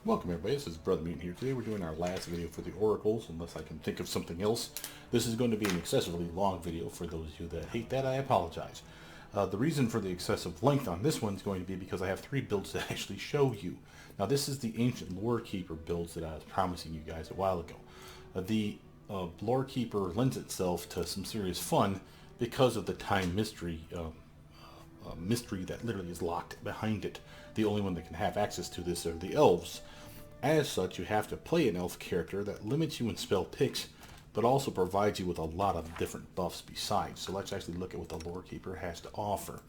Welcome everybody, this is Brother Mutant here. Today we're doing our last video for the Oracles, unless I can think of something else. This is going to be an excessively long video. For those of you that hate that, I apologize. The reason for the excessive length on this one is going to be because I have 3 builds to actually show you. Now this is the Ancient Lorekeeper builds that I was promising you guys a while ago. The Lorekeeper lends itself to some serious fun because of the time mystery mystery that literally is locked behind it. The only one that can have access to this are the elves. As such, you have to play an elf character that limits you in spell picks, but also provides you with a lot of different buffs besides. So let's actually look at what the Lorekeeper has to offer.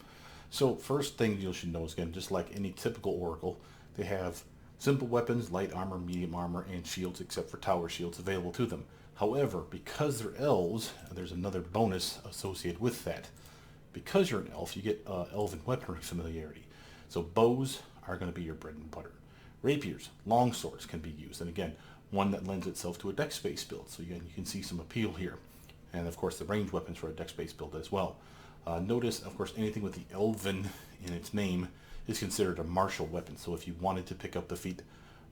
So first thing you should know is, again, just like any typical Oracle, they have simple weapons, light armor, medium armor, and shields, except for tower shields available to them. However, because they're elves, there's another bonus associated with that. Because you're an elf, you get elven weaponry familiarity. So bows are going to be your bread and butter. Rapiers, long swords can be used, and again, one that lends itself to a Dex-based build. So again, you can see some appeal here. And of course, the ranged weapons for a Dex-based build as well. Notice, of course, anything with the Elven in its name is considered a martial weapon. So if you wanted to pick up the feat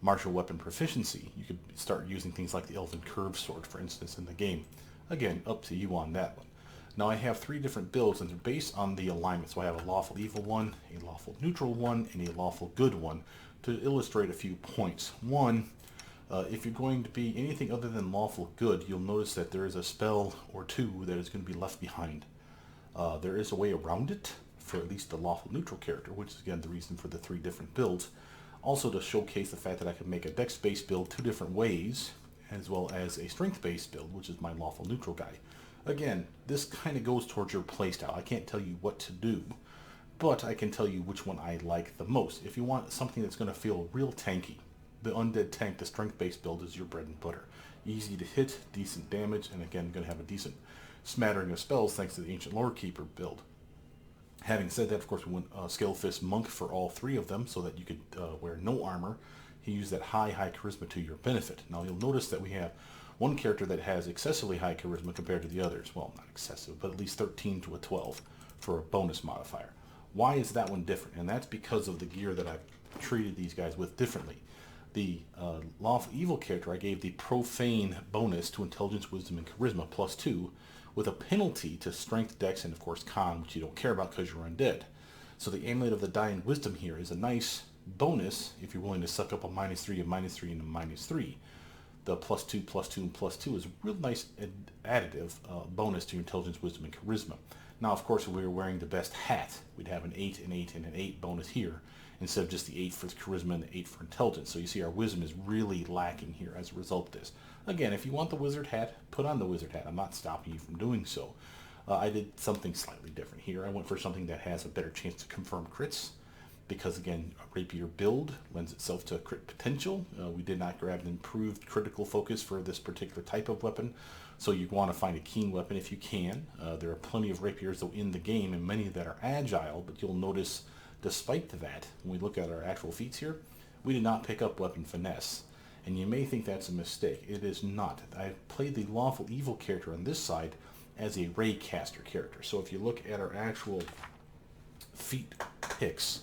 martial weapon proficiency, you could start using things like the Elven curved sword, for instance, in the game. Again, up to you on that one. Now I have 3 different builds, and they're based on the alignment. So I have a lawful evil one, a lawful neutral one, and a lawful good one, to illustrate a few points. One, if you're going to be anything other than lawful good, you'll notice that there is a spell or two that is going to be left behind. There is a way around it for at least the lawful neutral character, which is again the reason for the 3 different builds. Also to showcase the fact that I can make a dex-based build 2 different ways, as well as a strength-based build, which is my lawful neutral guy. Again, this kind of goes towards your playstyle. I can't tell you what to do, but I can tell you which one I like the most. If you want something that's going to feel real tanky, the Undead Tank, the strength-based build, is your bread and butter. Easy to hit, decent damage, and again, going to have a decent smattering of spells thanks to the Ancient Lorekeeper build. Having said that, of course, we went Scale Fist Monk for all 3 of them so that you could wear no armor. He used that high charisma to your benefit. Now, you'll notice that we have one character that has excessively high charisma compared to the others. Well, not excessive, but at least 13 to a 12 for a bonus modifier. Why is that one different? And that's because of the gear that I've treated these guys with differently. The lawful evil character, I gave the profane bonus to intelligence, wisdom, and charisma +2, with a penalty to strength, dex, and of course con, which you don't care about because you're undead. So the amulet of the dying wisdom here is a nice bonus if you're willing to suck up a -3, a -3, and a -3. The +2, +2, and +2 is a real nice additive bonus to your intelligence, wisdom, and charisma. Now, of course, if we were wearing the best hat, we'd have an 8, an 8, and an 8 bonus here, instead of just the 8 for charisma and the 8 for intelligence. So you see our wisdom is really lacking here as a result of this. Again, if you want the wizard hat, put on the wizard hat. I'm not stopping you from doing so. I did something slightly different here. I went for something that has a better chance to confirm crits, because again, a rapier build lends itself to crit potential. We did not grab an improved critical focus for this particular type of weapon, so you want to find a keen weapon if you can. There are plenty of rapiers though in the game, and many that are agile, but you'll notice despite that, when we look at our actual feats here, we did not pick up weapon finesse. And you may think that's a mistake. It is not. I played the lawful evil character on this side as a ray caster character. So if you look at our actual feat picks,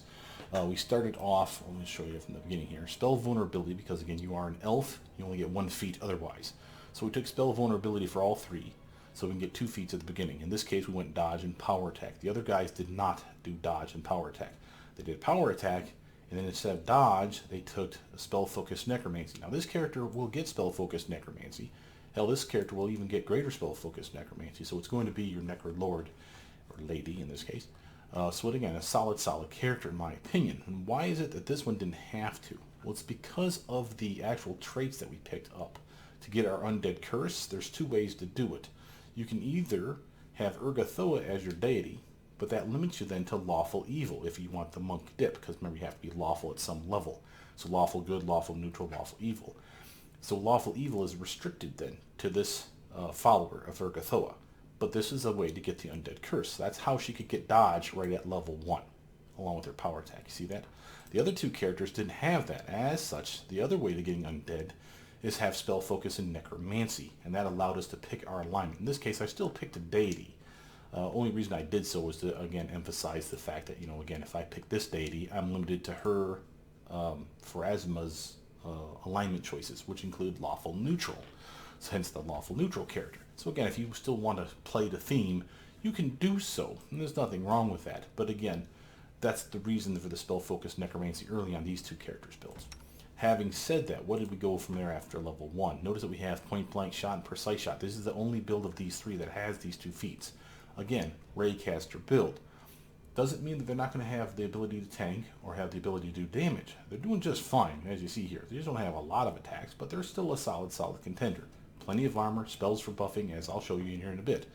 we started off, let me show you from the beginning here, spell vulnerability, because again, you are an elf, you only get 1 feat otherwise. So we took spell vulnerability for all 3, so we can get 2 feats at the beginning. In this case, we went dodge and power attack. The other guys did not do dodge and power attack. They did power attack, and then instead of dodge, they took spell focused necromancy. Now this character will get spell focused necromancy. Hell, this character will even get greater spell focused necromancy, so it's going to be your necro lord, or lady in this case. So again, a solid character in my opinion. And why is it that this one didn't have to? Well, it's because of the actual traits that we picked up. To get our undead curse, there's 2 ways to do it. You can either have Urgathoa as your deity, but that limits you then to lawful evil if you want the monk dip, because remember, you have to be lawful at some level. So lawful good, lawful neutral, lawful evil. So lawful evil is restricted then to this follower of Urgathoa. But this is a way to get the undead curse. That's how she could get dodge right at level 1, along with her power attack. You see that? The other 2 characters didn't have that. As such, the other way to getting undead is have spell focus and necromancy, and that allowed us to pick our alignment. In this case, I still picked a deity. Only reason I did so was to, again, emphasize the fact that, again, if I pick this deity, I'm limited to her Pharasma's alignment choices, which include lawful neutral, so hence the lawful neutral character. So again, if you still want to play the theme, you can do so, and there's nothing wrong with that. But again, that's the reason for the spell focused necromancy early on these two characters' builds. Having said that, what did we go from there after level 1? Notice that we have point blank shot and precise shot. This is the only build of these three that has these two feats. Again, Raycaster build. Doesn't mean that they're not going to have the ability to tank or have the ability to do damage. They're doing just fine, as you see here. They just don't have a lot of attacks, but they're still a solid contender. Plenty of armor, spells for buffing, as I'll show you in here in a bit.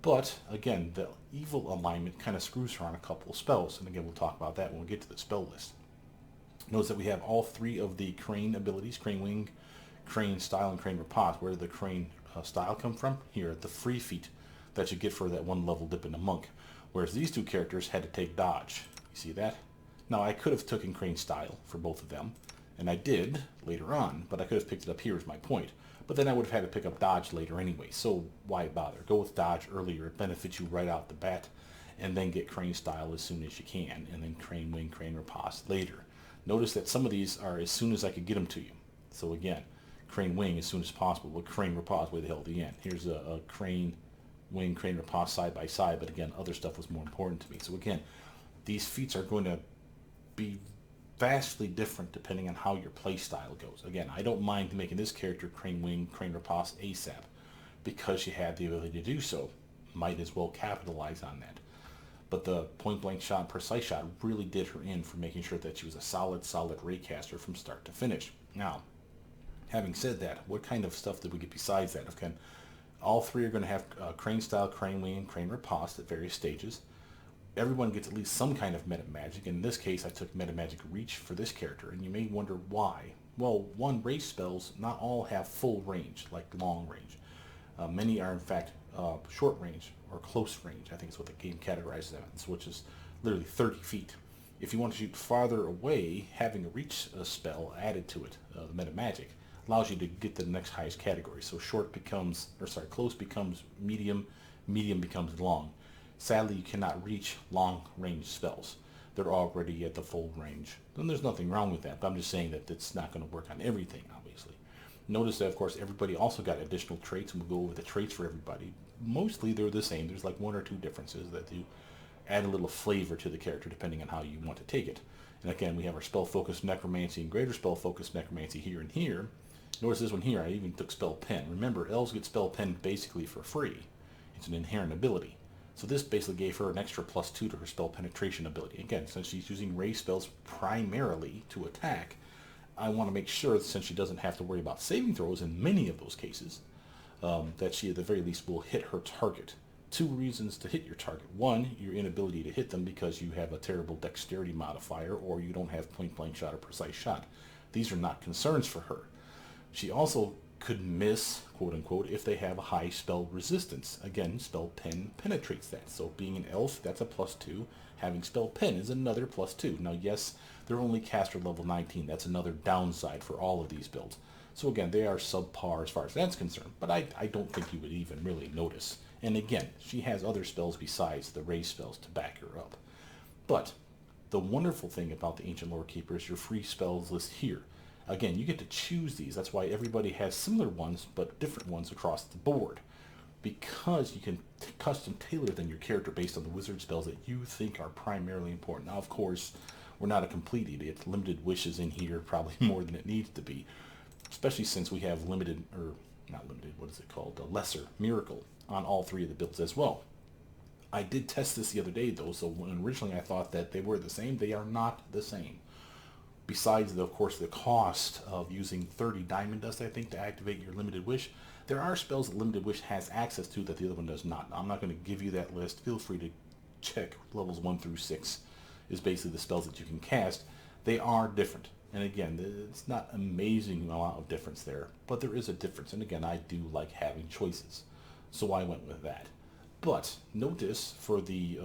But, again, the evil alignment kind of screws her on a couple of spells, and again, we'll talk about that when we get to the spell list. Notice that we have all three of the Crane abilities, Crane Wing, Crane Style, and Crane Riposte. Where did the Crane Style come from? Here, the free feat that you get for that one level dip in the Monk. Whereas these two characters had to take Dodge. You see that? Now, I could have taken Crane Style for both of them, and I did later on, but I could have picked it up here is my point. But then I would have had to pick up Dodge later anyway, so why bother? Go with Dodge earlier. It benefits you right out the bat, and then get Crane Style as soon as you can, and then Crane Wing, Crane Riposte later. Notice that some of these are as soon as I could get them to you. So again, Crane Wing as soon as possible, but Crane Riposte way the hell at the end. Here's a Crane Wing, Crane Riposte side by side, but again, other stuff was more important to me. So again, these feats are going to be vastly different depending on how your play style goes. Again, I don't mind making this character Crane Wing, Crane Riposte ASAP because she had the ability to do so. Might as well capitalize on that. But the point blank shot, precise shot really did her in for making sure that she was a solid Raycaster from start to finish. Now, having said that, what kind of stuff did we get besides that? Okay, all three are going to have Crane Style, Crane Wing, and Crane Riposte at various stages. Everyone gets at least some kind of meta magic. In this case, I took meta magic reach for this character, and you may wonder why. Well, one, race spells, not all have full range, like long range. Many are, in fact, short range or close range, I think is what the game categorizes them as, which is literally 30 feet. If you want to shoot farther away, having a reach spell added to it, the meta magic, allows you to get to the next highest category. So close becomes medium, medium becomes long. Sadly, you cannot reach long range spells. They're already at the full range. And there's nothing wrong with that, but I'm just saying that it's not going to work on everything, obviously. Notice that, of course, everybody also got additional traits, and we'll go over the traits for everybody. Mostly they're the same. There's like one or two differences that do add a little flavor to the character depending on how you want to take it. And again, we have our spell-focused necromancy and greater spell-focused necromancy here and here. Notice this one here, I even took spell pen. Remember, elves get spell pen basically for free. It's an inherent ability. So this basically gave her an extra +2 to her spell penetration ability. Again, since she's using ray spells primarily to attack, I want to make sure that since she doesn't have to worry about saving throws in many of those cases, that she at the very least will hit her target. Two reasons to hit your target. One, your inability to hit them because you have a terrible dexterity modifier or you don't have point blank shot or precise shot. These are not concerns for her. She also could miss, quote unquote, if they have a high spell resistance. Again, spell pen penetrates that. So being an elf, that's a +2. Having spell pen is another +2. Now yes, they're only caster level 19. That's another downside for all of these builds. So again, they are subpar as far as that's concerned, but I don't think you would even really notice. And again, she has other spells besides the raise spells to back her up. But the wonderful thing about the Ancient Lorekeeper is your free spells list here. Again, you get to choose these. That's why everybody has similar ones, but different ones across the board. Because you can custom tailor then your character based on the wizard spells that you think are primarily important. Now, of course, we're not a complete idiot. Limited wishes in here, probably more than it needs to be. Especially since we have limited, or not limited, what is it called? A lesser miracle on all three of the builds as well. I did test this the other day though, so when originally I thought that they were the same, they are not the same. Besides, of course, the cost of using 30 diamond dust, I think, to activate your limited wish, there are spells that limited wish has access to that the other one does not. Now, I'm not going to give you that list. Feel free to check. Levels 1 through 6 is basically the spells that you can cast. They are different. And again, it's not amazing amount of difference there, but there is a difference. And again, I do like having choices, so I went with that. But notice for the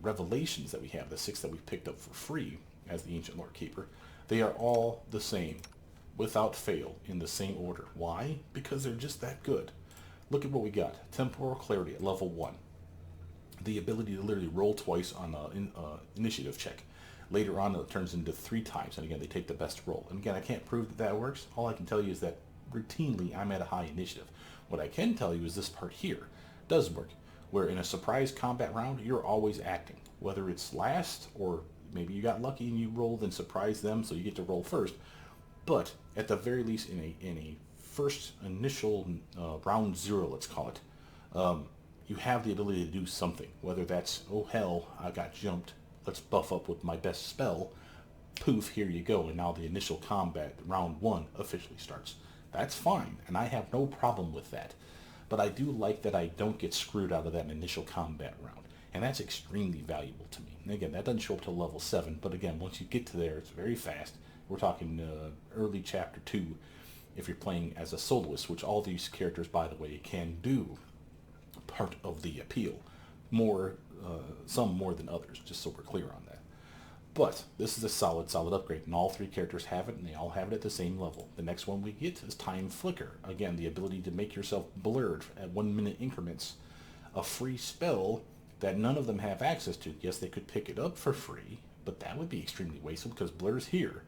revelations that we have, the 6 that we picked up for free as the Ancient Lorekeeper, they are all the same, without fail, in the same order. Why? Because they're just that good. Look at what we got. Temporal Clarity at level 1. The ability to literally roll twice on an initiative check. Later on, it turns into 3 times, and again, they take the best roll. And again, I can't prove that that works. All I can tell you is that routinely, I'm at a high initiative. What I can tell you is this part here does work, where in a surprise combat round, you're always acting. Whether it's last, or maybe you got lucky and you rolled and surprised them, so you get to roll first. But at the very least, in a first initial round 0, let's call it, you have the ability to do something. Whether that's, oh hell, I got jumped, let's buff up with my best spell. Poof, here you go, and now the initial combat, round 1, officially starts. That's fine, and I have no problem with that. But I do like that I don't get screwed out of that initial combat round, and that's extremely valuable to me. And again, that doesn't show up till level 7, but again, once you get to there, it's very fast. We're talking early chapter 2, if you're playing as a soloist, which all these characters, by the way, can do. Part of the appeal. Some more than others, just so we're clear on that. But this is a solid upgrade, and all 3 characters have it, and they all have it at the same level. The next one we get is Time Flicker. Again, the ability to make yourself blurred at 1-minute increments. A free spell that none of them have access to. Yes, they could pick it up for free, but that would be extremely wasteful because blur's here.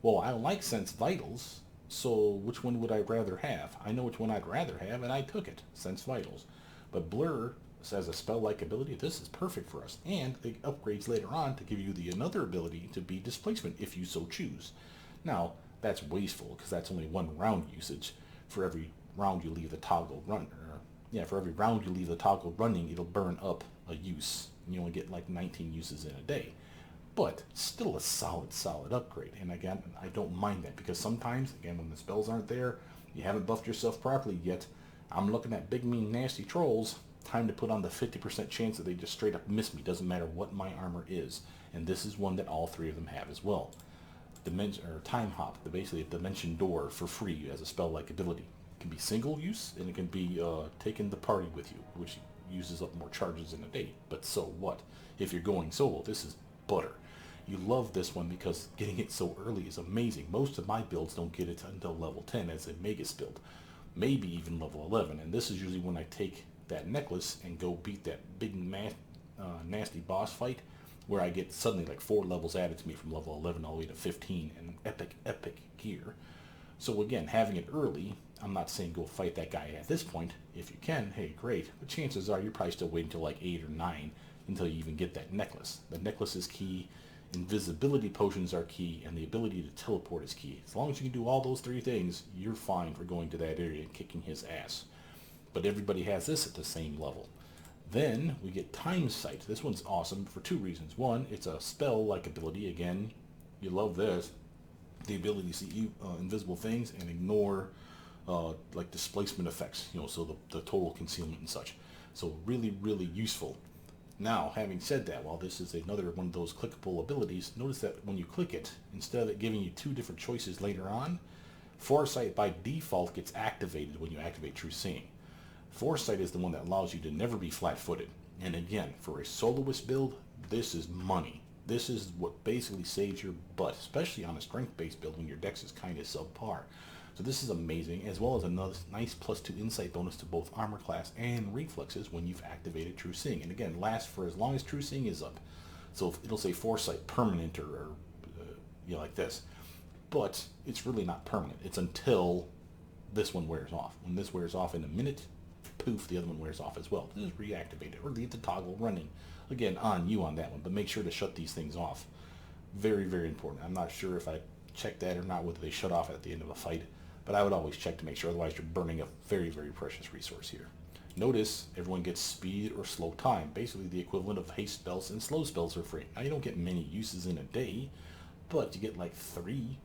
Well, I like Sense Vitals, so which one would I rather have? I know which one I'd rather have, and I took it, Sense Vitals. But blur, as a spell-like ability, this is perfect for us. And it upgrades later on to give you the another ability to be displacement if you so choose. Now, that's wasteful because that's only 1 round usage. For every round you leave the toggle for every round you leave the toggle running, it'll burn up a use. And you only get like 19 uses in a day. But still a solid upgrade. And again, I don't mind that because sometimes, again, when the spells aren't there, you haven't buffed yourself properly yet, I'm looking at big, mean, nasty trolls, time to put on the 50% chance that they just straight up miss me. Doesn't matter what my armor is. And this is one that all 3 of them have as well. Time Hop, basically a Dimension Door for free as a spell-like ability. It can be single use, and it can be taking the party with you, which uses up more charges in a day. But so what? If you're going solo, this is butter. You love this one because getting it so early is amazing. Most of my builds don't get it until level 10 as a Magus build. Maybe even level 11, and this is usually when I take that necklace and go beat that big nasty boss fight where I get suddenly like 4 levels added to me from level 11 all the way to 15 and epic gear. So again, having it early, I'm not saying go fight that guy at this point. If you can, hey, great, but chances are you're probably still waiting until like 8 or 9 until you even get that necklace. The necklace is key, invisibility potions are key, and the ability to teleport is key. As long as you can do all those 3 things, you're fine for going to that area and kicking his ass. But everybody has this at the same level. Then we get Time Sight. This one's awesome for 2 reasons. One, it's a spell-like ability. Again, you love this. The ability to see invisible things and ignore like displacement effects, so the total concealment and such. So really useful. Now, having said that, while this is another one of those clickable abilities, notice that when you click it, instead of it giving you 2 different choices later on, Farsight by default gets activated when you activate True Seeing. Farsight is the one that allows you to never be flat-footed. And again, for a soloist build, this is money. This is what basically saves your butt, especially on a strength-based build when your dex is kind of subpar. So this is amazing, as well as another nice +2 insight bonus to both armor class and reflexes when you've activated True Seeing. And again, lasts for as long as True Seeing is up. So it'll say Farsight permanent or like this. But it's really not permanent. It's until this one wears off. When this wears off in a minute, poof, the other one wears off as well. Just reactivate it or leave the toggle running. Again, on you on that one, but make sure to shut these things off. Very important. I'm not sure if I checked that or not, whether they shut off at the end of a fight, but I would always check to make sure, otherwise you're burning a very precious resource here. Notice everyone gets speed or slow time, basically the equivalent of haste spells and slow spells are free. Now you don't get many uses in a day, but you get like 3,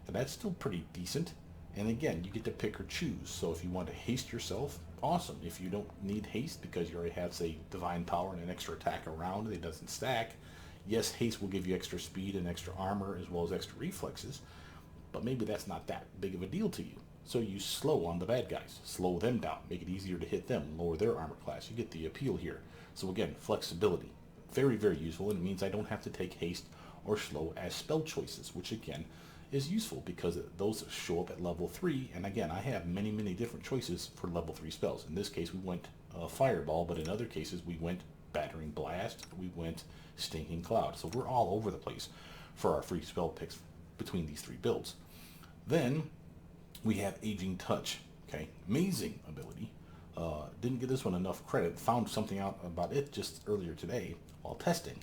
and that's still pretty decent. And again, you get to pick or choose. So if you want to haste yourself, awesome. If you don't need haste because you already have, say, divine power and an extra attack around it doesn't stack, yes, haste will give you extra speed and extra armor as well as extra reflexes, but maybe that's not that big of a deal to you. So you slow on the bad guys, slow them down, make it easier to hit them, lower their armor class. You get the appeal here. So again, flexibility, very useful, and it means I don't have to take haste or slow as spell choices, which again is useful because those show up at level 3, and again, I have many different choices for level 3 spells. In this case, we went Fireball, but in other cases, we went Battering Blast, we went Stinking Cloud. So we're all over the place. for our free spell picks between these three builds. Then we have Aging Touch. Okay, amazing ability. Didn't give this one enough credit. Found something out about it just earlier today while testing.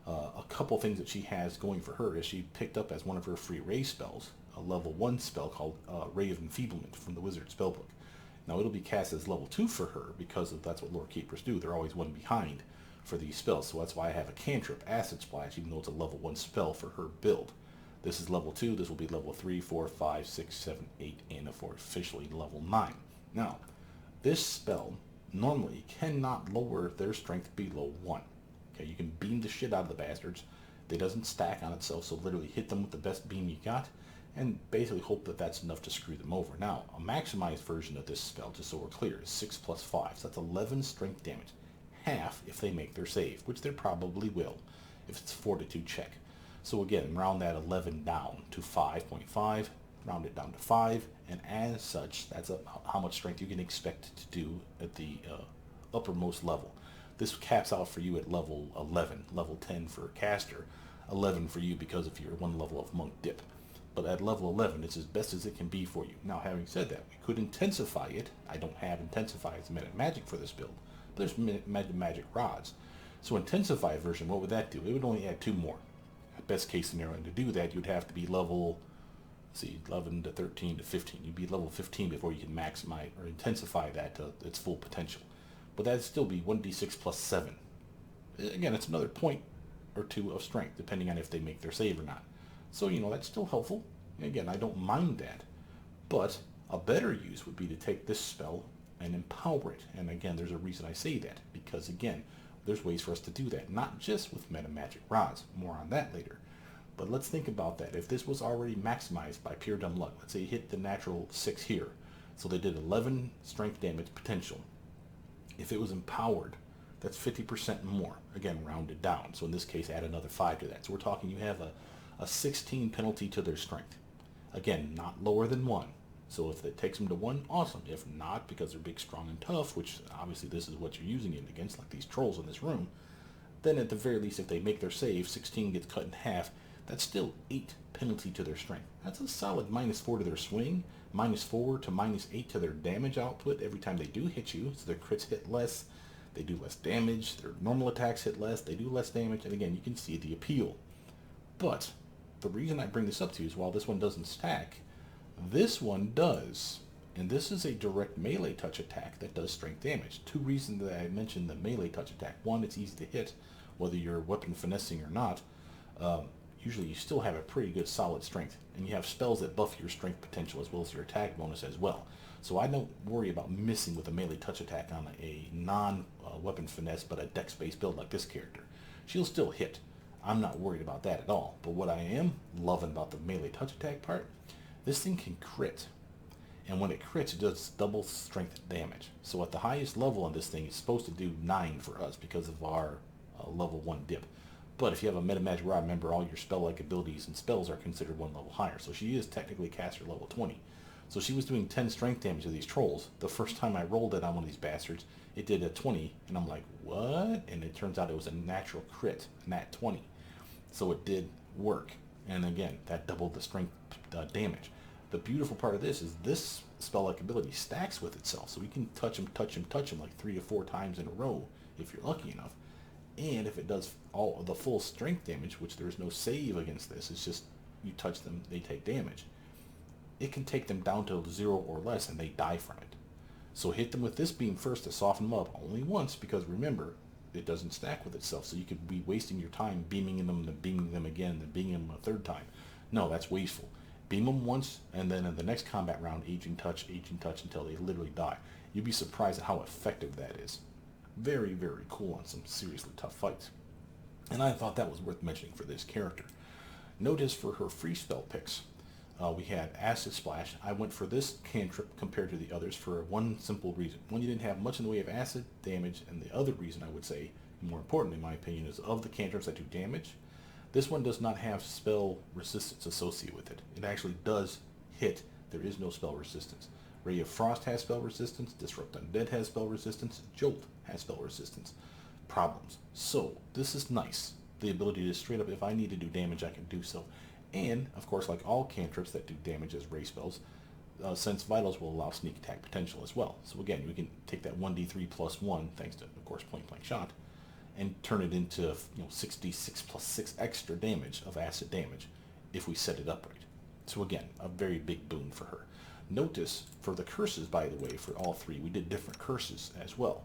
A couple things that she has going for her is she picked up as one of her free Ray spells a level 1 spell called Ray of Enfeeblement from the Wizard Spellbook. Now it'll be cast as level 2 for her because that's what Lorekeepers do. They're always one behind for these spells, so that's why I have a cantrip, Acid Splash, even though it's a level 1 spell for her build. This is level 2, this will be level 3, 4, 5, 6, 7, 8, and for officially level 9. Now, this spell normally cannot lower their strength below 1. Okay, you can beam the shit out of the bastards. It doesn't stack on itself, so literally hit them with the best beam you got, and basically hope that that's enough to screw them over. Now, a maximized version of this spell, just so we're clear, is 6 plus 5, so that's 11 strength damage. Half if they make their save, which they probably will, if it's a fortitude check. So again, round that 11 down to 5.5, round it down to 5, and as such, that's how much strength you can expect to do at the uppermost level. This caps out for you at level 11, level 10 for caster, 11 for you because of your one level of monk dip. But at level 11, it's as best as it can be for you. Now, having said that, we could intensify it. I don't have intensify as meta magic for this build, but there's magic rods. So intensify version, what would that do? It would only add 2 more. Best case scenario, and to do that, you'd have to be level, 11 to 13 to 15. You'd be level 15 before you can maximize or intensify that to its full potential. But that'd still be 1d6 plus 7. Again, it's another point or 2 of strength, depending on if they make their save or not. So, that's still helpful. Again, I don't mind that. But a better use would be to take this spell and empower it. And again, there's a reason I say that. Because again, there's ways for us to do that. Not just with meta magic rods. More on that later. But let's think about that. If this was already maximized by pure dumb luck, let's say you hit the natural 6 here. So they did 11 strength damage potential. If it was empowered, that's 50% more. Again, rounded down. So in this case, add another 5 to that. So we're talking you have a 16 penalty to their strength. Again, not lower than 1. So if it takes them to 1, awesome. If not, because they're big, strong, and tough, which obviously this is what you're using it against, like these trolls in this room, then at the very least, if they make their save, 16 gets cut in half. That's still 8 penalty to their strength. That's a solid -4 to their swing, -4 to -8 to their damage output every time they do hit you. So their crits hit less, they do less damage, their normal attacks hit less, they do less damage, and again, you can see the appeal. But the reason I bring this up to you is while this one doesn't stack, this one does. And this is a direct melee touch attack that does strength damage. 2 reasons that I mentioned the melee touch attack. 1, it's easy to hit, whether you're weapon finessing or not. Usually you still have a pretty good solid strength. And you have spells that buff your strength potential as well as your attack bonus as well. So I don't worry about missing with a melee touch attack on a non-weapon finesse but a dex-based build like this character. She'll still hit. I'm not worried about that at all. But what I am loving about the melee touch attack part, this thing can crit. And when it crits, it does double strength damage. So at the highest level on this thing, it's supposed to do 9 for us because of our level 1 dip. But if you have a meta magic rod, remember all your spell-like abilities and spells are considered 1 level higher. So she is technically caster level 20. So she was doing 10 strength damage to these trolls. The first time I rolled it on one of these bastards, it did a 20. And I'm like, what? And it turns out it was a natural crit, a nat 20. So it did work. And again, that doubled the strength damage. The beautiful part of this is this spell-like ability stacks with itself. So you can touch him like 3 to 4 times in a row if you're lucky enough. And if it does all of the full strength damage, which there is no save against this, it's just you touch them, they take damage. It can take them down to 0 or less and they die from it. So hit them with this beam first to soften them up only once, because remember, it doesn't stack with itself. So you could be wasting your time beaming them, then beaming them again, then beaming them a 3rd time. No, that's wasteful. Beam them once, and then in the next combat round, aging touch until they literally die. You'd be surprised at how effective that is. Very, very cool on some seriously tough fights. And I thought that was worth mentioning for this character. Notice for her free spell picks, we had Acid Splash. I went for this cantrip compared to the others for one simple reason. One, you didn't have much in the way of acid damage, and the other reason I would say, more important in my opinion, is of the cantrips that do damage, this one does not have spell resistance associated with it. It actually does hit. There is no spell resistance. Ray of Frost has spell resistance. Disrupt Undead has spell resistance. Jolt has spell resistance. Problems. So, this is nice. the ability to straight up, if I need to do damage, I can do so. And, of course, like all cantrips that do damage as ray spells, Sense Vitals will allow sneak attack potential as well. So again, we can take that 1d3 plus 1, thanks to, of course, point blank shot, and turn it into 6d6 plus 6 extra damage of acid damage if we set it up right. So again, a very big boon for her. Notice, for the curses, by the way, for all three, we did different curses as well.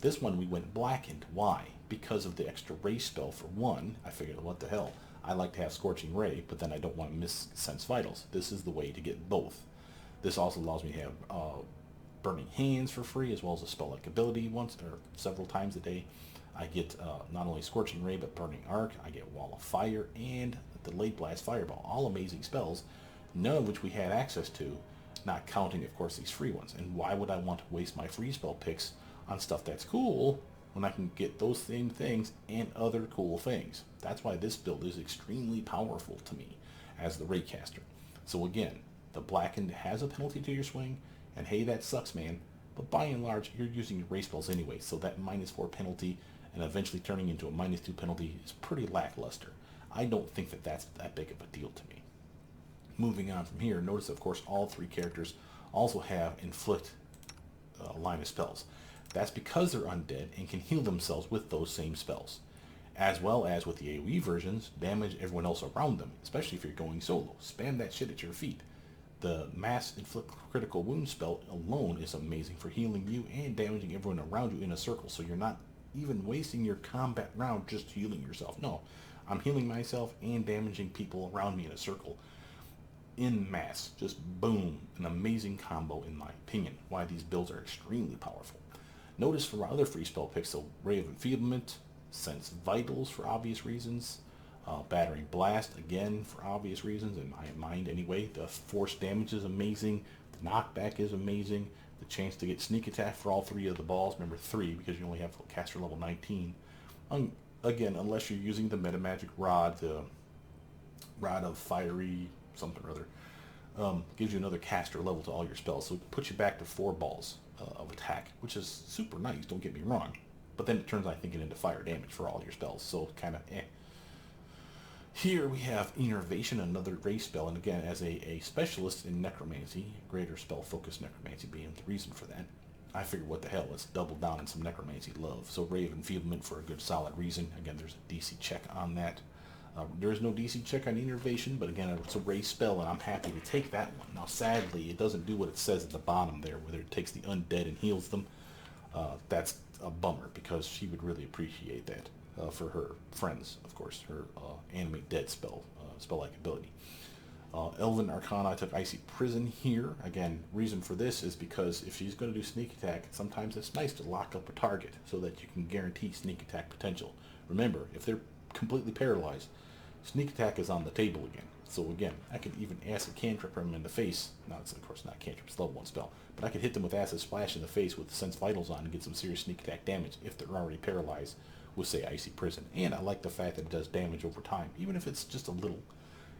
This one we went blackened. Why? Because of the extra ray spell for one. I figured, what the hell? I like to have Scorching Ray, but then I don't want to miss Sense Vitals. This is the way to get both. This also allows me to have Burning Hands for free, as well as a spell-like ability once or several times a day. I get not only Scorching Ray, but Burning Arc. I get Wall of Fire and Delayed Blast Fireball. All amazing spells, none of which we had access to, not counting, of course, these free ones. And why would I want to waste my free spell picks on stuff that's cool when I can get those same things and other cool things? That's why this build is extremely powerful to me as the Raycaster. So again, the Blackened has a penalty to your swing, and hey, that sucks, man. But by and large, you're using your ray spells anyway, so that -4 penalty and eventually turning into a -2 penalty is pretty lackluster. I don't think that that's that big of a deal to me. Moving on from here, notice, of course, all three characters also have Inflict line of spells. That's because they're undead and can heal themselves with those same spells. As well as with the AoE versions, damage everyone else around them, especially if you're going solo. Spam that shit at your feet. The Mass Inflict Critical Wound spell alone is amazing for healing you and damaging everyone around you in a circle, so you're not even wasting your combat round just healing yourself. No, I'm healing myself and damaging people around me in a circle. In mass, just boom, an amazing combo in my opinion. Why these builds are extremely powerful. Notice for my other free spell picks, so Ray of Enfeeblement, Sense Vitals for obvious reasons, Battering Blast again for obvious reasons, in my mind anyway. The force damage is amazing, the knockback is amazing, the chance to get sneak attack for all three of the balls, remember 3 because you only have caster level 19. Again, unless you're using the Metamagic Rod, the Rod of Fiery something or other, gives you another caster level to all your spells, so it puts you back to 4 balls of attack, which is super nice, don't get me wrong, but then it turns, I think, it into fire damage for all your spells, so kind of eh. Here we have Innervation, another ray spell, and again, as a specialist in necromancy, greater spell focused necromancy being the reason for that, I figured, what the hell, let's double down on some necromancy love. So Ray of Enfeeblement for a good solid reason. Again, there's a DC check on that. There is no DC check on Innervation, but again, it's a ray spell, and I'm happy to take that one. Now, sadly, it doesn't do what it says at the bottom there, whether it takes the undead and heals them. That's a bummer, because she would really appreciate that for her friends, of course, her Animate Dead spell-like ability. Elven Arcana, I took Icy Prison here. Again, reason for this is because if she's going to do sneak attack, sometimes it's nice to lock up a target so that you can guarantee sneak attack potential. Remember, if they're completely paralyzed, sneak attack is on the table again. So again, I could even acid cantrip them in the face. Now, it's of course not cantrip, it's level 1 spell, but I could hit them with acid splash in the face with Sense Vitals on and get some serious sneak attack damage if they're already paralyzed with, say, Icy Prison. And I like the fact that it does damage over time, even if it's just a little.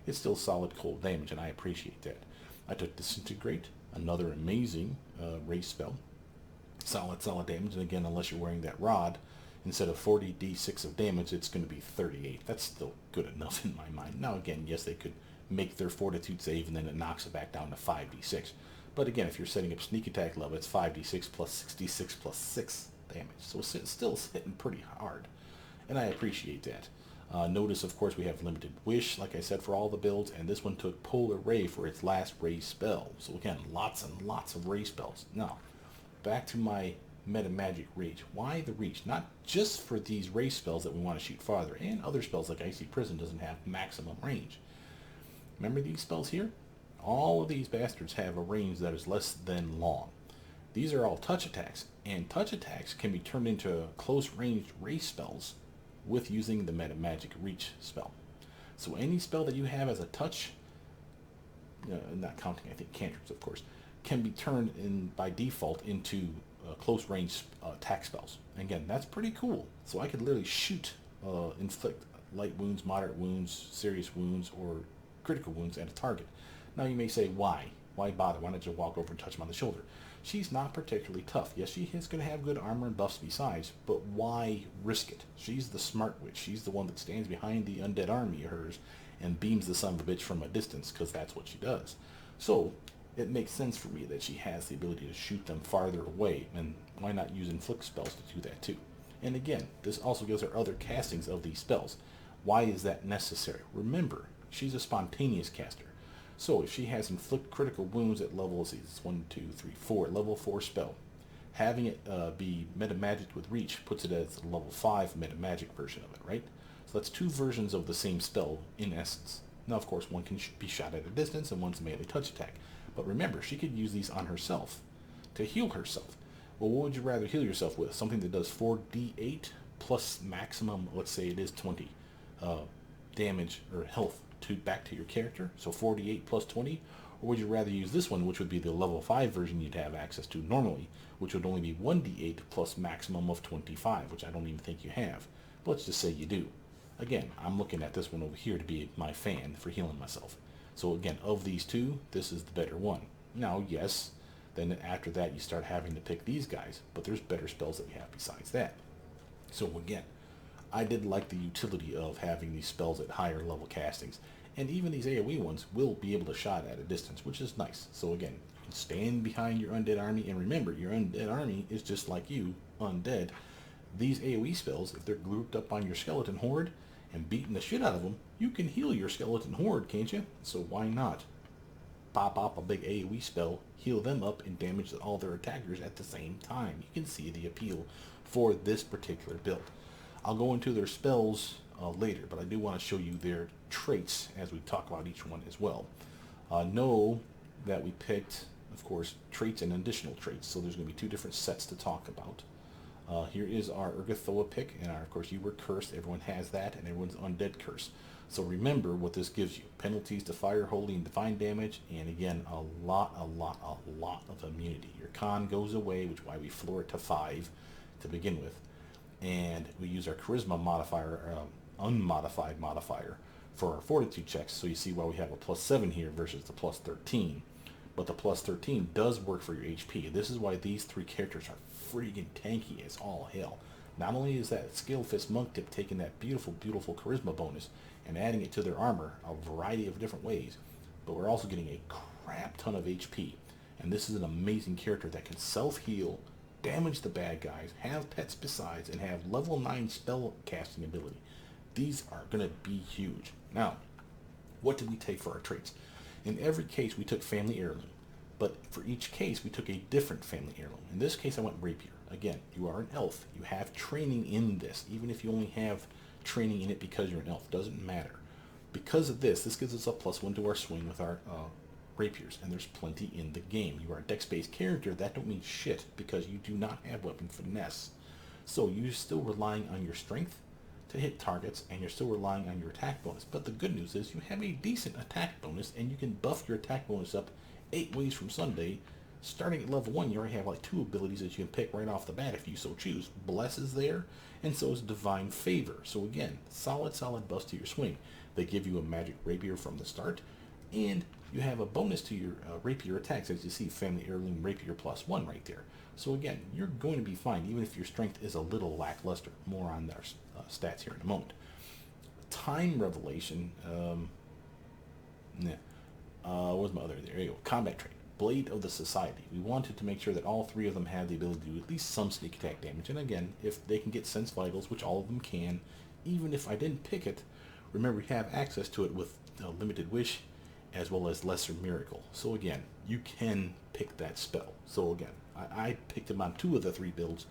It's still solid cold damage, and I appreciate that. I took Disintegrate, another amazing race spell. Solid damage, and again, unless you're wearing that rod, instead of 40d6 of damage, it's going to be 38. That's still good enough in my mind. Now again, yes, they could make their fortitude save, and then it knocks it back down to 5d6. But again, if you're setting up sneak attack level, it's 5d6 plus 66 plus 6 damage. So it's still hitting pretty hard, and I appreciate that. Notice, of course, we have Limited Wish, like I said, for all the builds, and this one took Polar Ray for its last ray spell. So again, lots and lots of ray spells. Now, back to my Meta Magic Reach. Why the Reach? Not just for these ray spells that we want to shoot farther, and other spells like Icy Prison doesn't have maximum range. Remember these spells here? All of these bastards have a range that is less than long. These are all touch attacks, and touch attacks can be turned into close ranged ray spells with using the Meta Magic Reach spell. So any spell that you have as a touch, not counting, I think, cantrips, of course, can be turned in by default into close range attack spells. And again, that's pretty cool. So I could literally shoot, inflict light wounds, moderate wounds, serious wounds, or critical wounds at a target. Now you may say, why? Why bother? Why not just walk over and touch him on the shoulder? She's not particularly tough. Yes, she is going to have good armor and buffs besides, but why risk it? She's the smart witch. She's the one that stands behind the undead army of hers and beams the son of a bitch from a distance, because that's what she does. So it makes sense for me that she has the ability to shoot them farther away, and why not use inflict spells to do that too? And again, this also gives her other castings of these spells. Why is that necessary? Remember, she's a spontaneous caster. So if she has inflict critical wounds at level, let's see, it's 1, 2, 3, 4, level 4 spell. Having it be metamagic with reach puts it as a level 5 metamagic version of it, right? So that's two versions of the same spell in essence. Now, of course, one can be shot at a distance and one's a melee touch attack. But remember, she could use these on herself to heal herself. Well, what would you rather heal yourself with? Something that does 4d8 plus maximum, let's say it is 20 damage or health back to your character, so 48 plus 20, or would you rather use this one, which would be the level 5 version you'd have access to normally, which would only be 1d8 plus maximum of 25, which I don't even think you have. But let's just say you do. Again, I'm looking at this one over here to be my fan for healing myself. So again, of these two, this is the better one. Now, yes, then after that you start having to pick these guys, but there's better spells that we have besides that. So again, I did like the utility of having these spells at higher level castings. And even these AoE ones will be able to shot at a distance, which is nice. So again, you can stand behind your undead army, and remember, your undead army is just like you, undead. These AoE spells, if they're grouped up on your skeleton horde and beating the shit out of them, you can heal your skeleton horde, can't you? So why not pop up a big AoE spell, heal them up, and damage all their attackers at the same time? You can see the appeal for this particular build. I'll go into their spells later, but I do want to show you their traits as we talk about each one as well. Know that we picked, of course, traits and additional traits, so there's going to be two different sets to talk about. Here is our Urgathoa pick, and of course you were cursed. Everyone has that, and everyone's undead curse. So remember what this gives you. Penalties to fire, holy, and divine damage, and again, a lot of immunity. Your con goes away, which is why we floor it to 5 to begin with. And we use our charisma modifier, unmodified modifier, for our fortitude checks. So you see why we have a +7 here versus the +13. But the +13 does work for your HP. This is why these three characters are freaking tanky as all hell. Not only is that Scale Fist Monk Tip taking that beautiful charisma bonus and adding it to their armor a variety of different ways, but we're also getting a crap ton of HP. And this is an amazing character that can self-heal, damage the bad guys, have pets besides, and have level 9 spell casting ability. These are going to be huge. Now, what did we take for our traits? In every case, we took family heirloom, but for each case, we took a different family heirloom. In this case, I went rapier. Again, you are an elf. You have training in this, even if you only have training in it because you're an elf. Doesn't matter. Because of this gives us a +1 to our swing with our rapiers, and there's plenty in the game. You are a Dex-based character. That don't mean shit because you do not have weapon finesse. So you're still relying on your strength to hit targets, and you're still relying on your attack bonus. But the good news is you have a decent attack bonus, and you can buff your attack bonus up 8 ways from Sunday. Starting at level 1, you already have like 2 abilities that you can pick right off the bat if you so choose. Bless is there, and so is Divine Favor. So again, solid buffs to your swing. They give you a magic rapier from the start, and you have a bonus to your rapier attacks, as you see, family heirloom rapier +1 right there. So again, you're going to be fine, even if your strength is a little lackluster. More on their stats here in a moment. Time Revelation, what's my other, there you go, combat trait, Blade of the Society. We wanted to make sure that all 3 of them had the ability to do at least some sneak attack damage, and again, if they can get Sense Vitals, which all of them can, even if I didn't pick it, remember we have access to it with Limited Wish, as well as Lesser Miracle. So again, you can pick that spell. So again, I picked them on 2 of the 3 builds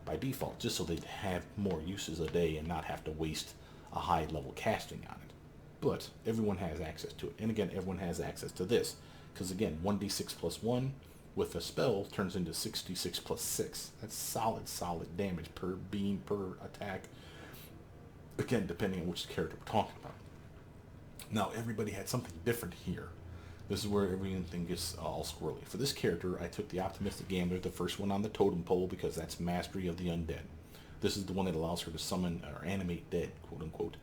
by default, just so they'd have more uses a day and not have to waste a high level casting on it. But everyone has access to it. And again, everyone has access to this. Because again, 1d6 +1 with a spell turns into 6d6 +6. That's solid damage per beam, per attack. Again, depending on which character we're talking about. Now, everybody had something different here. This is where everything gets all squirrely. For this character, I took the Optimistic Gambler, the first one on the totem pole, because that's Mastery of the Undead. This is the one that allows her to summon or animate dead, quote unquote.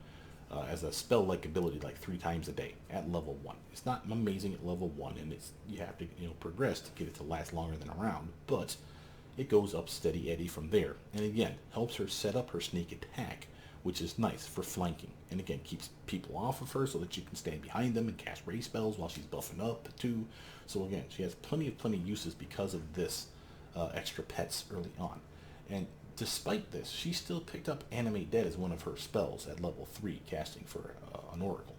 as a spell-like ability like 3 times a day at level 1. It's not amazing at level 1, and you have to progress to get it to last longer than a round, but it goes up steady Eddie from there. And again, helps her set up her sneak attack, which is nice for flanking. And again, keeps people off of her so that you can stand behind them and cast raise spells while she's buffing up too. So again, she has plenty of uses because of this extra pets early on. And despite this, she still picked up Animate Dead as one of her spells at level 3, casting for an Oracle.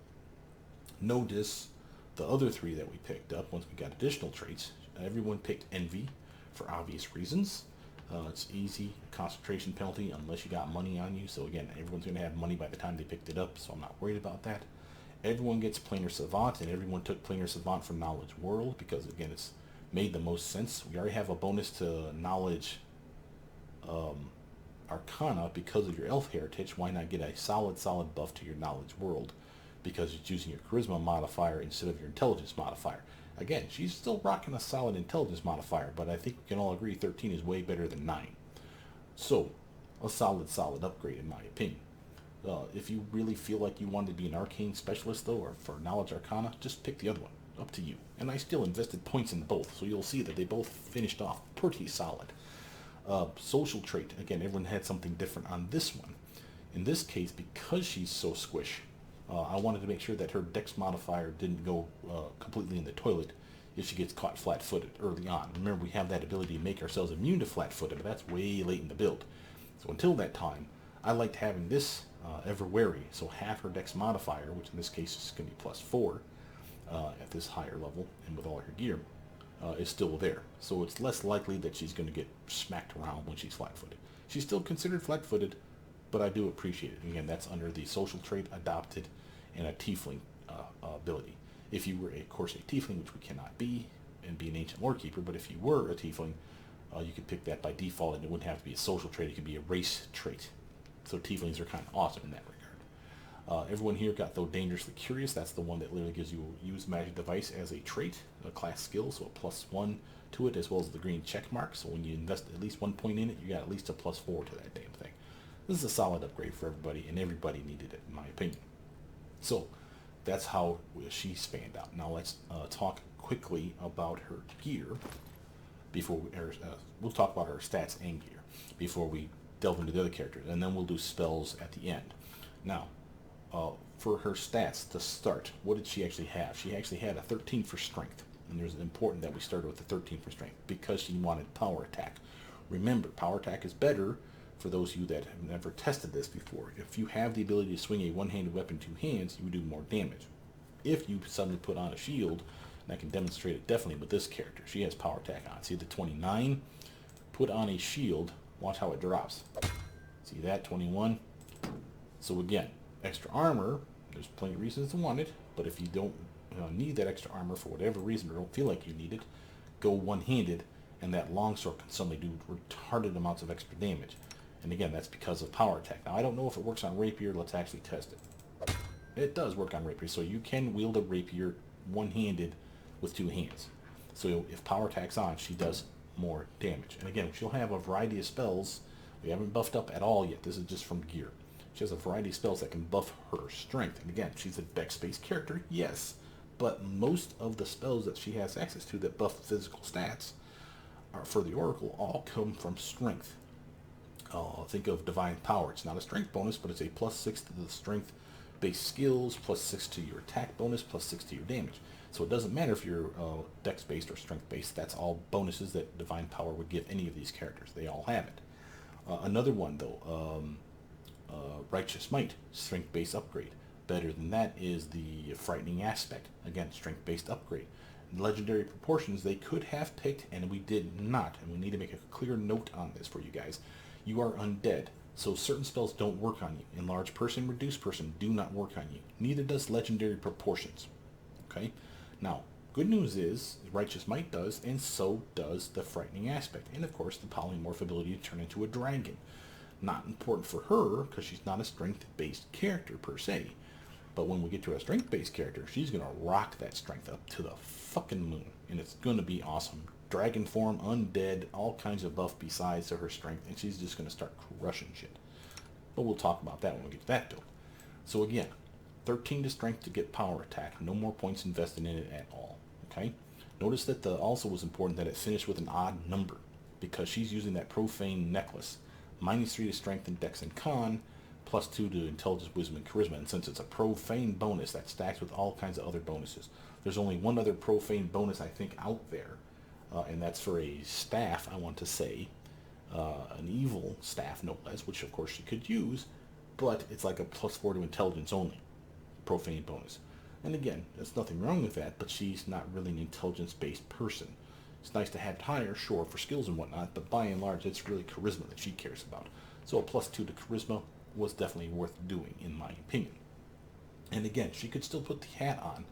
Notice the other 3 that we picked up once we got additional traits. Everyone picked Envy for obvious reasons. It's easy concentration penalty unless you got money on you. So again, everyone's going to have money by the time they picked it up, so I'm not worried about that. Everyone gets Planar Savant, and everyone took Planar Savant for Knowledge World because again, it's made the most sense. We already have a bonus to Knowledge Arcana because of your elf heritage. Why not get a solid buff to your Knowledge World because it's using your Charisma modifier instead of your Intelligence modifier. Again, she's still rocking a solid Intelligence modifier, but I think we can all agree 13 is way better than 9. So, a solid upgrade in my opinion. If you really feel like you want to be an Arcane Specialist though, or for Knowledge Arcana, just pick the other one. Up to you. And I still invested points in both, so you'll see that they both finished off pretty solid. Social trait, again, everyone had something different on this one. In this case, because she's so squish, I wanted to make sure that her Dex modifier didn't go completely in the toilet if she gets caught flat-footed early on. Remember, we have that ability to make ourselves immune to flat-footed, but that's way late in the build. So until that time, I liked having this ever wary, so half her Dex modifier, which in this case is going to be +4 at this higher level, and with all her gear, is still there. So it's less likely that she's going to get smacked around when she's flat-footed. She's still considered flat-footed, but I do appreciate it. Again, that's under the social trait, adopted, and a tiefling ability. If you were, of course, a tiefling, which we cannot be, and be an ancient lorekeeper, but if you were a tiefling, you could pick that by default, and it wouldn't have to be a social trait, it could be a race trait. So tieflings are kind of awesome in that regard. Everyone here got, though, Dangerously Curious. That's the one that literally gives you Use Magic Device as a trait, a class skill, so a +1 to it, as well as the green check mark. So when you invest at least 1 point in it, you got at least a +4 to that damn thing. This is a solid upgrade for everybody, and everybody needed it, in my opinion. So that's how she spanned out. Now let's talk quickly about her gear before we'll talk about her stats and gear before we delve into the other characters, and then we'll do spells at the end. Now, for her stats to start, what did she actually have? She actually had a 13 for strength, and there's important that we started with the 13 for strength because she wanted power attack. Remember, power attack is better for those of you that have never tested this before. If you have the ability to swing a one-handed weapon 2 hands, you do more damage. If you suddenly put on a shield, and I can demonstrate it definitely with this character, she has power attack on. See the 29? Put on a shield, watch how it drops. See that, 21? So again, extra armor, there's plenty of reasons to want it, but if you don't need that extra armor for whatever reason, or don't feel like you need it, go one-handed, and that longsword can suddenly do retarded amounts of extra damage. And again, that's because of power attack. Now, I don't know if it works on rapier. Let's actually test it. It does work on rapier, so you can wield a rapier one-handed with 2 hands. So if power attack's on, she does more damage. And again, she'll have a variety of spells. We haven't buffed up at all yet. This is just from gear. She has a variety of spells that can buff her strength. And again, she's a Dex-based character, yes, but most of the spells that she has access to that buff physical stats are for the Oracle all come from strength. Think of Divine Power. It's not a strength bonus, but it's a +6 to the strength-based skills, +6 to your attack bonus, +6 to your damage. So it doesn't matter if you're Dex-based or strength-based. That's all bonuses that Divine Power would give any of these characters. They all have it. Another one, though, Righteous Might, strength-based upgrade. Better than that is the Frightening Aspect. Again, strength-based upgrade. Legendary Proportions, they could have picked, and we did not. And we need to make a clear note on this for you guys. You are undead, so certain spells don't work on you. Enlarge Person, Reduce Person do not work on you. Neither does Legendary Proportions. Okay? Now, good news is, Righteous Might does, and so does the Frightening Aspect. And of course, the Polymorph ability to turn into a dragon. Not important for her, because she's not a strength-based character per se. But when we get to a strength-based character, she's going to rock that strength up to the fucking moon. And it's going to be awesome. Dragon form, undead, all kinds of buff besides to her strength. And she's just going to start crushing shit. But we'll talk about that when we get to that build. So again, 13 to strength to get power attack. No more points invested in it at all. Okay. Notice that also was important that it finished with an odd number because she's using that profane necklace. -3 to strength and dex and con, +2 to intelligence, wisdom, and charisma. And since it's a profane bonus, that stacks with all kinds of other bonuses. There's only one other profane bonus I think out there, and that's for a staff, I want to say. An evil staff, no less, which of course she could use, but it's like a +4 to intelligence only. Profane bonus. And again, there's nothing wrong with that, but she's not really an intelligence-based person. It's nice to have higher, sure, for skills and whatnot, but by and large, it's really charisma that she cares about. So a +2 to charisma was definitely worth doing, in my opinion. And again, she could still put the hat on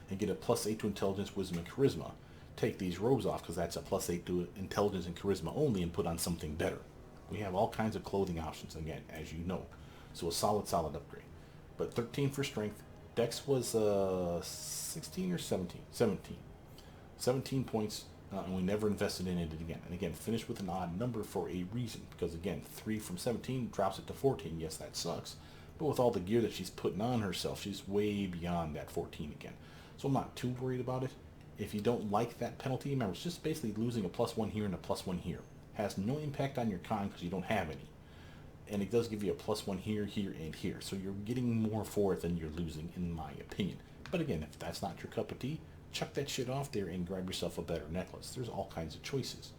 and get a +8 to intelligence, wisdom, and charisma. Take these robes off, because that's a +8 to intelligence and charisma only, and put on something better. We have all kinds of clothing options, again, as you know. So a solid upgrade. But 13 for strength. Dex was 16 or 17? 17. 17 points, and we never invested in it again. And again, finished with an odd number for a reason. Because again, 3 from 17 drops it to 14. Yes, that sucks. But with all the gear that she's putting on herself, she's way beyond that 14 again. So I'm not too worried about it. If you don't like that penalty, remember, it's just basically losing a +1 here and a +1 here. Has no impact on your con because you don't have any. And it does give you a +1 here, here, and here. So you're getting more for it than you're losing, in my opinion. But again, if that's not your cup of tea, chuck that shit off there and grab yourself a better necklace. There's all kinds of choices.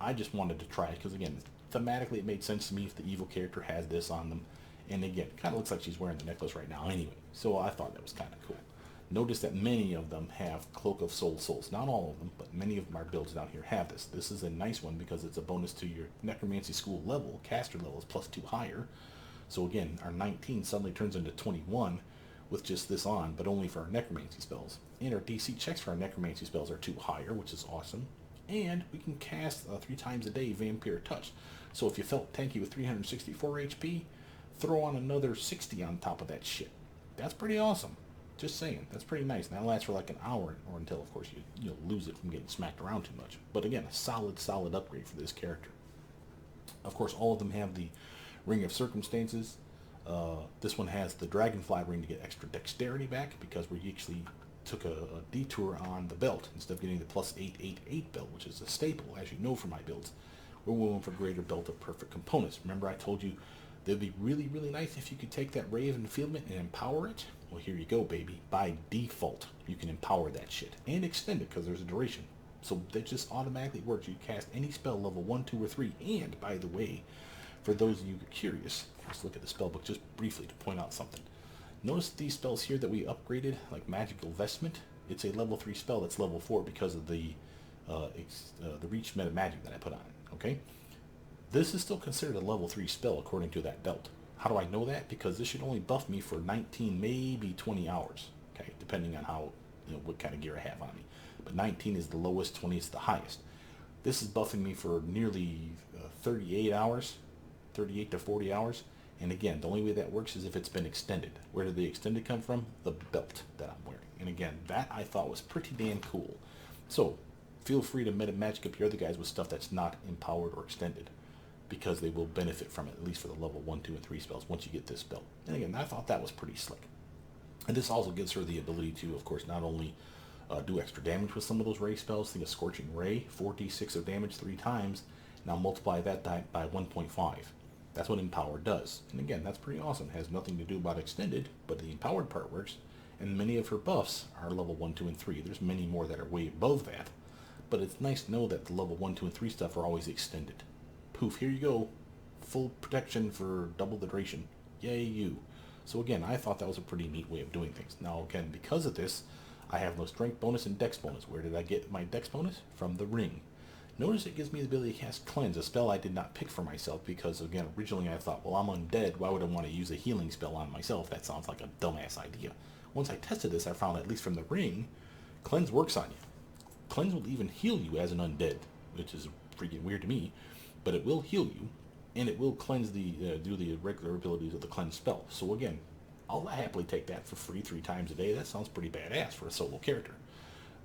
I just wanted to try it because, again, thematically it made sense to me if the evil character has this on them. And again, it kind of looks like she's wearing the necklace right now anyway. So I thought that was kind of cool. Notice that many of them have Cloak of Souls. Not all of them, but many of our builds down here have this. This is a nice one because it's a bonus to your Necromancy School level. Caster level is +2 higher. So again, our 19 suddenly turns into 21 with just this on, but only for our Necromancy spells. And our DC checks for our Necromancy spells are 2 higher, which is awesome. And we can cast 3 times a day Vampire Touch. So if you felt tanky with 364 HP, throw on another 60 on top of that shit. That's pretty awesome. Just saying, that's pretty nice. And that lasts for like an hour, or until, of course, you'll lose it from getting smacked around too much. But again, a solid upgrade for this character. Of course, all of them have the Ring of Circumstances. This one has the Dragonfly Ring to get extra dexterity back, because we actually took a detour on the belt. Instead of getting the +888 belt, which is a staple, as you know from my builds, we're going for greater belt of perfect components. Remember I told you that'd be really nice if you could take that Ray of Enfeelment and empower it? Well, here you go, baby. By default, you can empower that shit. And extend it, because there's a duration. So that just automatically works. You cast any spell level 1, 2, or 3. And, by the way, for those of you curious, let's look at the spellbook just briefly to point out something. Notice these spells here that we upgraded, like Magical Vestment. It's a level 3 spell that's level 4 because of the Reach Meta Magic that I put on it, okay? This is still considered a level 3 spell according to that belt. How do I know that? Because this should only buff me for 19, maybe 20 hours, okay, depending on how, what kind of gear I have on me. But 19 is the lowest, 20 is the highest. This is buffing me for nearly 38 hours, 38 to 40 hours. And again, the only way that works is if it's been extended. Where did the extended come from? The belt that I'm wearing. And again, that I thought was pretty damn cool. So feel free to meta magic up your other guys with stuff that's not empowered or extended, because they will benefit from it, at least for the level 1, 2, and 3 spells once you get this spell. And again, I thought that was pretty slick. And this also gives her the ability to, of course, not only do extra damage with some of those ray spells. Think of Scorching Ray, 4d6 of damage 3 times. Now multiply that by 1.5. That's what Empower does. And again, that's pretty awesome. It has nothing to do about extended, but the empowered part works. And many of her buffs are level 1, 2, and 3. There's many more that are way above that. But it's nice to know that the level 1, 2, and 3 stuff are always extended. Poof, here you go. Full protection for double the duration. Yay you. So again, I thought that was a pretty neat way of doing things. Now again, because of this, I have no strength bonus and dex bonus. Where did I get my dex bonus? From the ring. Notice it gives me the ability to cast Cleanse, a spell I did not pick for myself because, again, originally I thought, well, I'm undead. Why would I want to use a healing spell on myself? That sounds like a dumbass idea. Once I tested this, I found, at least from the ring, Cleanse works on you. Cleanse will even heal you as an undead, which is freaking weird to me, but it will heal you, and it will cleanse do the regular abilities of the Cleanse spell. So again, I'll happily take that for free 3 times a day. That sounds pretty badass for a solo character.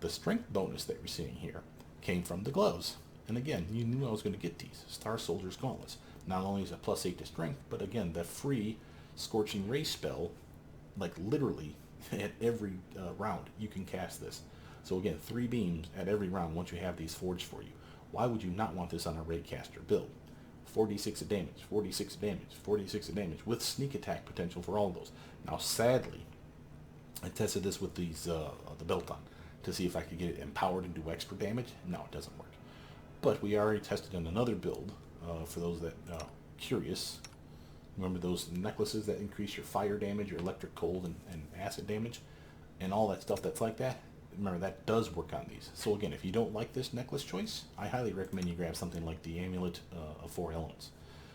The strength bonus that we're seeing here came from the gloves. And again, you knew I was going to get these. Star Soldier's Gauntlets. Not only is it +8 to strength, but again, the free Scorching Ray spell like literally at every round you can cast this. So again, 3 beams at every round once you have these forged for you. Why would you not want this on a raid caster build? 46 of damage, 46 of damage, 46 of damage, with sneak attack potential for all of those. Now sadly, I tested this with these the belt on to see if I could get it empowered and do extra damage. No, it doesn't work. But we already tested in another build, for those that curious. Remember those necklaces that increase your fire damage, your electric, cold, and acid damage, and all that stuff that's like that? Remember, that does work on these. So again, if you don't like this necklace choice, I highly recommend you grab something like the Amulet of 4 Elements,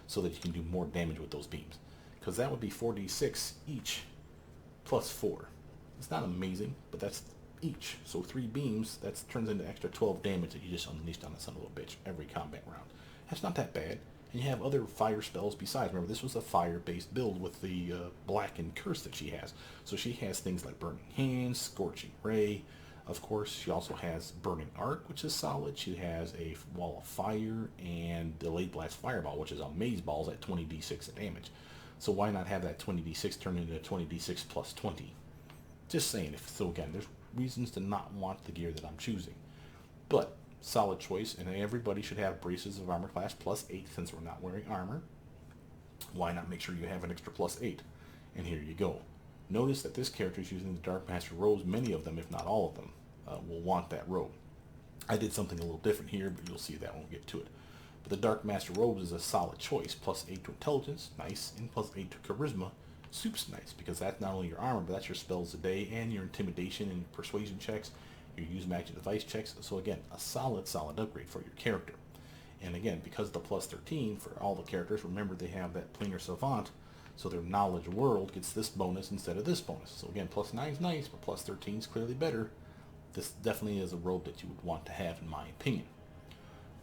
so that you can do more damage with those beams. Because that would be 4d6 each, plus 4. It's not amazing, but that's each. So 3 beams, that turns into extra 12 damage that you just unleashed on the son of a bitch every combat round. That's not that bad. And you have other fire spells besides. Remember, this was a fire-based build with the blackened curse that she has. So she has things like Burning Hands, Scorching Ray. Of course, she also has Burning Arc, which is solid. She has a Wall of Fire and Delayed Blast Fireball, which is Amaze Balls at 20d6 of damage. So why not have that 20d6 turn into 20d6 plus 20? Just saying. So again, there's reasons to not want the gear that I'm choosing. But solid choice, and everybody should have braces of armor class plus 8 since we're not wearing armor. Why not make sure you have an extra plus 8? And here you go. Notice that this character is using the Dark Master robes. Many of them, if not all of them, will want that robe. I did something a little different here, but you'll see that when we get to it. But the Dark Master robes is a solid choice. Plus 8 to intelligence, nice, and plus 8 to charisma, soup's nice, because that's not only your armor, but that's your spells a day, and your intimidation and persuasion checks, your use magic device checks. So again, a solid upgrade for your character. And again, because of the plus 13 for all the characters, remember they have that planar savant, so their knowledge world gets this bonus instead of this bonus. So again, plus 9 is nice, but plus 13 is clearly better. This definitely is a robe that you would want to have, in my opinion.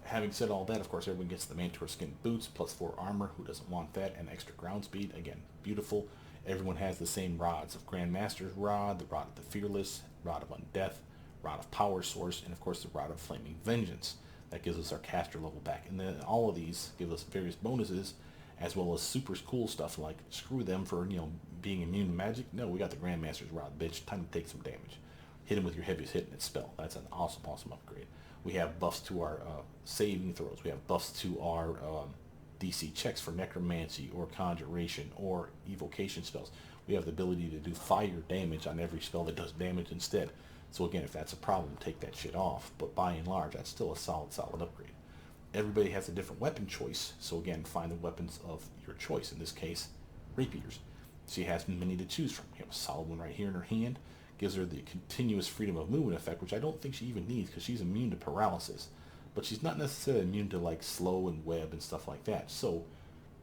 Having said all that, of course, everyone gets the Manticore Skin Boots, plus 4 armor. Who doesn't want that? And extra ground speed. Again, beautiful. Everyone has the same rods of Grandmaster's Rod, the Rod of the Fearless, Rod of Undeath, Rod of Power Source, and of course the Rod of Flaming Vengeance. That gives us our caster level back. And then all of these give us various bonuses, as well as super cool stuff like, screw them for, being immune to magic. No, we got the Grandmaster's Rod, bitch. Time to take some damage. Hit him with your heaviest hit in its spell. That's an awesome upgrade. We have buffs to our saving throws. We have buffs to our DC checks for necromancy or conjuration or evocation spells. We have the ability to do fire damage on every spell that does damage instead. So again, if that's a problem, take that shit off. But by and large, that's still a solid upgrade. Everybody has a different weapon choice. So again, find the weapons of your choice. In this case, rapiers. She has many to choose from. You have a solid one right here in her hand. Gives her the continuous freedom of movement effect, which I don't think she even needs because she's immune to paralysis. But she's not necessarily immune to like slow and web and stuff like that. So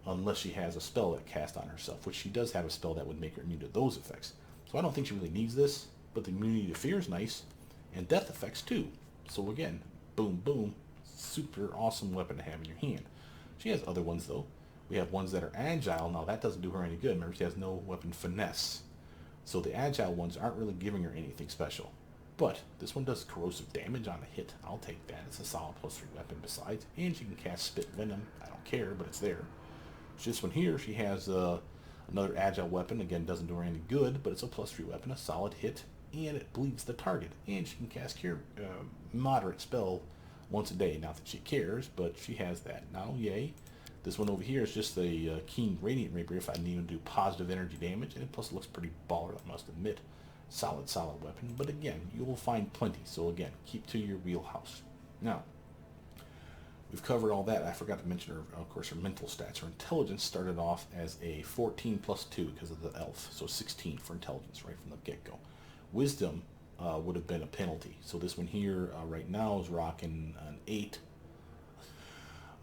unless she has a spell that cast on herself, which she does have a spell that would make her immune to those effects. So I don't think she really needs this, but the immunity to fear is nice, and death effects too. So again, boom, boom, super awesome weapon to have in your hand. She has other ones though. We have ones that are agile. Now that doesn't do her any good. Remember, she has no weapon finesse. So the agile ones aren't really giving her anything special. But this one does corrosive damage on a hit. I'll take that. It's a solid plus 3 weapon besides. And she can cast Spit Venom. I don't care, but it's there. This one here, she has another agile weapon. Again, doesn't do her any good, but it's a plus 3 weapon, a solid hit, and it bleeds the target. And she can cast Cure moderate spell once a day. Not that she cares, but she has that. Now, yay. This one over here is just a Keen Radiant Rapier if I need to do positive energy damage, and it plus looks pretty baller, I must admit. Solid weapon, but again, you will find plenty, so again, keep to your wheelhouse. Now, we've covered all that. I forgot to mention, her, of course, her mental stats. Her intelligence started off as a 14 plus 2 because of the elf, so 16 for intelligence right from the get-go. Wisdom would have been a penalty, so this one here right now is rocking an 8.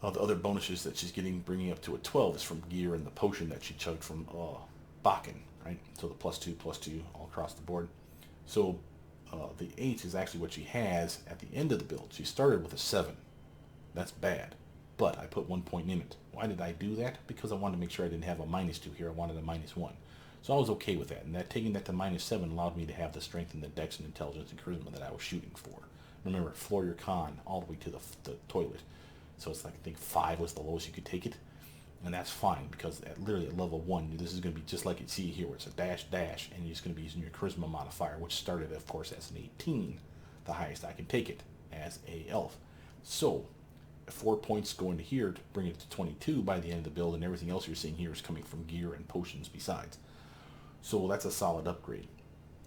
The other bonuses that she's getting, bringing up to a 12, is from gear and the potion that she chugged from Bakken, right? So the plus 2 all across the board. So the 8 is actually what she has at the end of the build. She started with a 7. That's bad, but I put 1 point in it. Why did I do that? Because I wanted to make sure I didn't have a -2 here. I wanted a -1. So I was okay with that, and that taking that to -7 allowed me to have the strength and the dex and intelligence and charisma that I was shooting for. Remember, floor your con all the way to the toilet. So it's like, I think 5 was the lowest you could take it. And that's fine, because literally at level 1, this is going to be just like you see here, where it's a dash dash, and you're just going to be using your charisma modifier, which started, of course, as an 18, the highest I can take it as a elf. So 4 points go into here to bring it to 22 by the end of the build, and everything else you're seeing here is coming from gear and potions besides. So that's a solid upgrade.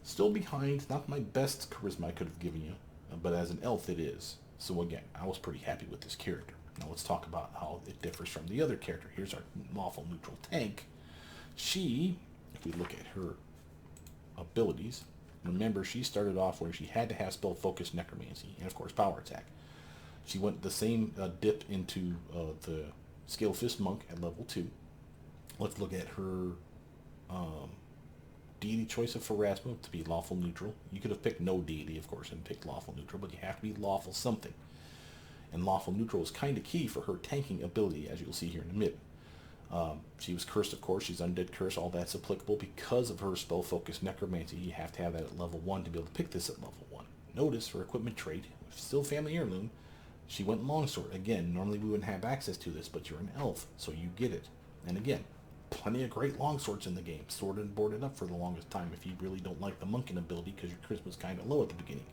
Still behind, not my best charisma I could have given you, but as an elf it is. So again, I was pretty happy with this character. Now let's talk about how it differs from the other character. Here's our lawful neutral tank. She, if we look at her abilities, remember she started off where she had to have spell focus, necromancy, and of course power attack. She went the same dip into the Scale Fist Monk at level 2. Let's look at her deity choice of Pharasma to be lawful neutral. You could have picked no deity, of course, and picked lawful neutral, but you have to be lawful something. And lawful neutral is kind of key for her tanking ability, as you'll see here in a minute. She was cursed, of course. She's undead curse. All that's applicable because of her spell focus necromancy. You have to have that at level 1 to be able to pick this at level 1. Notice her equipment trait, still family heirloom. She went longsword. Again, normally we wouldn't have access to this, but you're an elf, so you get it. And again, plenty of great longswords in the game. Sorted and boarded up for the longest time if you really don't like the monking ability because your charisma's kind of low at the beginning.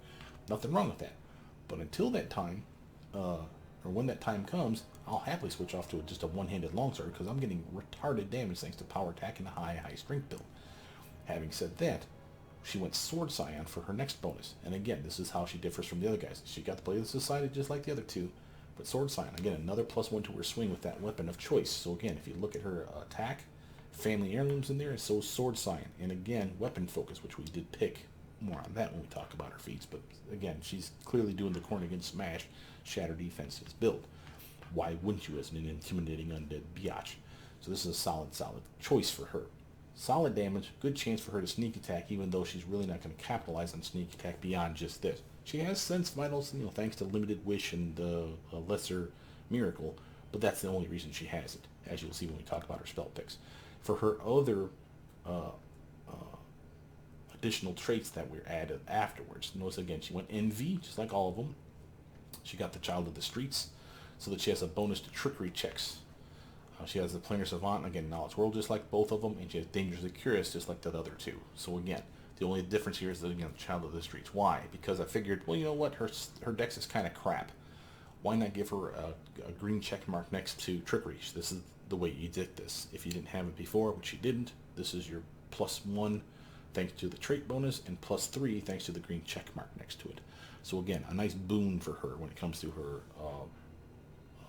Nothing wrong with that. But until that time, or when that time comes, I'll happily switch off to just a one-handed longsword because I'm getting retarded damage thanks to power attack and a high strength build. Having said that, she went Sword Scion for her next bonus. And again, this is how she differs from the other guys. She got the Blade of Society just like the other two, but Sword Scion, again, another +1 to her swing with that weapon of choice. So again, if you look at her attack, family heirlooms in there, and so Sword Scion. And again, weapon focus, which we did pick more on that when we talk about her feats. But again, she's clearly doing the corn against smash, shatter defenses build. Why wouldn't you as an intimidating undead biatch? So this is a solid choice for her. Solid damage, good chance for her to sneak attack, even though she's really not going to capitalize on sneak attack beyond just this. She has sense vitals, thanks to limited wish and a lesser miracle, but that's the only reason she has it, as you'll see when we talk about her spell picks. For her other additional traits that were added afterwards, notice again she went envy, just like all of them. She got the Child of the Streets, so that she has a bonus to trickery checks. She has the Planar Savant, again, Knowledge World, just like both of them, and she has Dangerously Curious, just like the other two. So again, the only difference here is that, again, Child of the Streets. Why? Because I figured, well, you know what, her dex is kind of crap. Why not give her a green check mark next to Trickery? This is the way you did this. If you didn't have it before, which you didn't, this is your +1 thanks to the trait bonus, and +3 thanks to the green check mark next to it. So again, a nice boon for her when it comes to her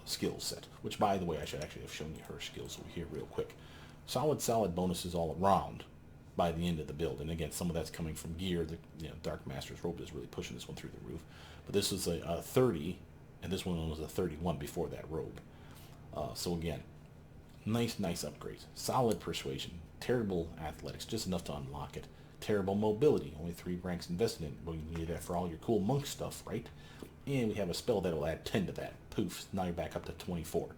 skill set, which, by the way, I should actually have shown you her skills over here real quick. Solid bonuses all around by the end of the build, and again, some of that's coming from gear. The Dark Master's robe is really pushing this one through the roof, but this is a 30, and this one was a 31 before that robe. So again, nice upgrades. Solid persuasion, terrible athletics, just enough to unlock it. Terrible mobility, only 3 ranks invested in it. Well, you need that for all your cool monk stuff, right? And we have a spell that will add 10 to that. Poof, now you're back up to 24.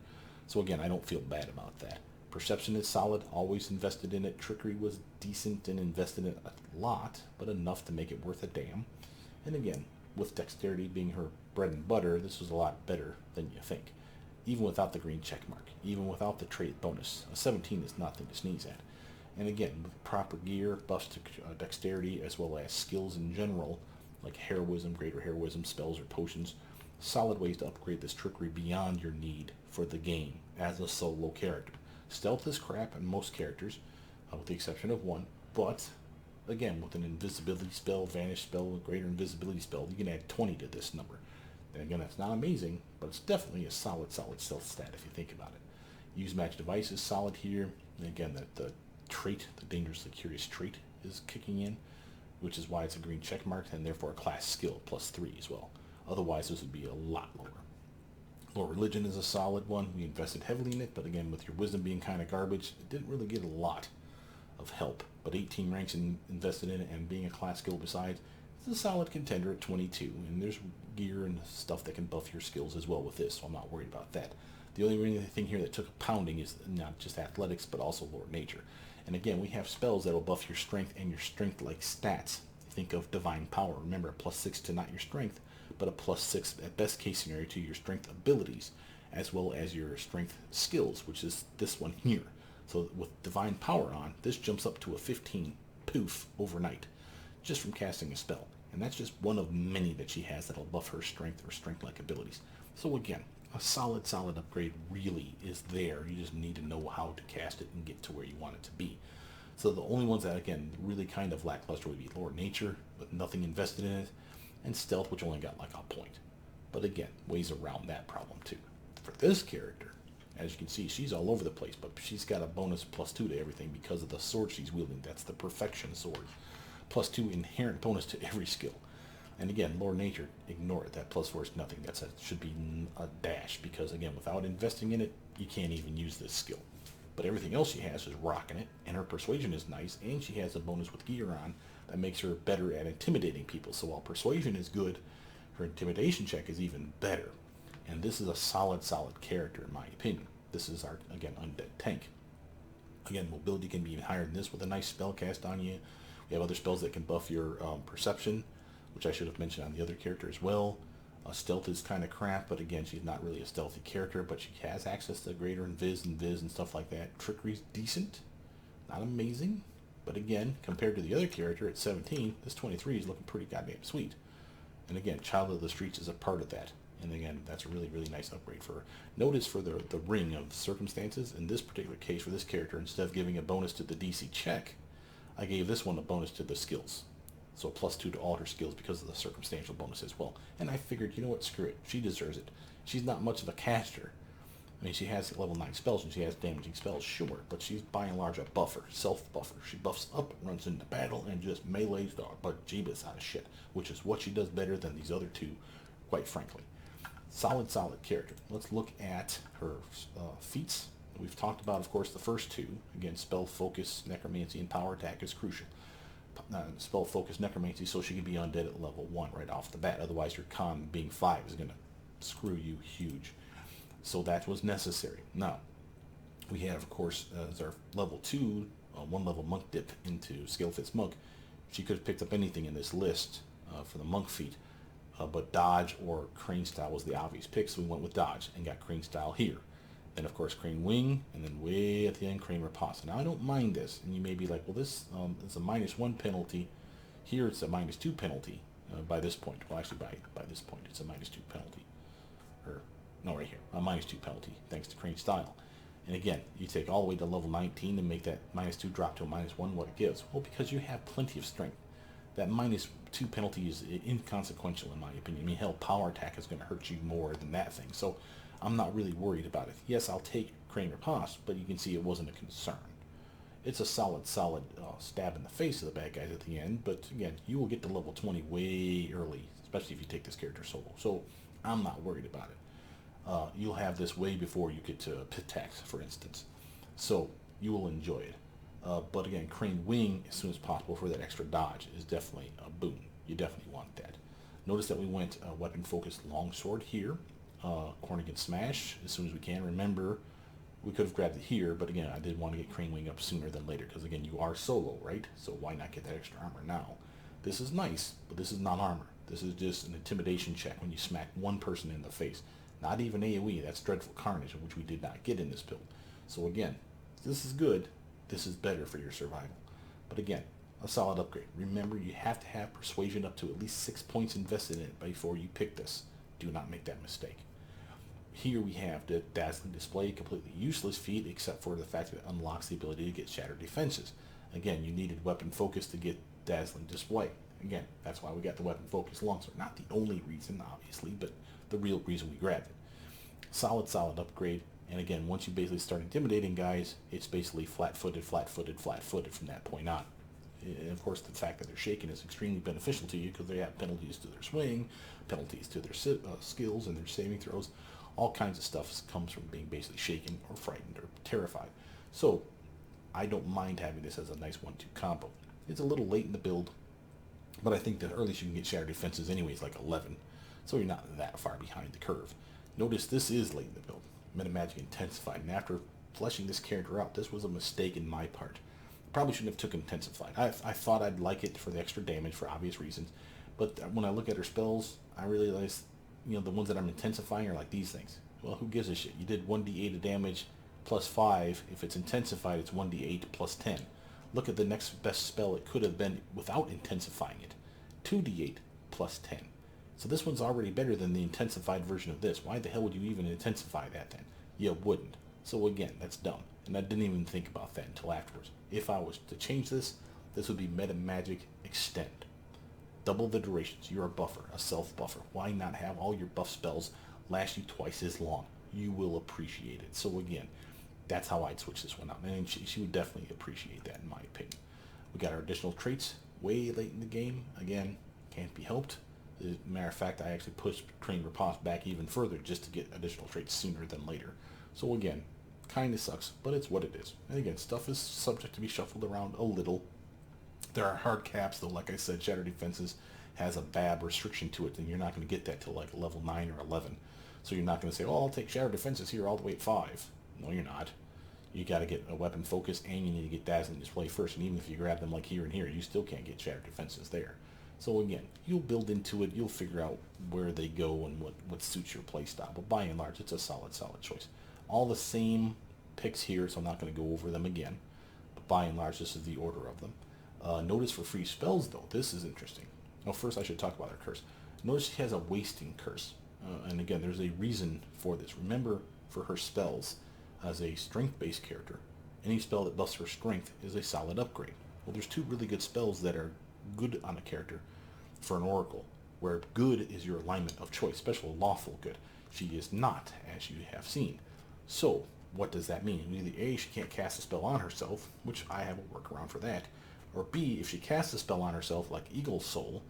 So again, I don't feel bad about that. Perception is solid, always invested in it. Trickery was decent and invested in it a lot, but enough to make it worth a damn. And again, with dexterity being her bread and butter, this was a lot better than you think. Even without the green check mark, even without the trait bonus, a 17 is nothing to sneeze at. And again, with proper gear, buffs to dexterity, as well as skills in general, like heroism, greater heroism, spells or potions, solid ways to upgrade this trickery beyond your need for the game as a solo character. Stealth is crap in most characters, with the exception of one, but again, with an invisibility spell, vanish spell, a greater invisibility spell, you can add 20 to this number. And again, that's not amazing, but it's definitely a solid stealth stat if you think about it. Use match device is solid here, and again, the trait, the Dangerously Curious trait, is kicking in, which is why it's a green check mark, and therefore a class skill +3 as well. Otherwise, this would be a lot lower. Lore Religion is a solid one. We invested heavily in it, but again, with your wisdom being kind of garbage, it didn't really get a lot of help. But 18 ranks invested in it, and being a class skill besides, it's a solid contender at 22. And there's gear and stuff that can buff your skills as well with this, so I'm not worried about that. The only thing here that took a pounding is not just athletics, but also Lore Nature. And again, we have spells that will buff your strength and your strength-like stats. Think of Divine Power. Remember, a +6 to not your strength, but a +6 at best case scenario to your strength abilities, as well as your strength skills, which is this one here. So with divine power on, this jumps up to a 15 poof overnight just from casting a spell. And that's just one of many that she has that'll buff her strength or strength-like abilities. So again, a solid upgrade really is there. You just need to know how to cast it and get to where you want it to be. So the only ones that, again, really kind of lackluster would be Lord Nature, with nothing invested in it, and Stealth, which only got like a point. But again, ways around that problem too. For this character, as you can see, she's all over the place, but she's got a bonus +2 to everything because of the sword she's wielding. That's the Perfection Sword. +2 inherent bonus to every skill. And again, Lord Nature, ignore it. That +4 is nothing. Should be a dash, because again, without investing in it, you can't even use this skill. But everything else she has is rocking it, and her Persuasion is nice, and she has a bonus with gear on that makes her better at intimidating people. So while Persuasion is good, her Intimidation check is even better. And this is a solid character in my opinion. This is our, again, Undead Tank. Again, mobility can be even higher than this with a nice spell cast on you. We have other spells that can buff your perception, which I should have mentioned on the other character as well. Stealth is kind of crap, but again, she's not really a stealthy character, but she has access to greater invis and stuff like that. Trickery's decent, not amazing, but again, compared to the other character at 17, this 23 is looking pretty goddamn sweet. And again, Child of the Streets is a part of that. And again, that's a really nice upgrade for her. Notice for the Ring of Circumstances, in this particular case for this character, instead of giving a bonus to the DC check, I gave this one a bonus to the skills. So +2 to all her skills because of the circumstantial bonus as well. And I figured, you know what, screw it. She deserves it. She's not much of a caster. I mean, she has level 9 spells and she has damaging spells, sure, but she's by and large a buffer, self-buffer. She buffs up, runs into battle, and just melees the bejeebus out of shit, which is what she does better than these other two, quite frankly. Solid character. Let's look at her feats. We've talked about, of course, the first two. Again, spell, focus, necromancy, and power attack is crucial. Spell, focus, necromancy, so she can be undead at level 1 right off the bat. Otherwise, your con being 5 is going to screw you huge. So that was necessary. Now, we have, of course, as our level 2, 1 level monk dip into Skill Fits Monk. She could have picked up anything in this list for the monk feat, but dodge or crane style was the obvious pick, so we went with dodge and got crane style here. Then, of course, crane wing, and then way at the end, crane riposte. Now, I don't mind this, and you may be like, well, this is a -1 penalty. Here, it's a -2 penalty by this point. Well, actually, by this point, it's a -2 penalty. Or, no, right here, a -2 penalty, thanks to crane style. And again, you take all the way to level 19 and make that -2 drop to a -1, what it gives? Well, because you have plenty of strength. That -2 penalty is inconsequential, in my opinion. I mean, hell, power attack is going to hurt you more than that thing. So I'm not really worried about it. Yes, I'll take crane riposte, but you can see it wasn't a concern. It's a solid stab in the face of the bad guys at the end, but again, you will get to level 20 way early, especially if you take this character solo. So I'm not worried about it. You'll have this way before you get to Pitax, for instance. So you will enjoy it. But again, crane wing as soon as possible for that extra dodge is definitely a boon. You definitely want that. Notice that we went weapon focused longsword here. Cornigan smash as soon as we can. Remember, we could have grabbed it here, but again, I did want to get crane wing up sooner than later because again, you are solo, right? So why not get that extra armor now? This is nice, but this is not armor. This is just an intimidation check when you smack one person in the face. Not even AoE. That's dreadful carnage, which we did not get in this build. So again, this is good. This is better for your survival. But again, a solid upgrade. Remember, you have to have persuasion up to at least 6 points invested in it before you pick this. Do not make that mistake. Here we have the Dazzling Display, completely useless feat except for the fact that it unlocks the ability to get Shattered Defenses. Again, you needed Weapon Focus to get Dazzling Display. Again, that's why we got the Weapon Focus longsword. Not the only reason, obviously, but the real reason we grabbed it. Solid upgrade. And again, once you basically start intimidating guys, it's basically flat-footed from that point on. And of course, the fact that they're shaken is extremely beneficial to you because they have penalties to their swing, penalties to their skills and their saving throws. All kinds of stuff comes from being basically shaken or frightened or terrified. So I don't mind having this as a nice 1-2 combo. It's a little late in the build, but I think the earliest you can get Shattered Defenses anyway is like 11, so you're not that far behind the curve. Notice this is late in the build. Metamagic Intensified, and after fleshing this character out, this was a mistake in my part. Probably shouldn't have took Intensified. I thought I'd like it for the extra damage for obvious reasons, but when I look at her spells, I realize, you know, the ones that I'm intensifying are like these things. Well, who gives a shit? You did 1d8 of damage plus 5. If it's intensified, it's 1d8 plus 10. Look at the next best spell it could have been without intensifying it. 2d8 plus 10. So this one's already better than the intensified version of this. Why the hell would you even intensify that then? You wouldn't. So again, that's dumb. And I didn't even think about that until afterwards. If I was to change this, this would be Meta Magic Extend. Double the durations. You're a buffer, a self buffer. Why not have all your buff spells last you twice as long? You will appreciate it. So again, that's how I'd switch this one out. And she would definitely appreciate that in my opinion. We got our additional traits way late in the game. Again, can't be helped. As a matter of fact, I actually pushed Train Riposte back even further just to get additional traits sooner than later. So again, kind of sucks, but it's what it is. And again, stuff is subject to be shuffled around a little. There are hard caps, though. Like I said, Shattered Defenses has a BAB restriction to it, and you're not going to get that till like level 9 or 11. So you're not going to say, oh, I'll take Shattered Defenses here all the way at 5. No, you're not. You got to get a weapon focus, and you need to get Dazzling Display first. And even if you grab them like here and here, you still can't get Shattered Defenses there. So again, you'll build into it. You'll figure out where they go and what suits your playstyle. But by and large, it's a solid choice. All the same picks here, so I'm not going to go over them again. But by and large, this is the order of them. Notice for free spells, though, this is interesting. Well, first I should talk about her curse. Notice she has a wasting curse. And again, there's a reason for this. Remember, for her spells, as a strength-based character, any spell that buffs her strength is a solid upgrade. Well, there's two really good spells that are good on a character for an oracle, where good is your alignment of choice, special lawful good. She is not, as you have seen. So, what does that mean? Either A, she can't cast a spell on herself, which I have a workaround for that, or B, if she casts a spell on herself like Eagle Soul,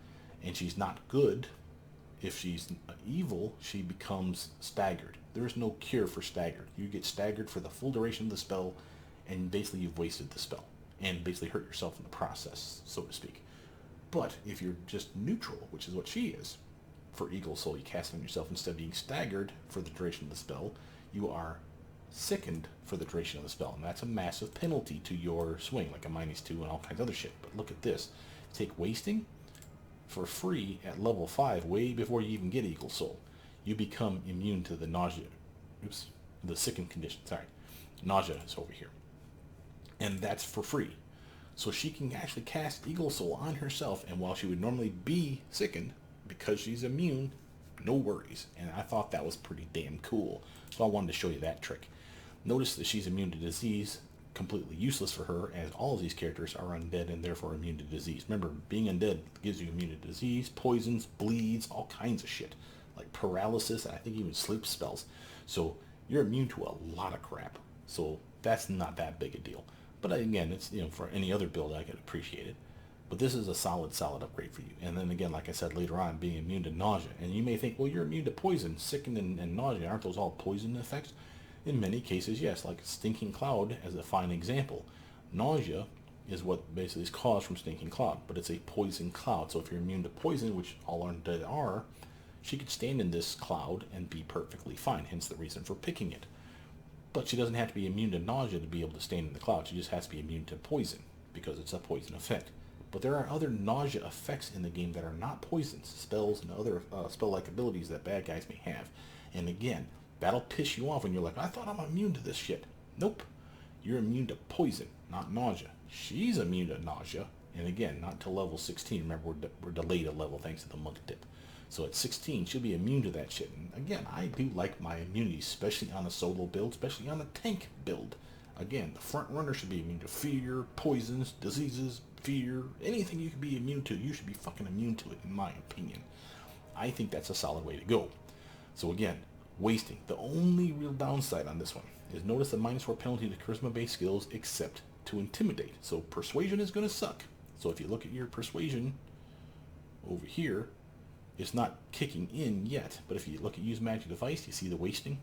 and she's not good, if she's evil, she becomes staggered. There is no cure for staggered. You get staggered for the full duration of the spell, and basically you've wasted the spell, and basically hurt yourself in the process, so to speak. But if you're just neutral, which is what she is, for Eagle Soul, you cast it on yourself instead of being staggered for the duration of the spell, you are sickened for the duration of the spell, and that's a massive penalty to your swing, like a -2 and all kinds of other shit. But look at this. Take wasting for free at level 5, way before you even get Eagle Soul. You become immune to the nausea. Oops, the sickened condition, sorry. Nausea is over here. And that's for free. So she can actually cast Eagle Soul on herself, and while she would normally be sickened, because she's immune, no worries. And I thought that was pretty damn cool. So I wanted to show you that trick. Notice that she's immune to disease, completely useless for her, as all of these characters are undead and therefore immune to disease. Remember, being undead gives you immune to disease, poisons, bleeds, all kinds of shit. Like paralysis, and I think even sleep spells. So you're immune to a lot of crap. So that's not that big a deal. But again, it's, you know, for any other build, I could appreciate it. But this is a solid upgrade for you. And then again, like I said later on, being immune to nausea. And you may think, well, you're immune to poison, sicken, and nausea. Aren't those all poison effects? In many cases, yes. Like Stinking Cloud as a fine example. Nausea is what basically is caused from Stinking Cloud. But it's a poison cloud. So if you're immune to poison, which all undead are, she could stand in this cloud and be perfectly fine. Hence the reason for picking it. But she doesn't have to be immune to nausea to be able to stand in the cloud. She just has to be immune to poison, because it's a poison effect. But there are other nausea effects in the game that are not poisons, spells, and other spell-like abilities that bad guys may have. And again, that'll piss you off when you're like, I thought I'm immune to this shit. Nope. You're immune to poison, not nausea. She's immune to nausea, and again, not till level 16. Remember, we're delayed a level thanks to the monk tip. So at 16, she'll be immune to that shit. And again, I do like my immunity, especially on a solo build, especially on a tank build. Again, the front runner should be immune to fear, poisons, diseases, fear, anything you can be immune to, you should be fucking immune to it, in my opinion. I think that's a solid way to go. So again, wasting. The only real downside on this one is notice the -4 penalty to charisma-based skills except to intimidate. So persuasion is going to suck. So if you look at your persuasion over here, it's not kicking in yet. But if you look at use magic device, you see the wasting.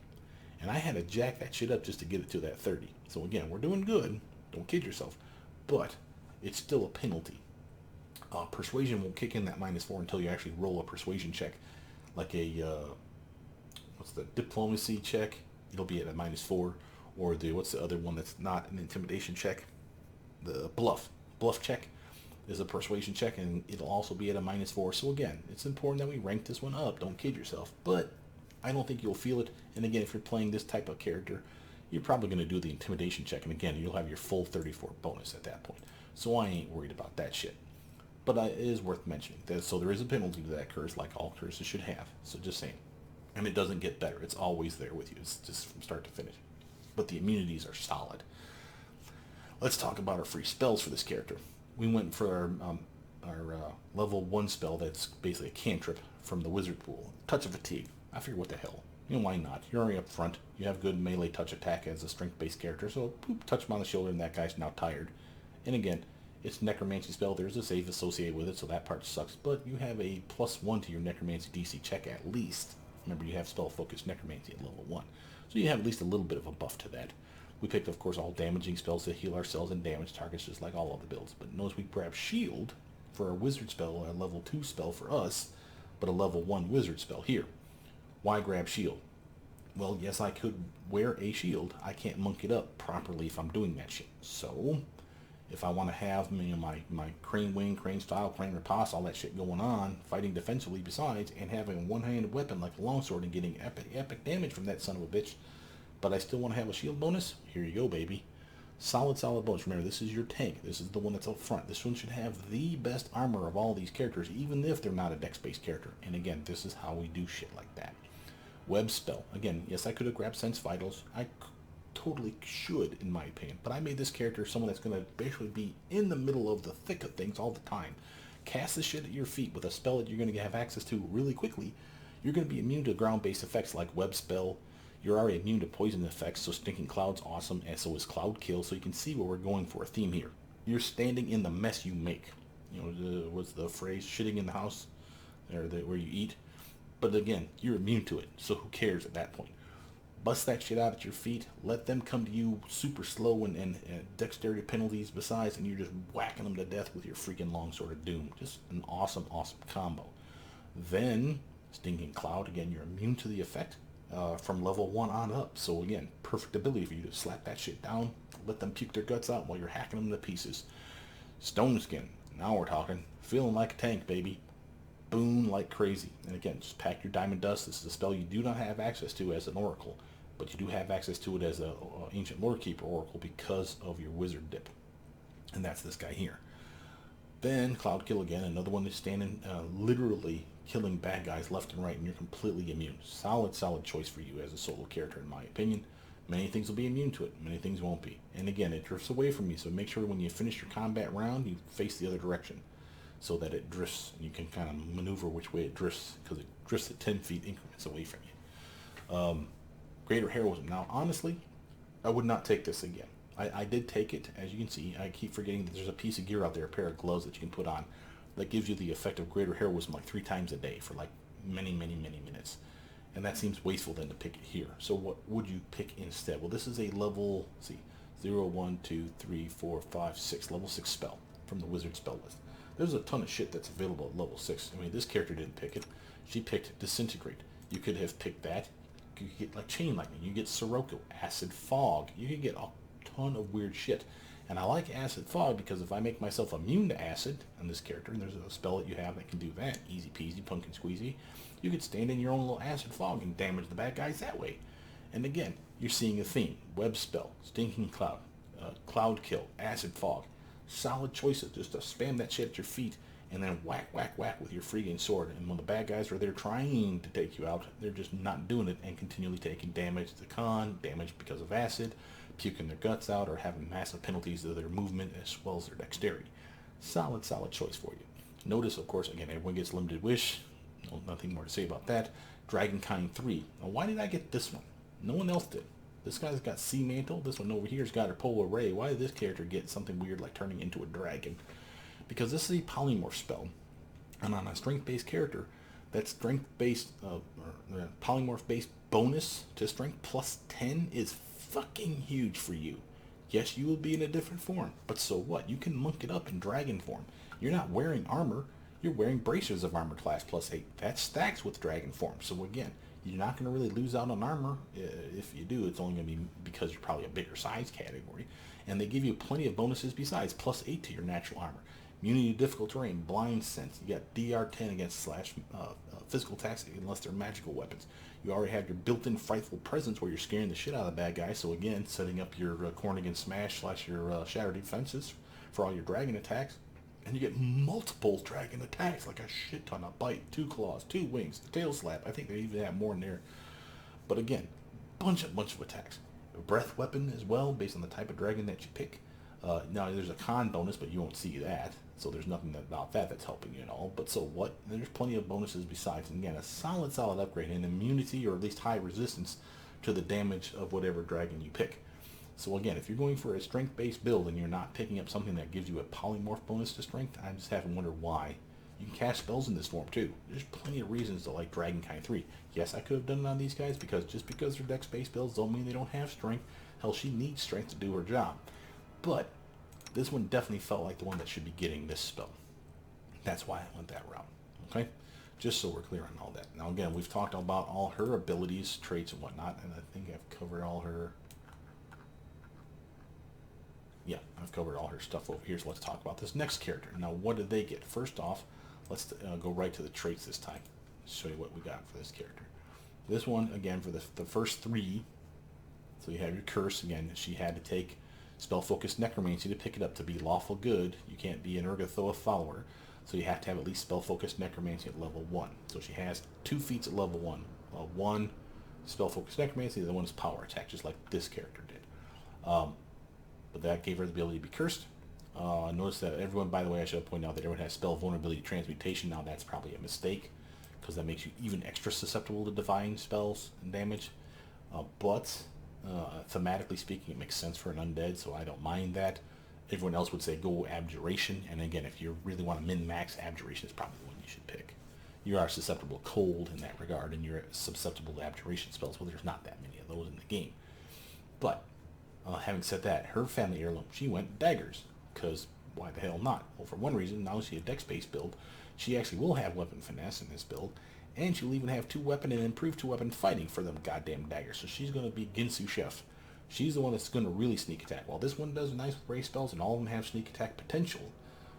And I had to jack that shit up just to get it to that 30. So again, we're doing good. Don't kid yourself. But it's still a penalty. Persuasion won't kick in that -4 until you actually roll a persuasion check. Like a, what's the diplomacy check? It'll be at a -4. Or the, what's the other one that's not an intimidation check? The bluff. Bluff check is a persuasion check, and it'll also be at a -4. So again, it's important that we rank this one up. Don't kid yourself. But I don't think you'll feel it. And again, if you're playing this type of character, you're probably going to do the intimidation check. And again, you'll have your full 34 bonus at that point. So I ain't worried about that shit. But it is worth mentioning. So there is a penalty to that curse, like all curses should have. So just saying. And it doesn't get better. It's always there with you. It's just from start to finish. But the immunities are solid. Let's talk about our free spells for this character. We went for our level 1 spell that's basically a cantrip from the wizard pool. Touch of Fatigue. I figure what the hell. You know, why not? You're already up front. You have good melee touch attack as a strength-based character. So, poop, touch him on the shoulder and that guy's now tired. And again, it's a necromancy spell. There's a save associated with it, so that part sucks. But you have a +1 to your necromancy DC check at least. Remember, you have spell-focused necromancy at level 1. So you have at least a little bit of a buff to that. We picked, of course, all damaging spells to heal ourselves and damage targets, just like all other builds. But notice we grab Shield for our wizard spell, a level 2 spell for us, but a level 1 wizard spell here. Why grab Shield? Well, yes, I could wear a shield. I can't monk it up properly if I'm doing that shit. So, if I want to have my crane wing, crane style, crane riposte, all that shit going on, fighting defensively besides, and having a one-handed weapon like a longsword and getting epic damage from that son of a bitch, but I still want to have a shield bonus, here you go, baby. Solid bonus. Remember, this is your tank. This is the one that's up front. This one should have the best armor of all these characters, even if they're not a Dex-based character. And again, this is how we do shit like that. Web spell. Again, yes, I could have grabbed Sense Vitals. I totally should, in my opinion. But I made this character someone that's going to basically be in the middle of the thick of things all the time. Cast the shit at your feet with a spell that you're going to have access to really quickly. You're going to be immune to ground-based effects like Web spell. You're already immune to poison effects, so Stinking Cloud's awesome, and so is Cloud Kill. So you can see where we're going for a theme here. You're standing in the mess you make. You know, what's the phrase? Shitting in the house, or where you eat. But again, you're immune to it, so who cares at that point? Bust that shit out at your feet, let them come to you super slow and dexterity penalties besides, and you're just whacking them to death with your freaking longsword of doom. Just an awesome combo. Then, Stinking Cloud, again, you're immune to the effect from level 1 on up. So again, perfect ability for you to slap that shit down, let them puke their guts out while you're hacking them to pieces. Stone Skin, now we're talking. Feeling like a tank, baby. Boom like crazy. And again, just pack your Diamond Dust. This is a spell you do not have access to as an Oracle, but you do have access to it as an Ancient Lorekeeper Oracle because of your Wizard dip. And that's this guy here. Then Cloud Kill again, another one that's standing literally killing bad guys left and right, and you're completely immune. Solid choice for you as a solo character, in my opinion. Many things will be immune to it, many things won't be. And again, it drifts away from you, so make sure when you finish your combat round, you face the other direction, so that it drifts, and you can kind of maneuver which way it drifts, because it drifts at 10 feet increments away from you. Greater Heroism. Now, honestly, I would not take this again. I did take it, as you can see. I keep forgetting that there's a piece of gear out there, a pair of gloves that you can put on, that gives you the effect of Greater Heroism like 3 times a day for like many minutes. And that seems wasteful then to pick it here. So what would you pick instead? Well, this is a level, let's see, 0, 1, 2, 3, 4, 5, 6, level 6 spell from the Wizard spell list. There's a ton of shit that's available at level 6. I mean, this character didn't pick it. She picked Disintegrate. You could have picked that. You could get like Chain Lightning. You get Sirocco, Acid Fog. You could get a ton of weird shit. And I like Acid Fog because if I make myself immune to acid on this character, and there's a spell that you have that can do that, easy peasy, pumpkin squeezy, you could stand in your own little Acid Fog and damage the bad guys that way. And again, you're seeing a theme. Web spell, Stinking Cloud, Cloud Kill, Acid Fog. Solid choices just to spam that shit at your feet and then whack with your freaking sword. And when the bad guys are there trying to take you out, they're just not doing it and continually taking damage to con, damage because of acid, puking their guts out, or having massive penalties to their movement as well as their dexterity. Solid choice for you. Notice, of course, again, everyone gets Limited Wish. Nothing more to say about that. Dragonkind 3. Now, why did I get this one? No one else did. This guy's got Sea Mantle. This one over here's got a Polar Ray. Why did this character get something weird like turning into a dragon? Because this is a polymorph spell. And on a strength-based character, that strength-based, polymorph-based bonus to strength plus 10 is fucking huge for you. Yes, you will be in a different form, but so what? You can monk it up in dragon form. You're not wearing armor. You're wearing bracers of armor class plus 8. That stacks with dragon form. So again, you're not going to really lose out on armor. If you do, it's only going to be because you're probably a bigger size category. And they give you plenty of bonuses besides, plus 8 to your natural armor. Immunity to difficult terrain, blind sense. You got DR10 against slash physical attacks unless they're magical weapons. You already have your built-in frightful presence where you're scaring the shit out of the bad guy. So again, setting up your corn against smash slash your shatter defenses for all your dragon attacks. And you get multiple dragon attacks, like a shit ton. A bite, 2 claws, 2 wings, the tail slap. I think they even have more in there. But again, bunch of attacks. A breath weapon as well, based on the type of dragon that you pick. Now there's a con bonus, but you won't see that. So there's nothing about that that's helping you at all. But so what? There's plenty of bonuses besides. And again, a solid upgrade in immunity, or at least high resistance to the damage of whatever dragon you pick. So again, if you're going for a strength-based build and you're not picking up something that gives you a polymorph bonus to strength, I just haven't wondered why. You can cast spells in this form too. There's plenty of reasons to like Dragonkind 3. Yes, I could have done it on these guys, because just because they're Dex-based builds don't mean they don't have strength. Hell, she needs strength to do her job. But this one definitely felt like the one that should be getting this spell. That's why I went that route. Okay? Just so we're clear on all that. Now again, we've talked about all her abilities, traits, and whatnot, and I think I've covered all her... Yeah, I've covered all her stuff over here, so let's talk about this next character. Now, what did they get? First off, let's go right to the traits this time. Show you what we got for this character. This one, again, for the first 3, so you have your curse. Again, she had to take spell-focused necromancy to pick it up to be lawful good. You can't be an Urgathoa follower, so you have to have at least spell-focused necromancy at level 1. So she has 2 feats at level 1. One spell-focused necromancy, the other one is power attack, just like this character did. But that gave her the ability to be cursed. Notice that everyone, by the way, I should point out that everyone has spell vulnerability transmutation. Now that's probably a mistake, because that makes you even extra susceptible to divine spells and damage. But thematically speaking, it makes sense for an undead, so I don't mind that. Everyone else would say go abjuration, and again, if you really want to min-max, abjuration is probably the one you should pick. You are susceptible to cold in that regard, and you're susceptible to abjuration spells. Well, there's not that many of those in the game. But having said that, her family heirloom, she went daggers, because why the hell not? Well, for one reason, now she's a Dex-based build. She actually will have weapon finesse in this build, and she'll even have 2 weapon and improved 2 weapon fighting for them goddamn daggers. So she's going to be Ginsu Chef. She's the one that's going to really sneak attack. While this one does nice with ray spells, and all of them have sneak attack potential,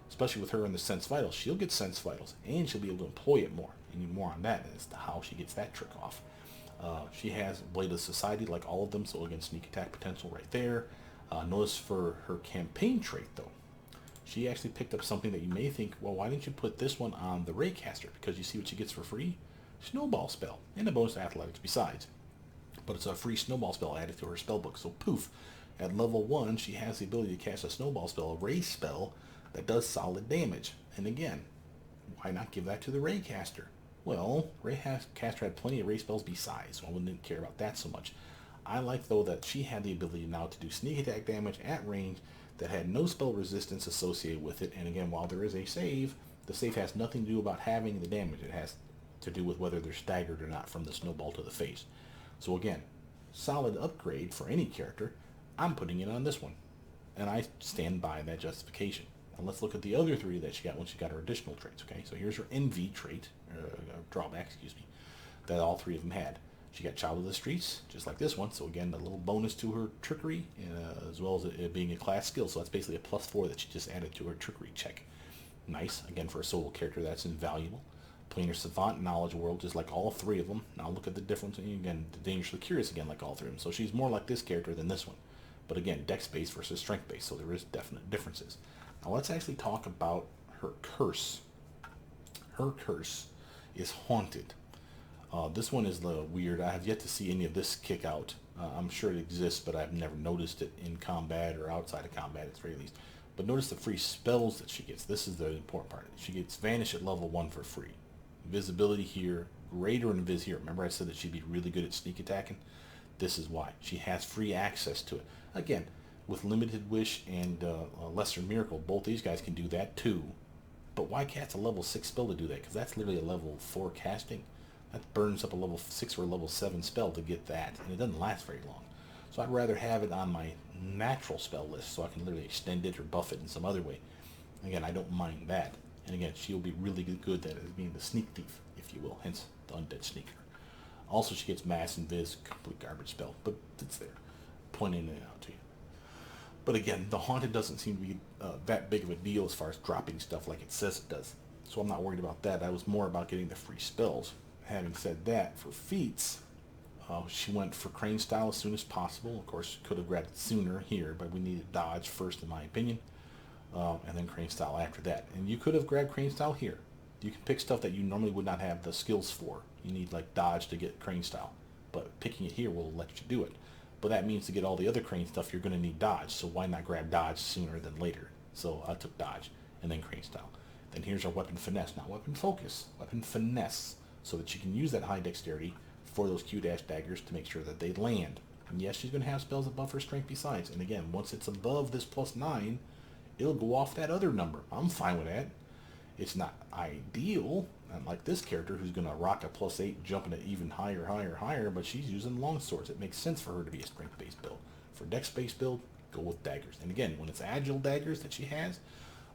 especially with her in the Sense Vitals, she'll get Sense Vitals, and she'll be able to employ it more. And more on that as to how she gets that trick off. She has Blade of Society like all of them, so again, sneak attack potential right there. Notice for her campaign trait, though, she actually picked up something that you may think, well, why didn't you put this one on the Raycaster? Because you see what she gets for free? Snowball spell, and a bonus to athletics besides. But it's a free snowball spell added to her spellbook, so poof. At level 1, she has the ability to cast a snowball spell, a ray spell, that does solid damage. And again, why not give that to the Raycaster? Well, Raycaster had plenty of ray spells besides, so I wouldn't care about that so much. I like, though, that she had the ability now to do sneak attack damage at range that had no spell resistance associated with it. And again, while there is a save, the save has nothing to do about having the damage. It has to do with whether they're staggered or not from the snowball to the face. So again, solid upgrade for any character. I'm putting it on this one, and I stand by that justification. Now let's look at the other 3 that she got when she got her additional traits. Okay, so here's her envy trait, drawback, excuse me, that all 3 of them had. She got Child of the Streets, just like this one. So again, a little bonus to her trickery, as well as it being a class skill. So that's basically a +4 that she just added to her trickery check. Nice. Again, for a solo character, that's invaluable. Planar Savant, Knowledge World, just like all 3 of them. Now look at the difference. Again, Dangerously Curious, again, like all 3 of them. So she's more like this character than this one. But again, Dex-based versus Strength-based, so there is definite differences. Now let's actually talk about her curse. Her curse is Haunted. This one is weird. I have yet to see any of this kick out. I'm sure it exists, but I've never noticed it in combat or outside of combat at the very least. But notice the free spells that she gets. This is the important part. She gets Vanish at level 1 for free. Invisibility here, greater invis here. Remember I said that she'd be really good at sneak attacking? This is why. She has free access to it. Again, with Limited Wish and Lesser Miracle, both these guys can do that too. But why cast a level 6 spell to do that? Because that's literally a level 4 casting. That burns up a level 6 or a level 7 spell to get that, and it doesn't last very long. So I'd rather have it on my natural spell list so I can literally extend it or buff it in some other way. Again, I don't mind that. And again, she'll be really good at it, being the sneak thief, if you will, hence the Undead Sneaker. Also, she gets Mass Invis, complete garbage spell, but it's there. Pointing it out to you. But again, the Haunted doesn't seem to be that big of a deal as far as dropping stuff like it says it does. So I'm not worried about that. I was more about getting the free spells. Having said that, for Feats, she went for Crane Style as soon as possible. Of course, could have grabbed it sooner here, but we needed Dodge first, in my opinion, and then Crane Style after that. And you could have grabbed Crane Style here. You can pick stuff that you normally would not have the skills for. You need like Dodge to get Crane Style, but picking it here will let you do it. But that means to get all the other Crane stuff, you're going to need Dodge. So why not grab Dodge sooner than later? So I took Dodge and then Crane Style. Then here's our Weapon Finesse, not Weapon Focus, Weapon Finesse, so that you can use that high dexterity for those Q-dash daggers to make sure that they land. And yes, she's going to have spells above her strength besides. And again, once it's above this +9, it'll go off that other number. I'm fine with that. It's not ideal, unlike this character who's going to rock a +8, jumping it even higher, higher, higher, but she's using long swords. It makes sense for her to be a strength-based build. For Dex-based build, go with daggers. And again, when it's agile daggers that she has,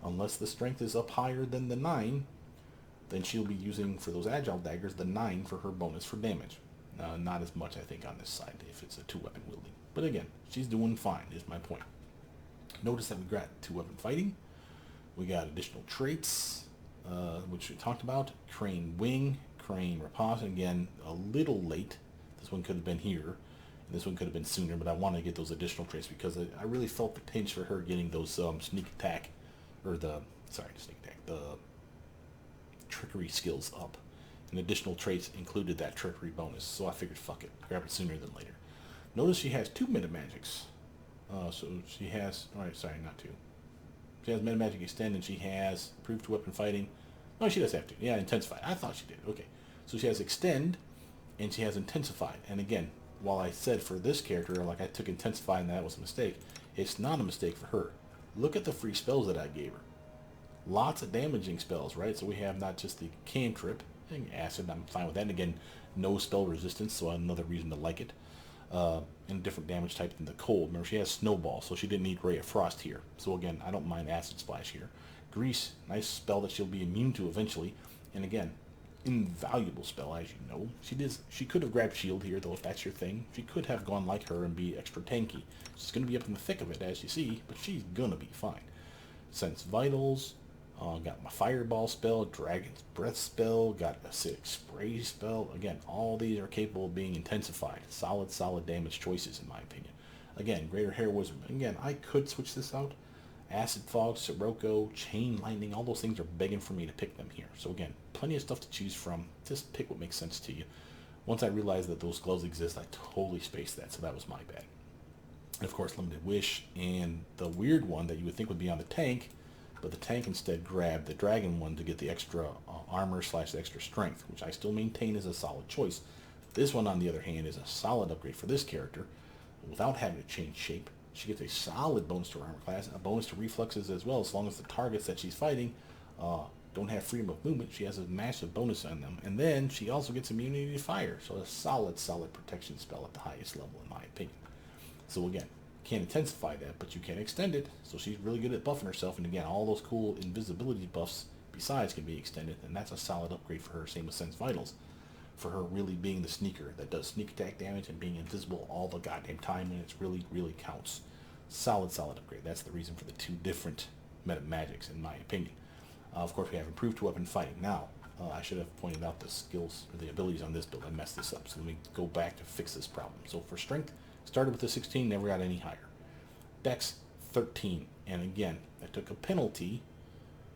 unless the strength is up higher than the 9, then she'll be using, for those agile daggers, the 9 for her bonus for damage. Not as much, I think, on this side if it's a 2-weapon wielding. But again, she's doing fine, is my point. Notice that we got 2-weapon fighting. We got additional traits, which we talked about. Crane Wing, Crane Riposte. Again, a little late. This one could have been here. And this one could have been sooner, but I wanted to get those additional traits because I really felt the pinch for her getting those sneak attack, or the trickery skills up. And additional traits included that trickery bonus, so I figured fuck it, grab it sooner than later. Notice she has 2 meta magics. So she has, alright, sorry, not 2. She has meta magic extend, and she has improved weapon fighting. No, she does have to. Yeah, intensify. I thought she did. Okay, so she has extend, and she has intensified. And again, while I said for this character, like I took intensify and that was a mistake, it's not a mistake for her. Look at the free spells that I gave her. Lots of damaging spells, right? So we have not just the cantrip, and acid, I'm fine with that. And again, no spell resistance, so another reason to like it. And different damage type than the cold. Remember, she has snowball, so she didn't need Ray of Frost here. So again, I don't mind acid splash here. Grease, nice spell that she'll be immune to eventually. And again, invaluable spell, as you know. She could have grabbed shield here, though, if that's your thing. She could have gone like her and be extra tanky. She's going to be up in the thick of it, as you see, but she's going to be fine. Sense Vitals. Got my Fireball spell, Dragon's Breath spell, got a Acidic Spray spell. Again, all these are capable of being intensified. Solid damage choices, in my opinion. Again, Greater Heroism. Again, I could switch this out. Acid Fog, Sirocco, Chain Lightning, all those things are begging for me to pick them here. So again, plenty of stuff to choose from. Just pick what makes sense to you. Once I realized that those gloves exist, I totally spaced that, so that was my bad. And of course, Limited Wish, and the weird one that you would think would be on the tank, but the tank instead grabbed the dragon one to get the extra armor / extra strength, which I still maintain is a solid choice. This one, on the other hand, is a solid upgrade for this character without having to change shape. She gets a solid bonus to her armor class, a bonus to reflexes as well, as long as the targets that she's fighting don't have freedom of movement. She has a massive bonus on them. And then she also gets immunity to fire, so a solid protection spell at the highest level, in my opinion. So again, can't intensify that, but you can extend it. So she's really good at buffing herself, and again, all those cool invisibility buffs besides can be extended, and that's a solid upgrade for her. Same with Sense Vitals, for her really being the sneaker that does sneak attack damage and being invisible all the goddamn time, and it's really counts. Solid upgrade. That's the reason for the 2 different meta magics, in my opinion. Of course, we have improved weapon fighting. Now, I should have pointed out the skills or the abilities on this build. I messed this up, so let me go back to fix this problem. So for strength, started with the 16, never got any higher. Dex, 13. And again, I took a penalty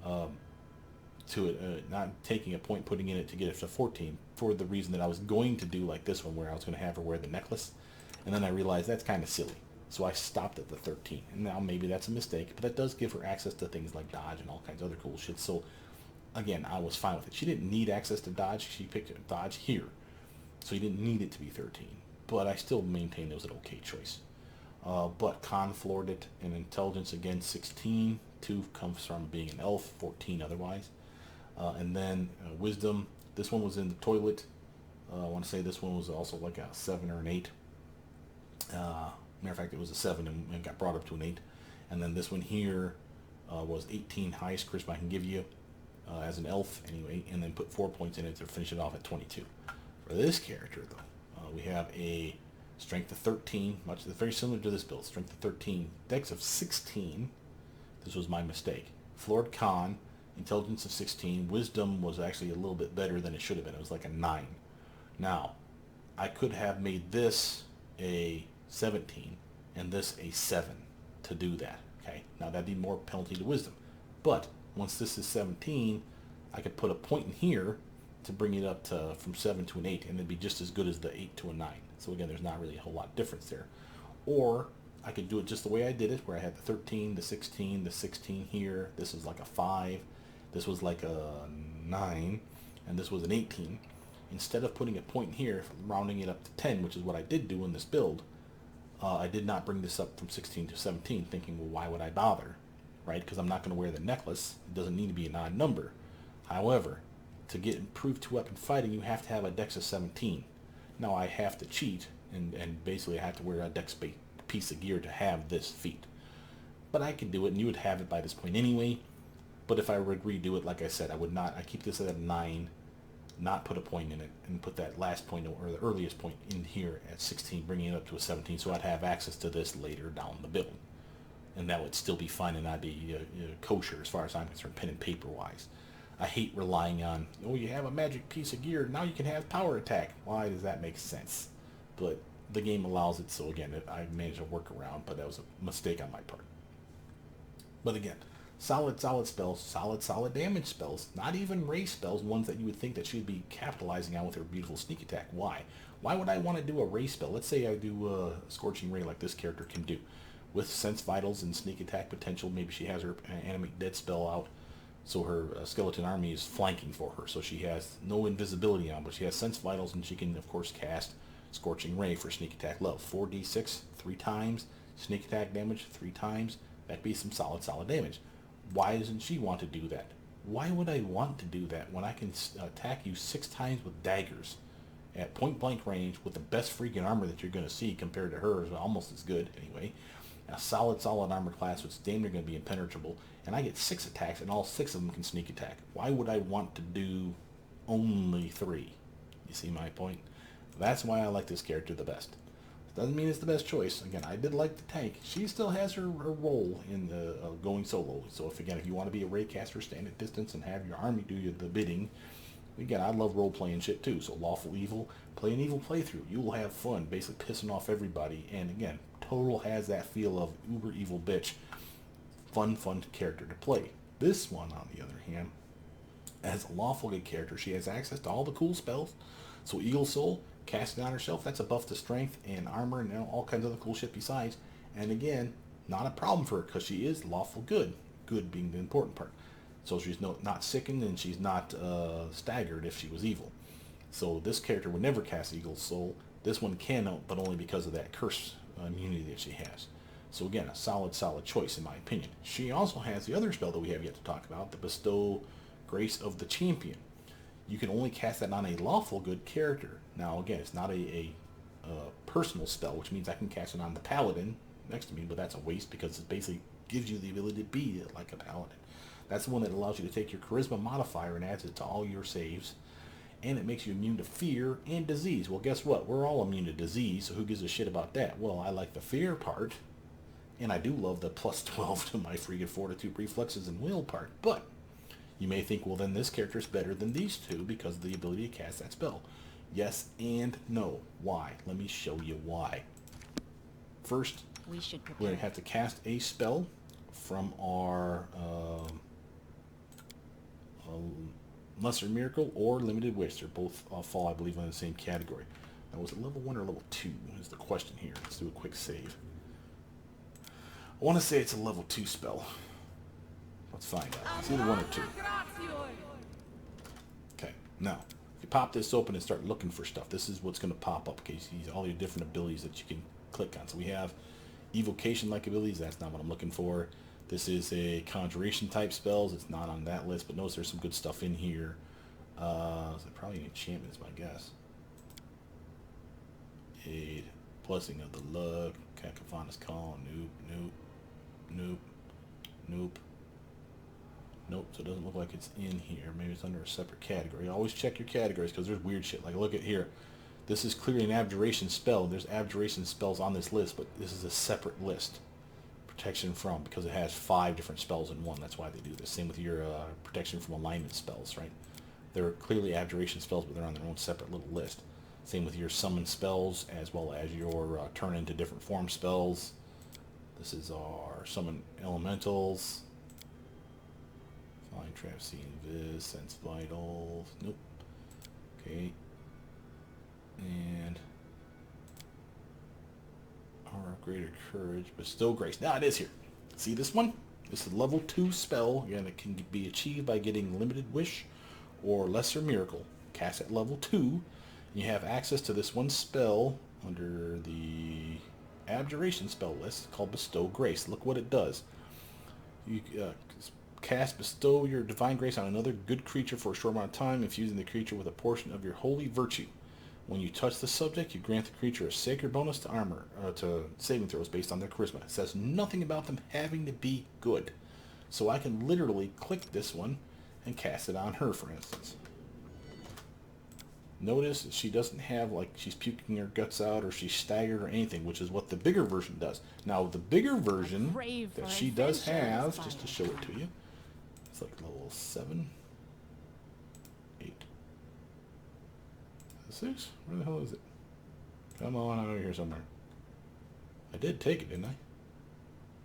to it, not taking a point, putting in it to get it to 14, for the reason that I was going to do like this one, where I was going to have her wear the necklace. And then I realized that's kind of silly. So I stopped at the 13. And now maybe that's a mistake, but that does give her access to things like dodge and all kinds of other cool shit. So again, I was fine with it. She didn't need access to dodge. She picked dodge here. So you didn't need it to be 13. But I still maintain it was an okay choice. But Con floored it in intelligence, again 16. 2 comes from being an elf, 14 otherwise. And then wisdom, this one was in the toilet. I want to say this one was also like a 7 or an 8. Matter of fact, it was a 7 and got brought up to an 8. And then this one here was 18, highest charisma I can give you as an elf anyway, and then put 4 points in it to finish it off at 22. For this character though, we have a Strength of 13, very similar to this build. Strength of 13, Dex of 16. This was my mistake. Floored Con, Intelligence of 16. Wisdom was actually a little bit better than it should have been. It was like a 9. Now, I could have made this a 17 and this a 7 to do that. Okay, now that'd be more penalty to Wisdom. But once this is 17, I could put a point in here to bring it up to from 7 to an 8, and it'd be just as good as the 8 to a 9. So again, there's not really a whole lot of difference there. Or I could do it just the way I did it, where I had the 13, the 16, the 16 here. This was like a 5. This was like a 9. And this was an 18. Instead of putting a point in here, rounding it up to 10, which is what I did do in this build, I did not bring this up from 16 to 17, thinking, well, why would I bother? Right? Because I'm not going to wear the necklace. It doesn't need to be an odd number. However, to get improved 2-weapon fighting, you have to have a Dex of 17. Now I have to cheat, and basically I have to wear a Dex-based piece of gear to have this feat. But I could do it, and you would have it by this point anyway. But if I would redo it, like I said, I would not. I keep this at a 9, not put a point in it, and put that last point, or the earliest point, in here at 16, bringing it up to a 17, so I'd have access to this later down the build. And that would still be fine, and I'd be kosher as far as I'm concerned, pen and paper-wise. I hate relying on, oh, you have a magic piece of gear, now you can have power attack. Why does that make sense? But the game allows it, so again, I managed to work around, but that was a mistake on my part. But again, solid spells, solid damage spells, not even race spells, ones that you would think that she'd be capitalizing on with her beautiful sneak attack. Why? Why would I want to do a race spell? Let's say I do a Scorching Ray like this character can do. With Sense Vitals and sneak attack potential, maybe she has her Animate Dead spell out, so her skeleton army is flanking for her, so she has no invisibility on, but she has Sense Vitals, and she can, of course, cast Scorching Ray for sneak attack level. 4d6 3 times, sneak attack damage 3 times. That'd be some solid damage. Why doesn't she want to do that? Why would I want to do that when I can attack you 6 times with daggers at point blank range with the best freaking armor that you're going to see compared to hers, almost as good anyway. A solid armor class, which is damn near going to be impenetrable, and I get 6 attacks, and all 6 of them can sneak attack. Why would I want to do only 3? You see my point? That's why I like this character the best. Doesn't mean it's the best choice. Again, I did like the tank. She still has her role in going solo. So if you want to be a raycaster, stand at distance and have your army do the bidding. Again, I love role-playing shit too. So Lawful Evil, play an evil playthrough. You will have fun, basically pissing off everybody. And again, Total has that feel of uber evil bitch. Fun character to play. This one, on the other hand, as a lawful good character, she has access to all the cool spells. So Eagle Soul, casting on herself, that's a buff to strength and armor and all kinds of other cool shit besides. And again, not a problem for her because she is lawful good. Good being the important part. So she's not sickened, and she's not staggered if she was evil. So this character would never cast Eagle Soul. This one can, but only because of that curse immunity that she has. So again, a solid choice in my opinion. She also has the other spell that we have yet to talk about, the Bestow Grace of the Champion. You can only cast that on a lawful good character. Now again, it's not a personal spell, which means I can cast it on the Paladin next to me, but that's a waste because it basically gives you the ability to be like a Paladin. That's the one that allows you to take your Charisma modifier and adds it to all your saves. And it makes you immune to fear and disease. Well, guess what? We're all immune to disease, so who gives a shit about that? Well, I like the fear part, and I do love the plus 12 to my freaking fortitude, reflexes, and will part. But you may think, well, then this character is better than these two because of the ability to cast that spell. Yes and no. Why? Let me show you why. First, we're going to have to cast a spell from our Lesser Miracle or Limited Wish. They're both fall, I believe, in the same category. Now, was it level 1 or level 2 is the question here. Let's do a quick save. I want to say it's a level 2 spell. Let's find out. It's either 1 or 2. Okay, now, if you pop this open and start looking for stuff, this is what's going to pop up. Okay, you see all your different abilities that you can click on. So we have Evocation-like abilities. That's not what I'm looking for. This is a Conjuration type spells. It's not on that list, but notice there's some good stuff in here. So probably an enchantment is my guess. Aid, Blessing of the Luck, Cacophonous Call, nope. Nope, so it doesn't look like it's in here. Maybe it's under a separate category. Always check your categories because there's weird shit. Like look at here. This is clearly an abjuration spell. There's abjuration spells on this list, but this is a separate list. Protection from, because it has 5 different spells in one. That's why they do this. Same with your protection from alignment spells, right? They're clearly abjuration spells, but they're on their own separate little list. Same with your summon spells, as well as your turn into different form spells. This is our summon elementals. Flying trap, see invis, sense vitals. Nope. Okay. And our greater courage, bestow grace. Now it is here. See this one? This is a level 2 spell. Again, it can be achieved by getting limited wish or lesser miracle. Cast at level 2. You have access to this one spell under the abjuration spell list called bestow grace. Look what it does. You cast bestow your divine grace on another good creature for a short amount of time, infusing the creature with a portion of your holy virtue. When you touch the subject, you grant the creature a sacred bonus to armor, to saving throws based on their charisma. It says nothing about them having to be good. So I can literally click this one and cast it on her, for instance. Notice she doesn't have, like, she's puking her guts out or she's staggered or anything, which is what the bigger version does. Now, the bigger version that she does have, just to show it to you, it's like level 7, 8, 6? Where the hell is it? Come on, I'm over here somewhere. I did take it, didn't I?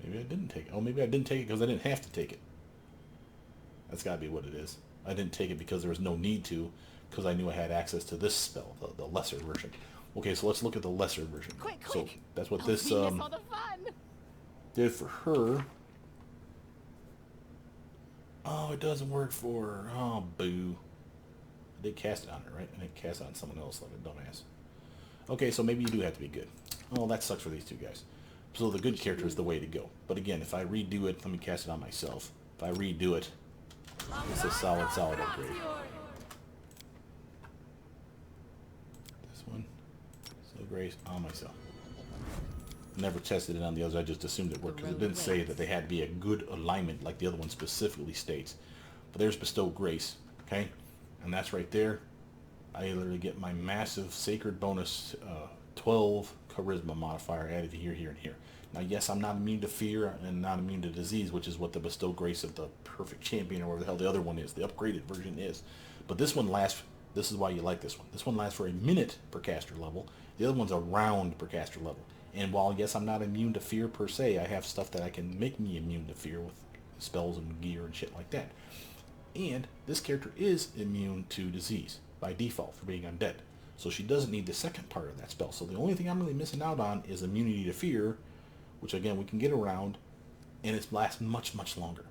Maybe I didn't take it. Oh, maybe I didn't take it because I didn't have to take it. That's got to be what it is. I didn't take it because there was no need to, because I knew I had access to this spell, the lesser version. Okay, so let's look at the lesser version. Quick. So that's what this All the fun. did for her. Oh, it doesn't work for her. Oh, boo. I did cast it on her, right? I didn't cast it on someone else like a dumbass. Okay, so maybe you do have to be good. Oh, that sucks for these two guys. So the good character is the way to go. But again, if I redo it, let me cast it on myself. If I redo it, it's a solid upgrade. This one, so grace on myself. Never tested it on the others. I just assumed it worked because it didn't say that they had to be a good alignment like the other one specifically states. But there's bestow grace, okay, and that's right there. I literally get my massive sacred bonus 12 charisma modifier added here, here, and here. Now, yes, I'm not immune to fear and not immune to disease, which is what the bestow grace of the perfect champion or whatever the hell the other one is, the upgraded version is. But this one lasts, this is why you like this one. This one lasts for a minute per caster level. The other one's a round per caster level. And while, yes, I'm not immune to fear per se, I have stuff that I can make me immune to fear with spells and gear and shit like that. And this character is immune to disease by default for being undead. So she doesn't need the second part of that spell. So the only thing I'm really missing out on is immunity to fear, which again we can get around, and it lasts much, much longer.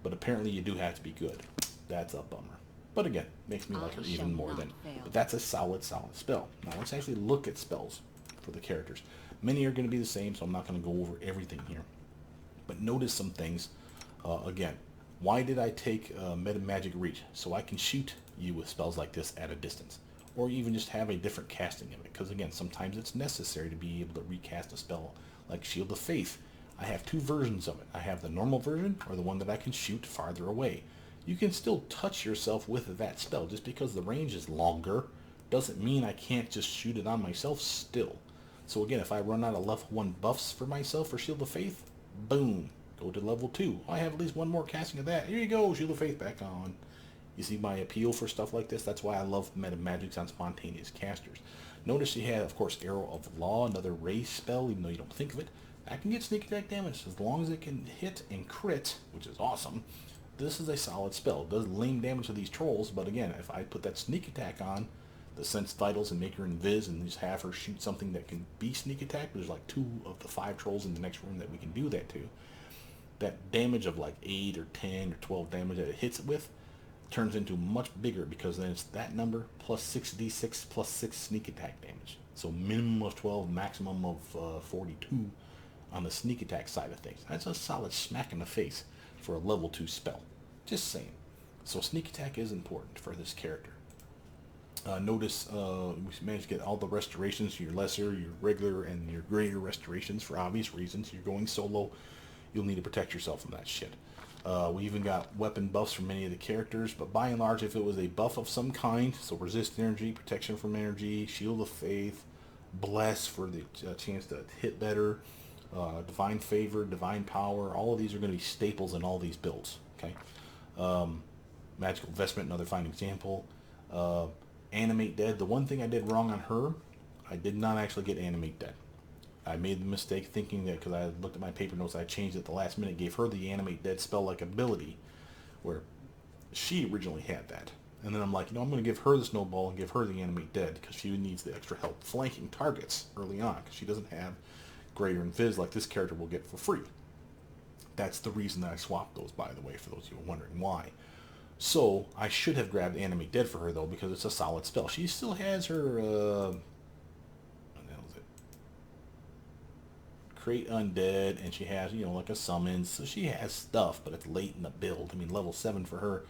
But apparently you do have to be good. That's a bummer. But again, makes me like her even more than. But that's a solid spell. Now let's actually look at spells for the characters. Many are going to be the same, so I'm not going to go over everything here. But notice some things. Again, why did I take Meta Magic Reach? So I can shoot you with spells like this at a distance. Or even just have a different casting of it. Because again, sometimes it's necessary to be able to recast a spell like Shield of Faith. I have two versions of it. I have the normal version, or the one that I can shoot farther away. You can still touch yourself with that spell. Just because the range is longer doesn't mean I can't just shoot it on myself still. So again, if I run out of level 1 buffs for myself for Shield of Faith, boom, go to level 2. I have at least one more casting of that. Here you go, Shield of Faith back on. You see my appeal for stuff like this? That's why I love meta magics on spontaneous casters. Notice you have, of course, Arrow of Law, another raise spell, even though you don't think of it. That can get sneak attack damage as long as it can hit and crit, which is awesome. This is a solid spell. It does lame damage to these trolls, but again, if I put that sneak attack on, the sense vitals and make her invis and just have her shoot something that can be sneak attack, there's like 2 of the 5 trolls in the next room that we can do that to. That damage of like 8 or 10 or 12 damage that it hits it with turns into much bigger, because then it's that number plus 6d6 plus 6 sneak attack damage. So minimum of 12, maximum of 42 on the sneak attack side of things. That's a solid smack in the face for a level 2 spell. Just saying. So sneak attack is important for this character. Notice we managed to get all the restorations, your lesser, your regular, and your greater restorations for obvious reasons. You're going solo, you'll need to protect yourself from that shit. We even got weapon buffs for many of the characters, but by and large, if it was a buff of some kind, so resist energy, protection from energy, shield of faith, bless for the chance to hit better, divine favor, divine power, all of these are going to be staples in all these builds. Okay, magical vestment, another fine example. Animate dead. The one thing I did wrong on her, I did not actually get animate dead. I made the mistake thinking that because I looked at my paper notes, I changed it at the last minute, gave her the animate dead spell-like ability, where she originally had that. And then I'm like, I'm going to give her the snowball and give her the animate dead because she needs the extra help flanking targets early on because she doesn't have greater invis like this character will get for free. That's the reason that I swapped those, by the way, for those of you who are wondering why. So I should have grabbed animate dead for her though because it's a solid spell. She still has her create undead, and she has, like a summon, so she has stuff, but it's late in the build. I mean, level 7 for her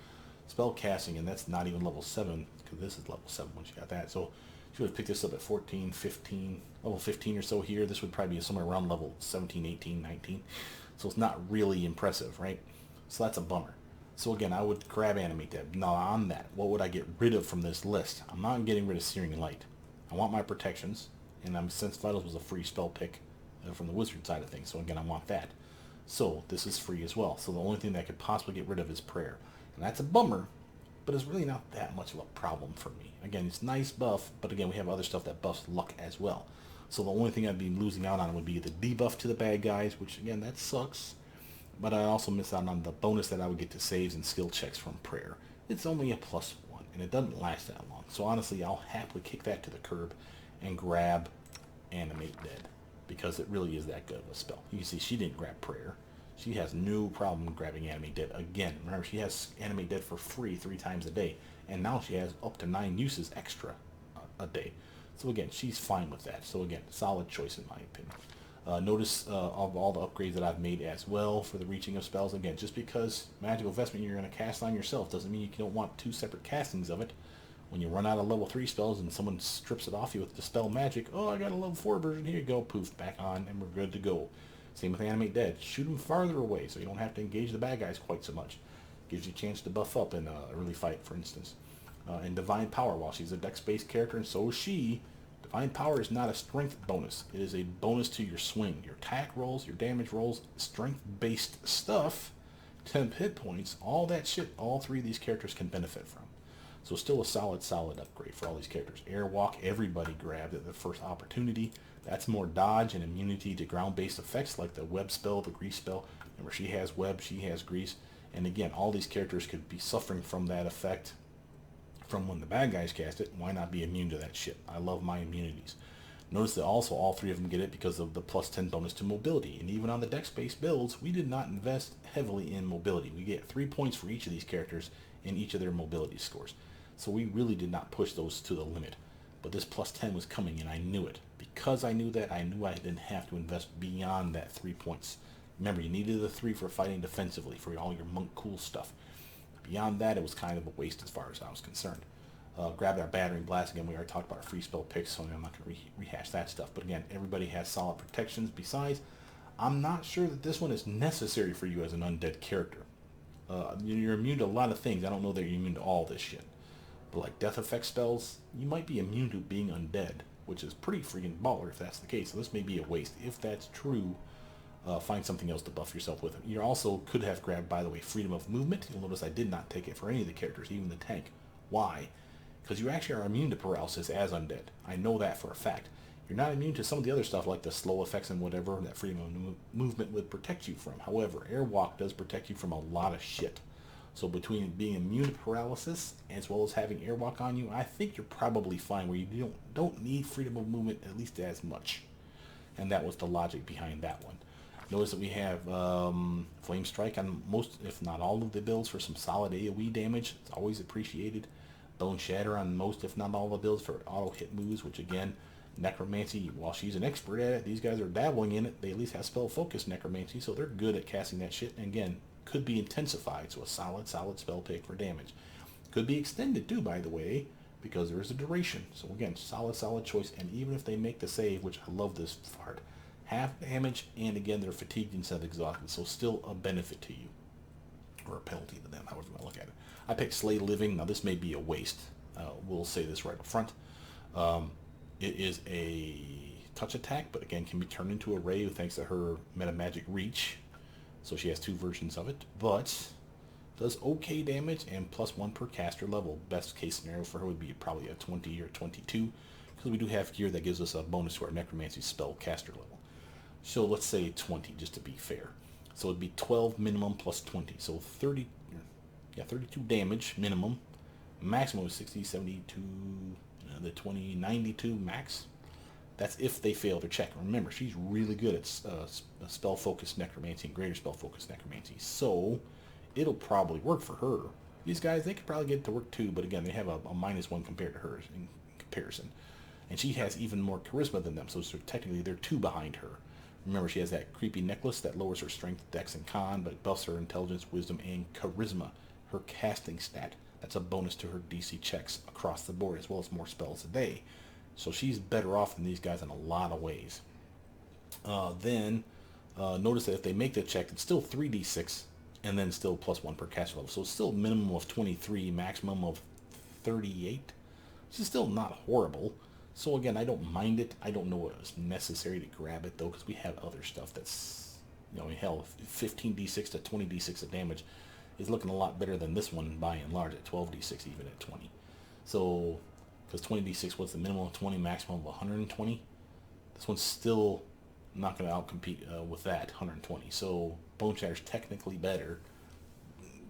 spell casting, and that's not even level 7 because this is level 7 when she got that. So she would have picked this up at 14, 15, level 15 or so here. This would probably be somewhere around level 17, 18, 19. So it's not really impressive, right? So that's a bummer. So again, I would grab animate dead. Now on that, what would I get rid of from this list? I'm not getting rid of Searing Light. I want my protections, and since Vitals was a free spell pick from the wizard side of things, so again, I want that. So this is free as well. So the only thing that I could possibly get rid of is prayer, and that's a bummer, but it's really not that much of a problem for me. Again, it's nice buff, but again, we have other stuff that buffs luck as well. So the only thing I'd be losing out on would be the debuff to the bad guys, which again, that sucks. But I also miss out on the bonus that I would get to saves and skill checks from prayer. It's only a +1, and it doesn't last that long. So honestly, I'll happily kick that to the curb and grab animate dead, because it really is that good of a spell. You can see she didn't grab prayer. She has no problem grabbing animate dead. Again, remember, she has animate dead for free 3 times a day, and now she has up to 9 uses extra a day. So again, she's fine with that. So again, solid choice in my opinion. Notice of all the upgrades that I've made as well for the reaching of spells. Again, just because magical vestment you're going to cast on yourself doesn't mean you don't want 2 separate castings of it. When you run out of level 3 spells and someone strips it off you with Dispel Magic, oh, I got a level 4 version, here you go, poof, back on, and we're good to go. Same with Animate Dead. Shoot them farther away so you don't have to engage the bad guys quite so much. Gives you a chance to buff up in an early fight, for instance. And Divine Power, while she's a Dex-based character, and so is she, Divine Power is not a strength bonus. It is a bonus to your swing. Your attack rolls, your damage rolls, strength-based stuff, temp hit points, all that shit, all 3 of these characters can benefit from. So still a solid upgrade for all these characters. Airwalk, everybody grabbed at the first opportunity. That's more dodge and immunity to ground-based effects like the web spell, the grease spell. Remember, she has web, she has grease. And again, all these characters could be suffering from that effect from when the bad guys cast it. Why not be immune to that shit? I love my immunities. Notice that also all 3 of them get it because of the +10 bonus to mobility. And even on the Dex-based builds, we did not invest heavily in mobility. We get 3 points for each of these characters in each of their mobility scores. So we really did not push those to the limit. But this +10 was coming, and I knew it. Because I knew that, I knew I didn't have to invest beyond that 3 points. Remember, you needed the 3 for fighting defensively, for all your monk cool stuff. Beyond that, it was kind of a waste as far as I was concerned. Grab our Battering Blast. Again, we already talked about our free spell picks, so I'm not going to rehash that stuff. But again, everybody has solid protections. Besides, I'm not sure that this one is necessary for you as an undead character. You're immune to a lot of things. I don't know that you're immune to all this shit. But like death effect spells, you might be immune to being undead, which is pretty freaking baller if that's the case. So this may be a waste. If that's true, find something else to buff yourself with. You also could have grabbed, by the way, freedom of movement. You'll notice I did not take it for any of the characters, even the tank. Why? Because you actually are immune to paralysis as undead. I know that for a fact. You're not immune to some of the other stuff like the slow effects and whatever that freedom of movement would protect you from. However, Airwalk does protect you from a lot of shit. So between being immune to paralysis as well as having Airwalk on you, I think you're probably fine where you don't need freedom of movement at least as much. And that was the logic behind that one. Notice that we have Flame Strike on most, if not all of the builds for some solid AoE damage. It's always appreciated. Bone Shatter on most, if not all the builds for auto hit moves, which again, Necromancy, while she's an expert at it, these guys are dabbling in it. They at least have spell focus Necromancy, so they're good at casting that shit. And again, could be intensified, so a solid spell pick for damage. Could be extended too, by the way, because there is a duration. So again, solid choice. And even if they make the save, which I love this part, half damage, and again, they're fatigued instead of exhausted, so still a benefit to you. or a penalty to them, however you want to look at it. I picked Slay Living. Now this may be a waste. We'll say this right up front. It is a touch attack, but again can be turned into a ray thanks to her meta magic reach. So she has two versions of it, but does okay damage and +1 per caster level. Best case scenario for her would be probably a 20 or 22, because we do have gear that gives us a bonus to our necromancy spell caster level. So let's say 20 just to be fair. So it'd be 12 minimum plus 20, so 32 damage minimum. Maximum is 60, 72, the 20, 92 max. That's if they fail their check. Remember, she's really good at spell-focused necromancy and greater spell-focused necromancy, so it'll probably work for her. These guys, they could probably get it to work too, but again, they have a -1 compared to hers in comparison. And she has even more charisma than them, so technically they're 2 behind her. Remember, she has that creepy necklace that lowers her strength, dex, and con, but buffs her intelligence, wisdom, and charisma. Her casting stat, that's a bonus to her DC checks across the board, as well as more spells a day. So she's better off than these guys in a lot of ways. Notice that if they make the check, it's still 3d6, and then still +1 per caster level. So it's still a minimum of 23, maximum of 38. This is still not horrible. So again, I don't mind it. I don't know what is necessary to grab it though, because we have other stuff that's, hell, 15d6 to 20d6 of damage is looking a lot better than this one by and large at 12d6 even at 20. So, because 20d6 was the minimum of 20, maximum of 120. This one's still not going to outcompete with that 120. So Bone Shatter's technically better,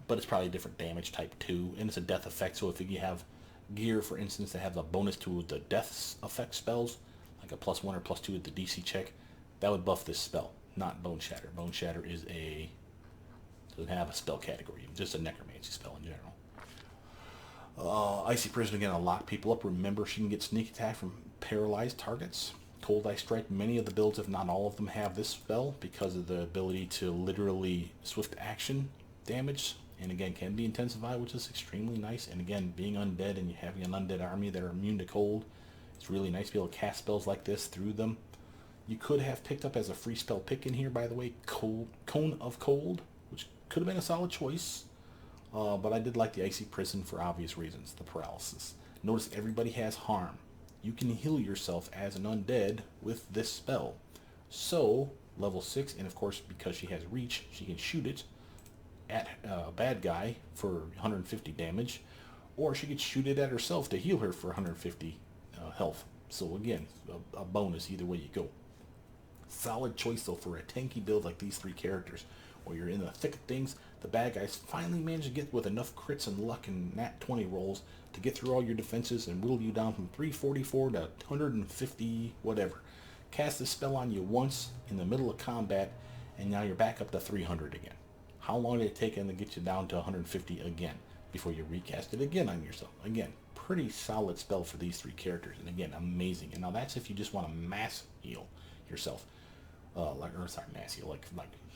but it's probably a different damage type too, and it's a death effect. So if you have gear, for instance, that has a bonus to the death effect spells, like a +1 or +2 at the DC check, that would buff this spell, not Bone Shatter. Bone Shatter doesn't have a spell category, just a necromancy spell in general. Icy Prison, again, will lock people up. Remember, she can get sneak attack from paralyzed targets. Cold Ice Strike, many of the builds, if not all of them, have this spell because of the ability to literally swift action damage, and again can be intensified, which is extremely nice. And again, being undead and having an undead army that are immune to cold, it's really nice to be able to cast spells like this through them. You could have picked up as a free spell pick in here, by the way, Cone of Cold, which could have been a solid choice, but I did like the Icy Prison for obvious reasons. The paralysis. Notice everybody has harm. You can heal yourself as an undead with this spell. So level 6, and of course because she has reach, she can shoot it at a bad guy for 150 damage, or she could shoot it at herself to heal her for 150 health. So again, a bonus either way you go. Solid choice though for a tanky build like these 3 characters, where you're in the thick of things. The bad guys finally manage to get with enough crits and luck and nat 20 rolls to get through all your defenses and whittle you down from 344 to 150 whatever. Cast this spell on you once in the middle of combat, and now you're back up to 300 again. How long did it take them to get you down to 150 again before you recast it again on yourself? Again, pretty solid spell for these 3 characters, and again, amazing. And now that's if you just want to mass heal yourself. Like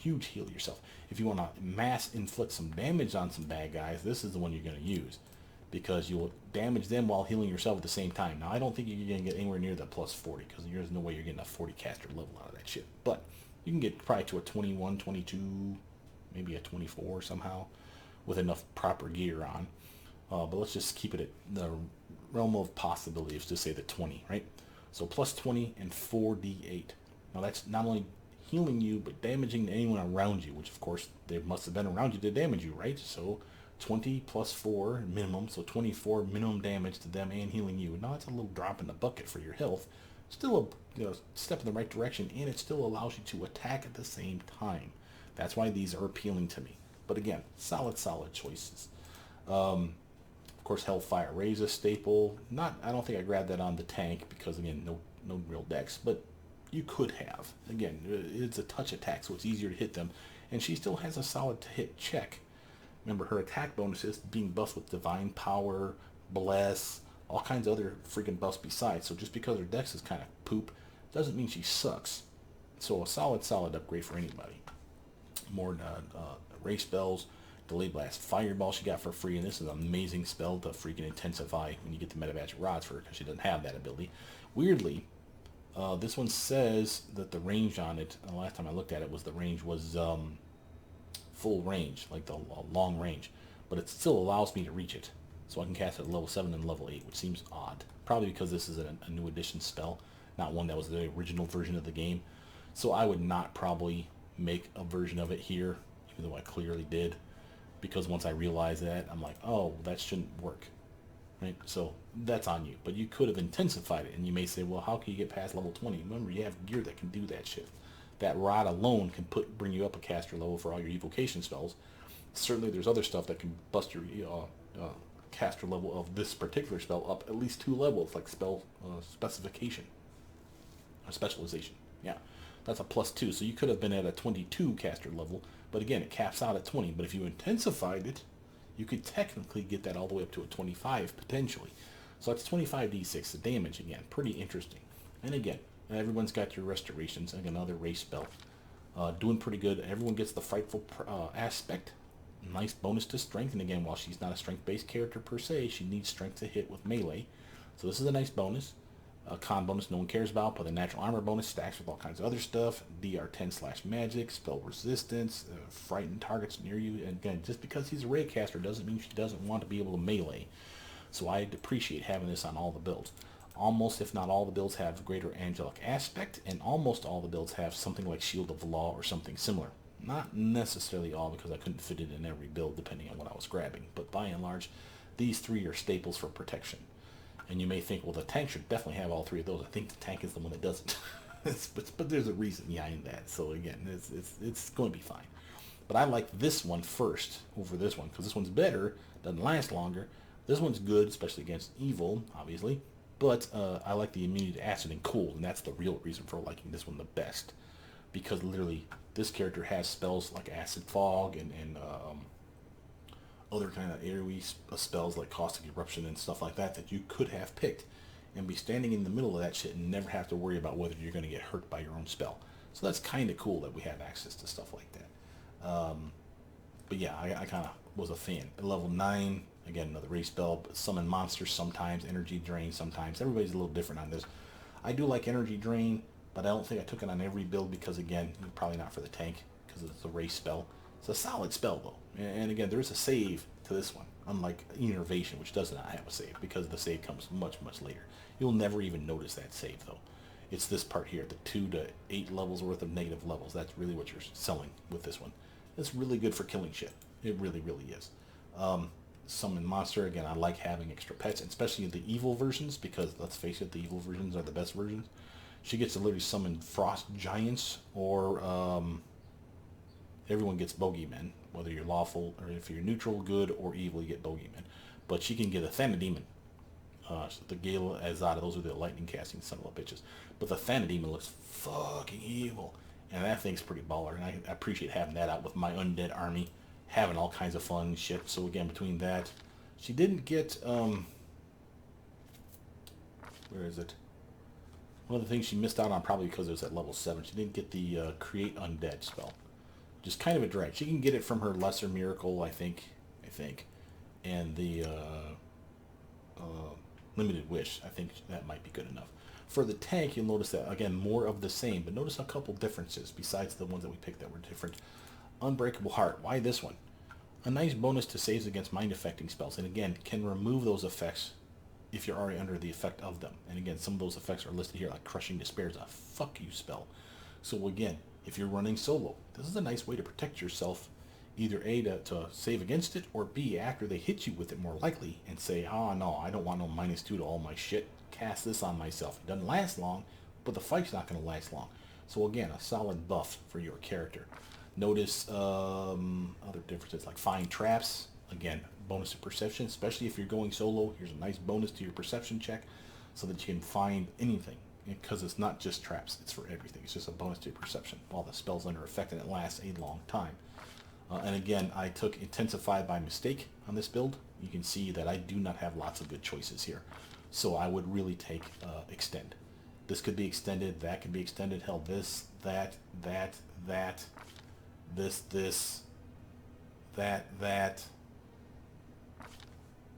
huge heal yourself. If you want to mass inflict some damage on some bad guys, this is the one you're going to use, because you'll damage them while healing yourself at the same time. Now, I don't think you're going to get anywhere near the +40, because there's no way you're getting a 40 caster level out of that shit. But you can get probably to a 21, 22, maybe a 24 somehow, with enough proper gear on. But let's just keep it at the realm of possibility. Let's just say the 20, right? So +20 and 4d8. Now that's not only healing you, but damaging anyone around you, which of course they must have been around you to damage you, right? So 20 plus 4 minimum, so 24 minimum damage to them and healing you. Now that's a little drop in the bucket for your health. Still a step in the right direction, and it still allows you to attack at the same time. That's why these are appealing to me. But again, solid choices. Of course, Hellfire Ray's a staple. I don't think I grabbed that on the tank because again, no real dex, but you could have. Again, it's a touch attack, so it's easier to hit them. And she still has a solid to hit check. Remember, her attack bonus is being buffed with Divine Power, Bless, all kinds of other freaking buffs besides. So just because her dex is kind of poop doesn't mean she sucks. So a solid upgrade for anybody. More ray spells, Delayed Blast Fireball she got for free, and this is an amazing spell to freaking intensify when you get the Meta Magic Rods for her, because she doesn't have that ability. Weirdly, this one says that the range on it, the last time I looked at it, was the range was full range, like the long range, but it still allows me to reach it. So I can cast it at level 7 and level 8, which seems odd. Probably because this is a new edition spell, not one that was the original version of the game. So I would not probably make a version of it here, even though I clearly did, because once I realized that, I'm like, oh, that shouldn't work. Right? So that's on you. But you could have intensified it, and you may say, well, how can you get past level 20? Remember, you have gear that can do that shit. That rod alone can bring you up a caster level for all your evocation spells. Certainly there's other stuff that can bust your caster level of this particular spell up at least 2 levels, like spell specification or specialization. Yeah, that's a +2. So you could have been at a 22 caster level, but again, it caps out at 20. But if you intensified it, you could technically get that all the way up to a 25 potentially. So that's 25d6 the damage again. Pretty interesting. And again, everyone's got your restorations. Again, another race spell. Doing pretty good. Everyone gets the frightful aspect. Nice bonus to strength. And again, while she's not a strength-based character per se, she needs strength to hit with melee. So this is a nice bonus. A con bonus no one cares about, but the natural armor bonus stacks with all kinds of other stuff. DR10/magic, spell resistance, frighten targets near you. And again, just because he's a ray caster doesn't mean she doesn't want to be able to melee. So I appreciate having this on all the builds. Almost, if not all the builds have greater angelic aspect, and almost all the builds have something like Shield of the Law or something similar. Not necessarily all, because I couldn't fit it in every build depending on what I was grabbing, but by and large, these 3 are staples for protection. And you may think, well, the tank should definitely have all 3 of those. I think the tank is the one that doesn't. but there's a reason behind that. So again, it's going to be fine. But I like this one first over this one, because this one's better, doesn't last longer. This one's good, especially against evil, obviously. But I like the immunity to acid and cold, and that's the real reason for liking this one the best. Because literally, this character has spells like Acid Fog and other kind of AoE spells like Caustic Eruption and stuff like that you could have picked and be standing in the middle of that shit and never have to worry about whether you're going to get hurt by your own spell. So that's kind of cool that we have access to stuff like that. But yeah, I kind of was a fan. At level 9, again, another race spell, summon monsters sometimes, energy drain sometimes. Everybody's a little different on this. I do like energy drain, but I don't think I took it on every build because, again, probably not for the tank because it's a race spell. It's a solid spell, though. And again, there is a save to this one, unlike Innervation, which does not have a save because the save comes much, much later. You'll never even notice that save, though. It's this part here, the 2 to 8 levels worth of negative levels. That's really what you're selling with this one. It's really good for killing shit. It really, really is. Summon monster, again, I like having extra pets, especially the evil versions, because let's face it, the evil versions are the best versions. She gets to literally summon frost giants, or everyone gets bogeymen, whether you're lawful, or if you're neutral, good, or evil, you get bogeymen. But she can get a Thanademon. So the Gale Azada, those are the lightning casting son of a bitches. But the Thanademon looks fucking evil. And that thing's pretty baller, and I appreciate having that out with my undead army, having all kinds of fun shit. So again, between that, she didn't get, where is it? One of the things she missed out on, probably because it was at level 7, she didn't get the Create Undead spell. Just kind of a drag. She can get it from her Lesser Miracle, I think, and the Limited Wish. I think that might be good enough. For the tank, you'll notice that, again, more of the same, but notice a couple differences besides the ones that we picked that were different. Unbreakable Heart. Why this one? A nice bonus to saves against mind-affecting spells, and again, can remove those effects if you're already under the effect of them. And again, some of those effects are listed here, like Crushing Despair is a fuck you spell. So again, if you're running solo, this is a nice way to protect yourself, either A, to save against it, or B, after they hit you with it more likely, and say, oh no, I don't want no -2 to all my shit, cast this on myself. It doesn't last long, but the fight's not going to last long. So again, a solid buff for your character. Notice other differences like Find Traps. Again, bonus to perception, especially if you're going solo. Here's a nice bonus to your perception check so that you can find anything, because it's not just traps, it's for everything. It's just a bonus to your perception while the spell's under effect, and it lasts a long time. And again, I took Intensify by mistake on this build. You can see that I do not have lots of good choices here. So I would really take Extend. This could be extended, that could be extended, hell, this, that, this, that,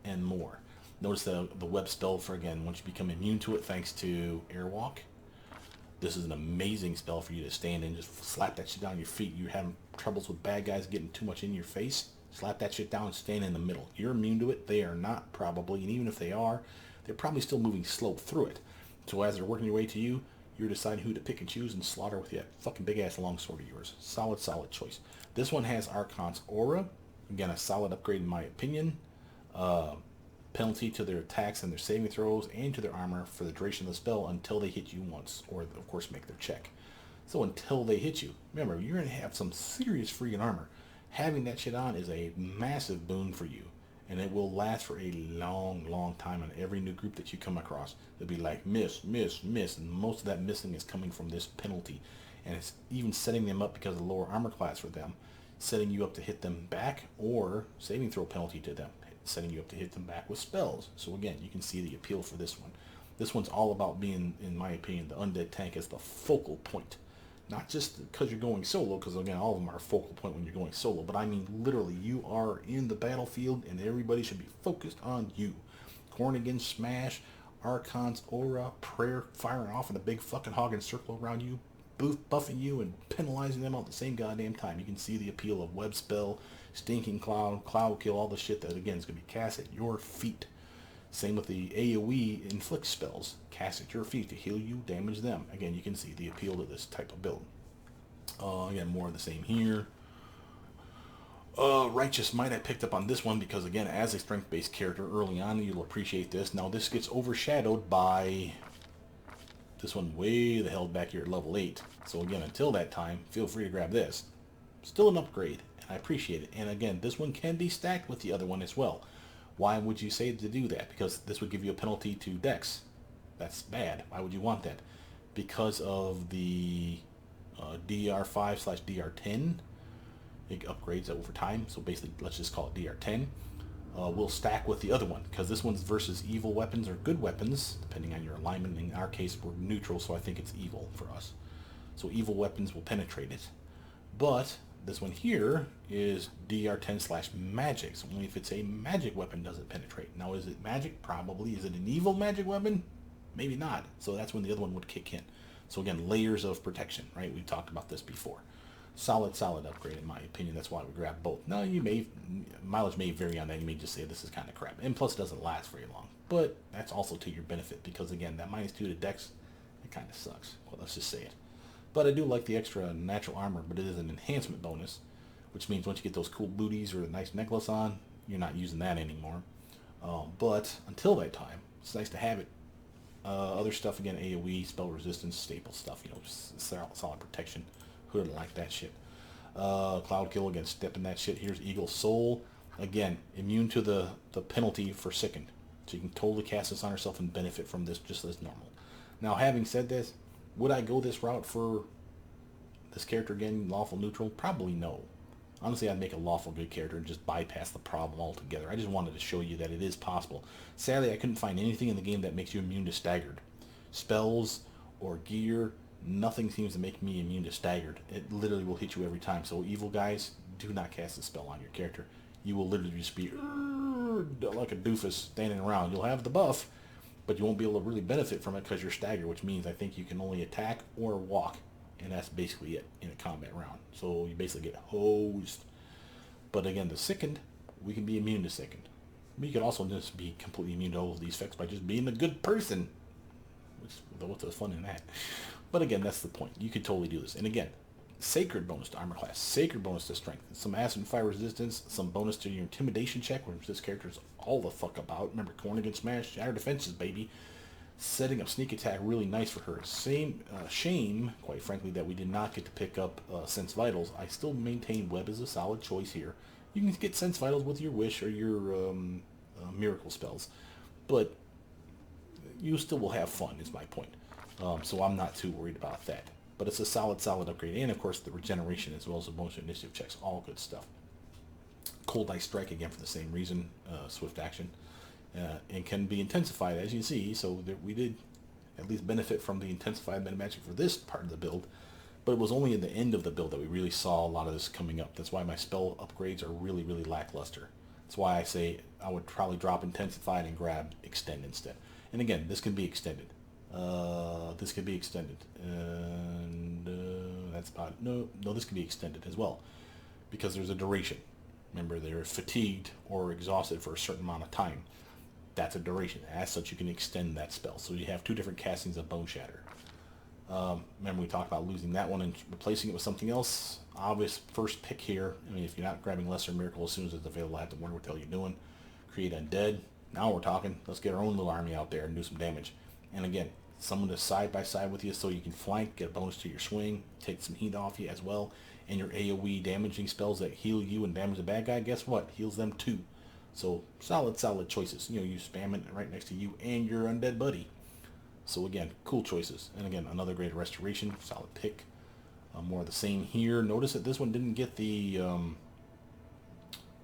and more. Notice the web spell for, again, once you become immune to it thanks to Airwalk. This is an amazing spell for you to stand in, just slap that shit down your feet. You're having troubles with bad guys getting too much in your face, slap that shit down and stand in the middle. You're immune to it. They are not, probably, and even if they are, they're probably still moving slow through it. So as they're working your way to you, you're deciding who to pick and choose and slaughter with that fucking big ass longsword of yours. Solid, solid choice. This one has Archon's Aura. Again, a solid upgrade in my opinion. Penalty to their attacks and their saving throws and to their armor for the duration of the spell until they hit you once, or of course make their check. So until they hit you, remember, you're going to have some serious freaking armor. Having that shit on is a massive boon for you, and it will last for a long, long time on every new group that you come across. It'll be like miss, miss, miss, and most of that missing is coming from this penalty, and it's even setting them up because of the lower armor class for them, setting you up to hit them back, or saving throw penalty to them, setting you up to hit them back with spells. So again, you can see the appeal for this one. This one's all about being, in my opinion, the Undead Tank as the focal point. Not just because you're going solo, because again, all of them are a focal point when you're going solo, but I mean literally, you are in the battlefield and everybody should be focused on you. Cornigan Smash, Archon's Aura, Prayer firing off in a big fucking hogging circle around you, buffing you and penalizing them all at the same goddamn time. You can see the appeal of Web Spell, Stinking Cloud, Cloud Kill, all the shit that again is going to be cast at your feet. Same with the AoE inflict spells, cast at your feet to heal you, damage them. Again, you can see the appeal to this type of build. Again, more of the same here. Righteous Might I picked up on this one because again, as a strength-based character early on, you'll appreciate this. Now this gets overshadowed by this one way the hell back here at level 8. So again, until that time, feel free to grab this. Still an upgrade, and I appreciate it. And again, this one can be stacked with the other one as well. Why would you say to do that? Because this would give you a penalty to Dex. That's bad. Why would you want that? Because of the DR5/DR10. It upgrades over time. So basically, let's just call it DR10. Will stack with the other one. Because this one's versus evil weapons or good weapons, depending on your alignment. In our case, we're neutral, so I think it's evil for us. So evil weapons will penetrate it. But this one here is DR10/magic. So only if it's a magic weapon does it penetrate. Now is it magic? Probably. Is it an evil magic weapon? Maybe not. So that's when the other one would kick in. So again, layers of protection, right? We've talked about this before. Solid, solid upgrade in my opinion. That's why we grab both. Now you may, mileage may vary on that. You may just say this is kind of crap. And plus it doesn't last very long. But that's also to your benefit because again, that -2 to Dex, it kind of sucks. Well, let's just say it. But I do like the extra natural armor, but it is an enhancement bonus, which means once you get those cool booties or a nice necklace on, you're not using that anymore. But until that time, it's nice to have it. Other stuff, again, AoE, spell resistance, staple stuff, you know, just solid protection. Who doesn't like that shit? Cloud Kill, again, stepping that shit. Here's Eagle Soul. Again, immune to the penalty for Sickened. So you can totally cast this on yourself and benefit from this just as normal. Now, having said this, would I go this route for this character again, lawful neutral? Probably no. Honestly, I'd make a lawful good character and just bypass the problem altogether. I just wanted to show you that it is possible. Sadly, I couldn't find anything in the game that makes you immune to staggered. Spells or gear, nothing seems to make me immune to staggered. It literally will hit you every time. So evil guys, do not cast a spell on your character. You will literally just be like a doofus standing around. You'll have the buff, but you won't be able to really benefit from it because you're staggered, which means I think you can only attack or walk, and that's basically it in a combat round. So you basically get hosed. But again, the Sickened, we can be immune to Sickened. We could also just be completely immune to all of these effects by just being a good person. What's the fun in that? But again, that's the point. You could totally do this. And again, sacred bonus to armor class, sacred bonus to strength, some acid and fire resistance, some bonus to your intimidation check, which this character is all the fuck about. Remember, Cornigan Smash, shatter defenses, baby. Setting up sneak attack, really nice for her. Shame, quite frankly, that we did not get to pick up Sense Vitals. I still maintain Web is a solid choice here. You can get Sense Vitals with your Wish or your Miracle spells, but you still will have fun, is my point. So I'm not too worried about that. But it's a solid, solid upgrade. And, of course, the regeneration as well as the bonus initiative checks. All good stuff. Cold Ice Strike, again, for the same reason. Swift action. And can be intensified, as you see. So that we did at least benefit from the intensified meta magic for this part of the build. But it was only in the end of the build that we really saw a lot of this coming up. That's why my spell upgrades are really, really lackluster. That's why I say I would probably drop Intensified and grab Extend instead. And again, this can be extended. This could be extended, and that's about it. No, this can be extended as well, because there's a duration. Remember, they're fatigued or exhausted for a certain amount of time. That's a duration. As such, you can extend that spell. So you have two different castings of Bone Shatter. Remember, we talked about losing that one and replacing it with something else. Obvious first pick here. I mean, if you're not grabbing Lesser Miracle as soon as it's available, I have to wonder what the hell you're doing. Create Undead. Now we're talking. Let's get our own little army out there and do some damage. And again, someone to side by side with you so you can flank, get a bonus to your swing, take some heat off you as well. And your AoE damaging spells that heal you and damage the bad guy, guess what? Heals them too. So solid choices. You know, you spam it right next to you and your undead buddy. So again, cool choices. And again, another great restoration, solid pick. More of the same here. Notice that this one didn't get the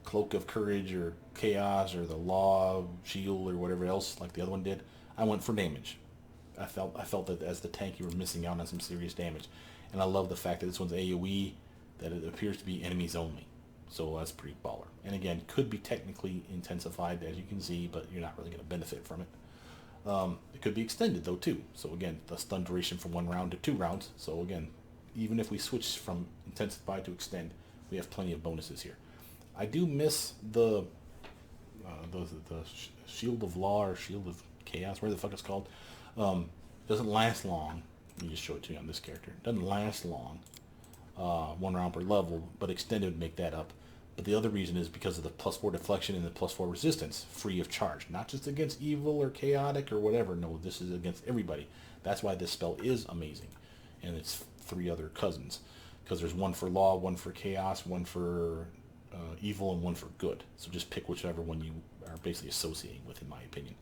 Cloak of Courage or Chaos or the Law Shield or whatever else like the other one did. I went for damage. I felt that as the tank you were missing out on some serious damage. And I love the fact that this one's AoE, that it appears to be enemies only. So that's pretty baller. And again, could be technically intensified as you can see, but you're not really going to benefit from it. It could be extended though too. So again, the stun duration from 1 round to 2 rounds. So again, even if we switch from intensify to extend, we have plenty of bonuses here. I do miss the Shield of Law or Shield of Chaos, whatever the fuck it's called. Doesn't last long. Let me just show it to you on this character. Doesn't last long. 1 round per level, but extended would make that up. But the other reason is because of the +4 deflection and the +4 resistance, free of charge. Not just against evil or chaotic or whatever. No, this is against everybody. That's why this spell is amazing. And it's 3 other cousins. Because there's 1 for law, 1 for chaos, 1 for evil, and 1 for good. So just pick whichever one you are basically associating with, in my opinion.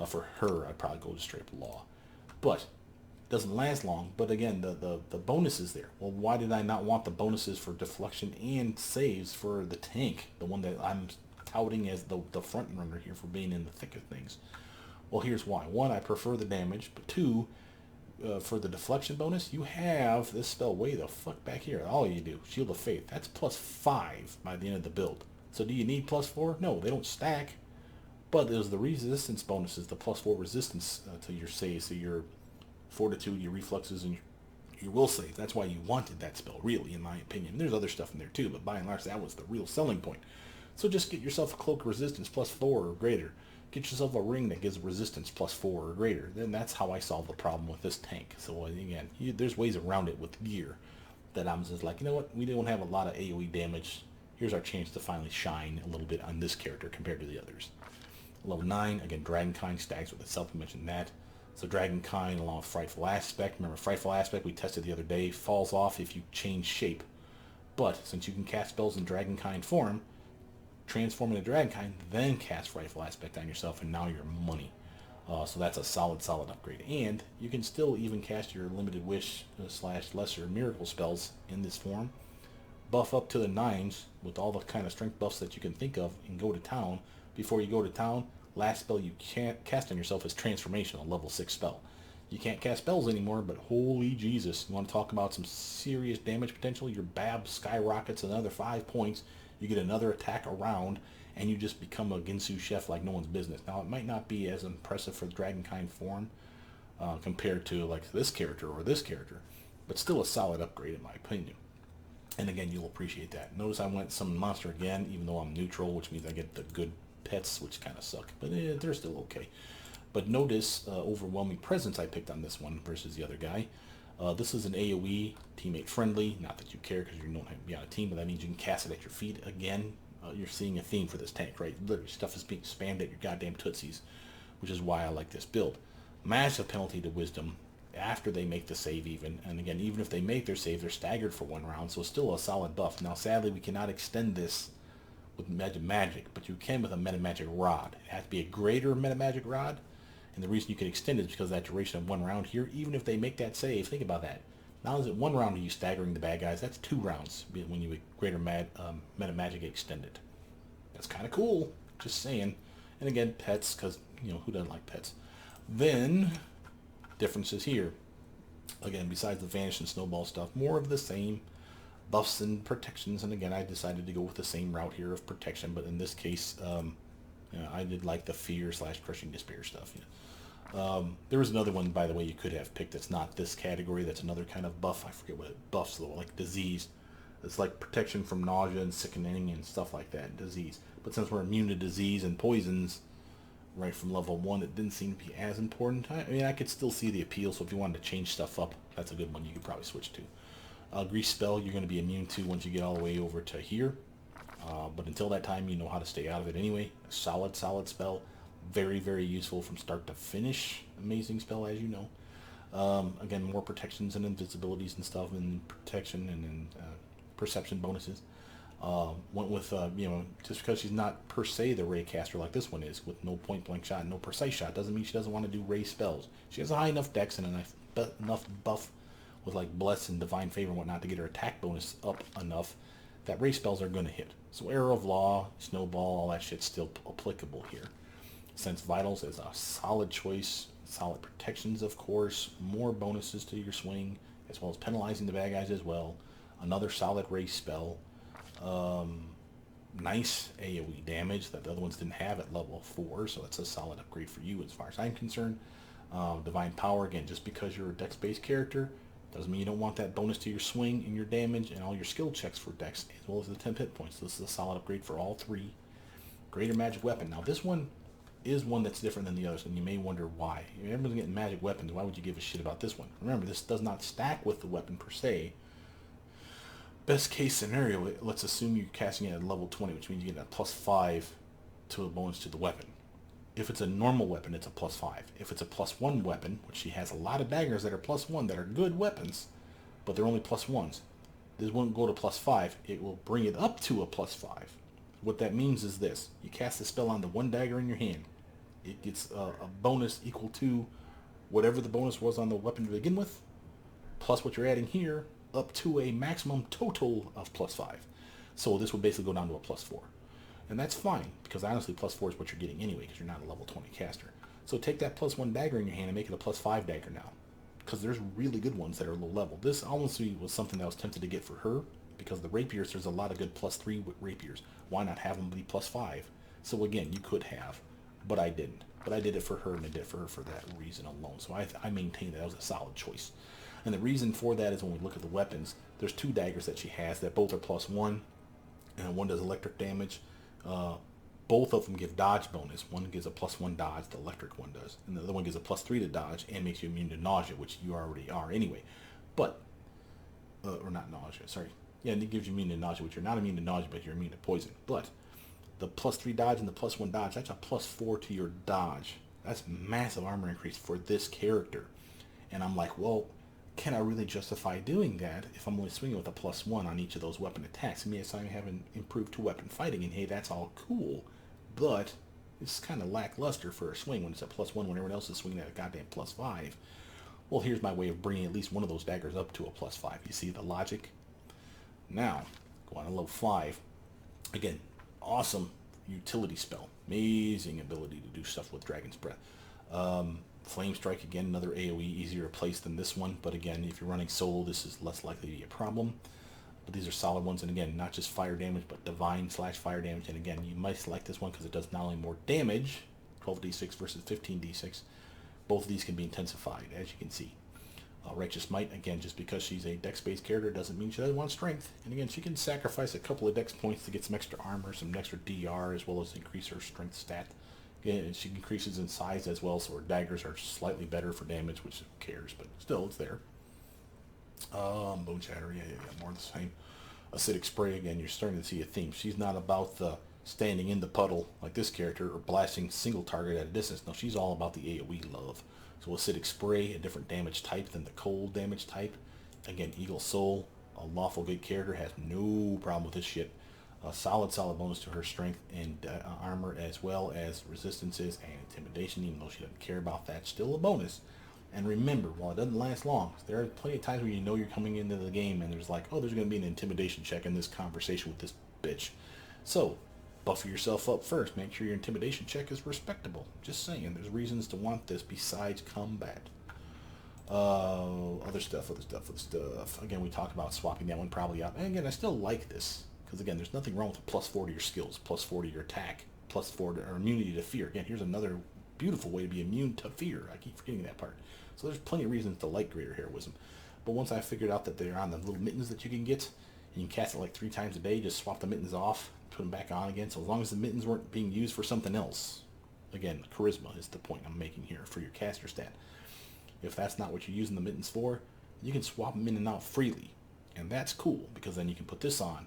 For her, I'd probably go to straight up law. But doesn't last long, but again, the bonus is there. Well, why did I not want the bonuses for deflection and saves for the tank, the one that I'm touting as the front runner here for being in the thick of things? Well, here's why. 1, I prefer the damage, but 2, for the deflection bonus, you have this spell way the fuck back here. All you do, Shield of Faith, that's +5 by the end of the build. So do you need +4? No, they don't stack. But there's the resistance bonuses, the +4 resistance to your saves, so your fortitude, your reflexes, and your will save. That's why you wanted that spell, really, in my opinion. There's other stuff in there too, but by and large, that was the real selling point. So just get yourself a Cloak resistance +4 or greater. Get yourself a ring that gives resistance +4 or greater. Then that's how I solve the problem with this tank. So again, there's ways around it with gear that I'm just like, you know what? We don't have a lot of AoE damage. Here's our chance to finally shine a little bit on this character compared to the others. Level 9, again, Dragonkind stacks with itself. I mentioned that. So Dragonkind along with Frightful Aspect. Remember, Frightful Aspect we tested the other day. Falls off if you change shape. But since you can cast spells in Dragonkind form, transform into Dragonkind, then cast Frightful Aspect on yourself, and now you're money. So that's a solid upgrade. And you can still even cast your Limited Wish / Lesser Miracle spells in this form. Buff up to the 9s with all the kind of strength buffs that you can think of and go to town. Before you go to town, last spell you can't cast on yourself is Transformation, a level 6 spell. You can't cast spells anymore, but holy Jesus, you want to talk about some serious damage potential? Your BAB skyrockets another 5 points, you get another attack around, and you just become a Ginsu chef like no one's business. Now, it might not be as impressive for the Dragonkind form compared to like this character or this character, but still a solid upgrade in my opinion. And again, you'll appreciate that. Notice I went Summon Monster again, even though I'm neutral, which means I get the good pets, which kind of suck, but they're still okay. But notice Overwhelming Presence I picked on this one versus the other guy. This is an AoE, teammate friendly. Not that you care because you don't have to be on a team, but that means you can cast it at your feet. Again, you're seeing a theme for this tank, right? Literally, stuff is being spammed at your goddamn tootsies, which is why I like this build. Massive penalty to Wisdom after they make the save even. And again, even if they make their save, they're staggered for 1 round, so it's still a solid buff. Now, sadly, we cannot extend this with Metamagic, but you can with a Metamagic Rod. It has to be a greater Metamagic Rod, and the reason you can extend it is because of that duration of 1 round here. Even if they make that save, think about that. Not only is it 1 round of you staggering the bad guys, that's 2 rounds when you greater Metamagic extended. That's kind of cool, just saying. And again, pets, because, you know, who doesn't like pets? Then, differences here. Again, besides the Vanish and Snowball stuff, more of the same. Buffs and protections, and again, I decided to go with the same route here of protection, but in this case, you know, I did like the Fear / Crushing Despair stuff. You There was another one, by the way, you could have picked that's not this category. That's another kind of buff. I forget what it buffs, though, like disease. It's like protection from nausea and sickening and stuff like that, disease. But since we're immune to disease and poisons right from level 1, it didn't seem to be as important. I mean, I could still see the appeal, so if you wanted to change stuff up, that's a good one you could probably switch to. Grease spell, you're going to be immune to once you get all the way over to here. But until that time, you know how to stay out of it anyway. A solid spell. Very, very useful from start to finish. Amazing spell, as you know. Again, more protections and invisibilities and stuff, and protection and perception bonuses. Went with, just because she's not per se the ray caster like this one is, with no point blank shot, no precise shot, doesn't mean she doesn't want to do ray spells. She has a high enough dex and enough buff with like bless and divine favor and whatnot to get her attack bonus up enough that ray spells are going to hit. So Arrow of Law, Snowball, all that shit's still applicable here. Sense Vitals is a solid choice. Solid protections, of course. More bonuses to your swing, as well as penalizing the bad guys as well. Another solid race spell. Nice AoE damage that the other ones didn't have at level 4, so that's a solid upgrade for you as far as I'm concerned. Divine Power, again, just because you're a Dex-based character, doesn't mean you don't want that bonus to your swing and your damage and all your skill checks for Dex, as well as the 10 hit points. So this is a solid upgrade for all 3. Greater Magic Weapon. Now this one is one that's different than the others, and you may wonder why. If everyone's getting magic weapons, why would you give a shit about this one? Remember, this does not stack with the weapon per se. Best case scenario, let's assume you're casting it at level 20, which means you get a +5 to a bonus to the weapon. If it's a normal weapon, it's a +5. If it's a +1 weapon, which she has a lot of daggers that are +1 that are good weapons, but they're only +1s, this won't go to +5. It will bring it up to a +5. What that means is this. You cast a spell on the one dagger in your hand. It gets a bonus equal to whatever the bonus was on the weapon to begin with, plus what you're adding here, up to a maximum total of +5. So this would basically go down to a +4. And that's fine, because honestly +4 is what you're getting anyway, because you're not a level 20 caster. So take that +1 dagger in your hand and make it a +5 dagger now. Because there's really good ones that are low level. This honestly was something that I was tempted to get for her, because the rapiers, there's a lot of good +3 rapiers. Why not have them be +5? So again, you could have, but I didn't. But I did it for her, and I did it for her for that reason alone. So I maintain that was a solid choice. And the reason for that is when we look at the weapons, there's 2 daggers that she has that both are +1, and one does electric damage. Both of them give dodge bonus. One gives a +1 dodge, the electric one does, and the other one gives a +3 to dodge and makes you immune to nausea, which you already are anyway. But, or not nausea, sorry. Yeah, and it gives you immune to nausea, which you're not immune to nausea, but you're immune to poison. But the +3 dodge and the +1 dodge, that's a +4 to your dodge. That's massive armor increase for this character. And I'm like, well, can I really justify doing that if I'm only swinging with a +1 on each of those weapon attacks? I mean, yes, I haven't improved 2-weapon fighting, and hey, that's all cool, but it's kind of lackluster for a swing when it's a +1 when everyone else is swinging at a goddamn +5. Well, here's my way of bringing at least one of those daggers up to a +5. You see the logic? Now, go on to level 5. Again, awesome utility spell. Amazing ability to do stuff with Dragon's Breath. Flame Strike, again, another AoE, easier to place than this one. But again, if you're running solo, this is less likely to be a problem. But these are solid ones. And again, not just fire damage, but divine/fire damage. And again, you might select this one because it does not only more damage, 12d6 versus 15d6. Both of these can be intensified, as you can see. Righteous Might, again, just because she's a dex-based character doesn't mean she doesn't want strength. And again, she can sacrifice a couple of dex points to get some extra armor, some extra DR, as well as increase her strength stat. Again, she increases in size as well, so her daggers are slightly better for damage, which who cares, but still, it's there. Bone Shatter, yeah, more of the same. Acidic Spray, again, you're starting to see a theme. She's not about the standing in the puddle like this character or blasting single target at a distance. No, she's all about the AoE love. So Acidic Spray, a different damage type than the cold damage type. Again, Eagle Soul, a lawful good character, has no problem with this shit. A solid bonus to her strength and armor, as well as resistances and intimidation, even though she doesn't care about that. Still a bonus. And remember, while it doesn't last long, there are plenty of times where you know you're coming into the game and there's like, oh, there's going to be an intimidation check in this conversation with this bitch. So, buffer yourself up first. Make sure your intimidation check is respectable. Just saying, there's reasons to want this besides combat. Other stuff. Again, we talked about swapping that one probably out. And again, I still like this. Because again, there's nothing wrong with a +4 to your skills, +4 to your attack, +4 to or immunity to fear. Again, here's another beautiful way to be immune to fear. I keep forgetting that part. So there's plenty of reasons to like Greater Heroism. But once I figured out that they're on the little mittens that you can get, and you can cast it like 3 times a day, just swap the mittens off, put them back on again. So as long as the mittens weren't being used for something else, again, charisma is the point I'm making here for your caster stat. If that's not what you're using the mittens for, you can swap them in and out freely. And that's cool, because then you can put this on,